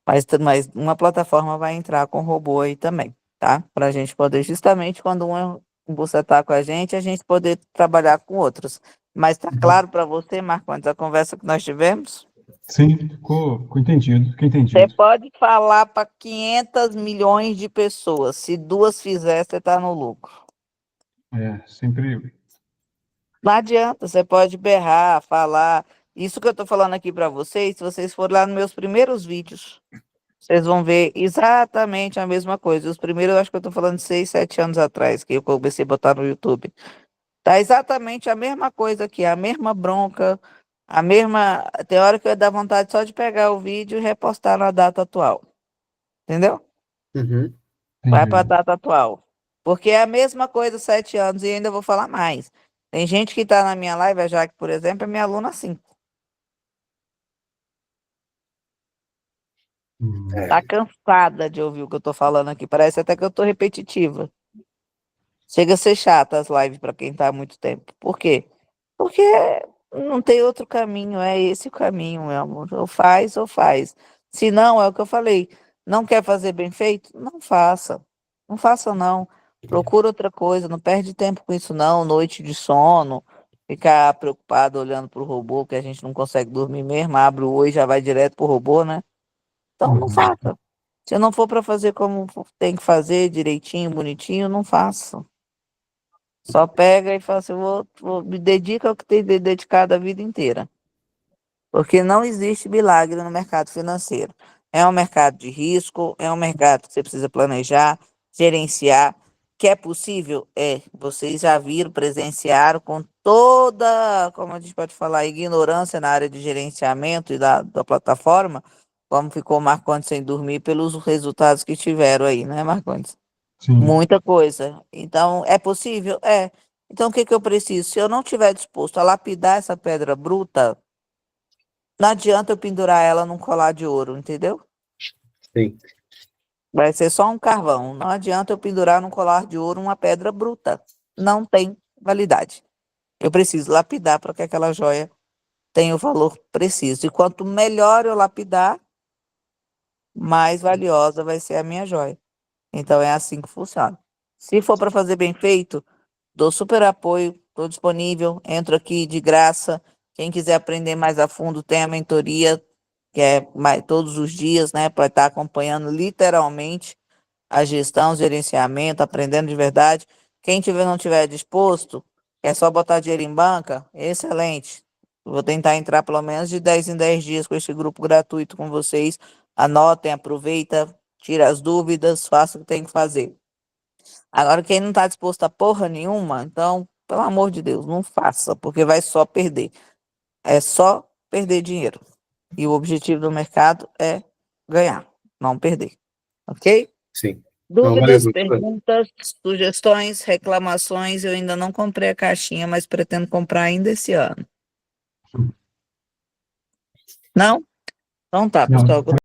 Mas uma plataforma vai entrar com robô aí também, tá? Para a gente poder, justamente quando uma bucetar com a gente poder trabalhar com outros. Mas tá claro para você, Marcondes, a conversa que nós tivemos? Sim, ficou entendido, ficou Você entendido. pode falar para 500 milhões de pessoas. Se 2 fizer, você está no lucro. Sempre. Não adianta, você pode berrar, falar. Isso que eu estou falando aqui para vocês, se vocês forem lá nos meus primeiros vídeos, vocês vão ver exatamente a mesma coisa. Os primeiros, eu acho que eu estou falando de 6, 7 anos atrás, que eu comecei a botar no YouTube. Tá exatamente a mesma coisa aqui, a mesma bronca, a mesma. Tem hora que eu dá vontade só de pegar o vídeo e repostar na data atual. Entendeu? Uhum. Vai para a Entendi. data atual. Porque é a mesma coisa 7 anos e ainda vou falar mais. Tem gente que está na minha live, a Jaque, por exemplo, é minha aluna 5. É. Tá cansada de ouvir o que eu tô falando aqui. Parece até que eu tô repetitiva. Chega a ser chata as lives para quem tá há muito tempo. Por quê? Porque não tem outro caminho, é esse o caminho, meu amor. Ou faz, ou faz. Se não, é o que eu falei. Não quer fazer bem feito? Não faça. Não faça, não. Procura outra coisa, não perde tempo com isso, não. Noite de sono, ficar preocupado olhando pro robô, que a gente não consegue dormir mesmo. Abre o olho e já vai direto pro robô, né? Então, não Uhum. faça. Se não for para fazer como tem que fazer, direitinho, bonitinho, não faça. Só pega e fala assim, me dedica ao que tem dedicado a vida inteira. Porque não existe milagre no mercado financeiro. É um mercado de risco, é um mercado que você precisa planejar, gerenciar. Que é possível? É. Vocês já viram, presenciaram com toda, como a gente pode falar, ignorância na área de gerenciamento e da plataforma, como ficou o Marcondes sem dormir pelos resultados que tiveram aí, né, Marcondes? Sim. Muita coisa. Então, é possível? É. Então, o que que eu preciso? Se eu não estiver disposto a lapidar essa pedra bruta, não adianta eu pendurar ela num colar de ouro, entendeu? Sim. Vai ser só um carvão. Não adianta eu pendurar num colar de ouro uma pedra bruta. Não tem validade. Eu preciso lapidar para que aquela joia tenha o valor preciso. E quanto melhor eu lapidar, mais valiosa vai ser a minha joia. Então é assim que funciona. Se for para fazer bem feito, dou super apoio, estou disponível, entro aqui de graça. Quem quiser aprender mais a fundo, tem a mentoria, que é todos os dias, né, para estar acompanhando literalmente a gestão, o gerenciamento, aprendendo de verdade. Quem não tiver disposto, é só botar dinheiro em banca, excelente. Vou tentar entrar pelo menos de 10 em 10 dias com esse grupo gratuito com vocês. Anotem, aproveita, tira as dúvidas, faça o que tem que fazer. Agora, quem não está disposto a porra nenhuma, então, pelo amor de Deus, não faça, porque vai só perder. É só perder dinheiro. E o objetivo do mercado é ganhar, não perder. Ok? Sim. Não, valeu, Dúvidas, doutora. perguntas, sugestões, reclamações. Eu ainda não comprei a caixinha, mas pretendo comprar ainda esse ano. Não? Então tá, Não. pessoal.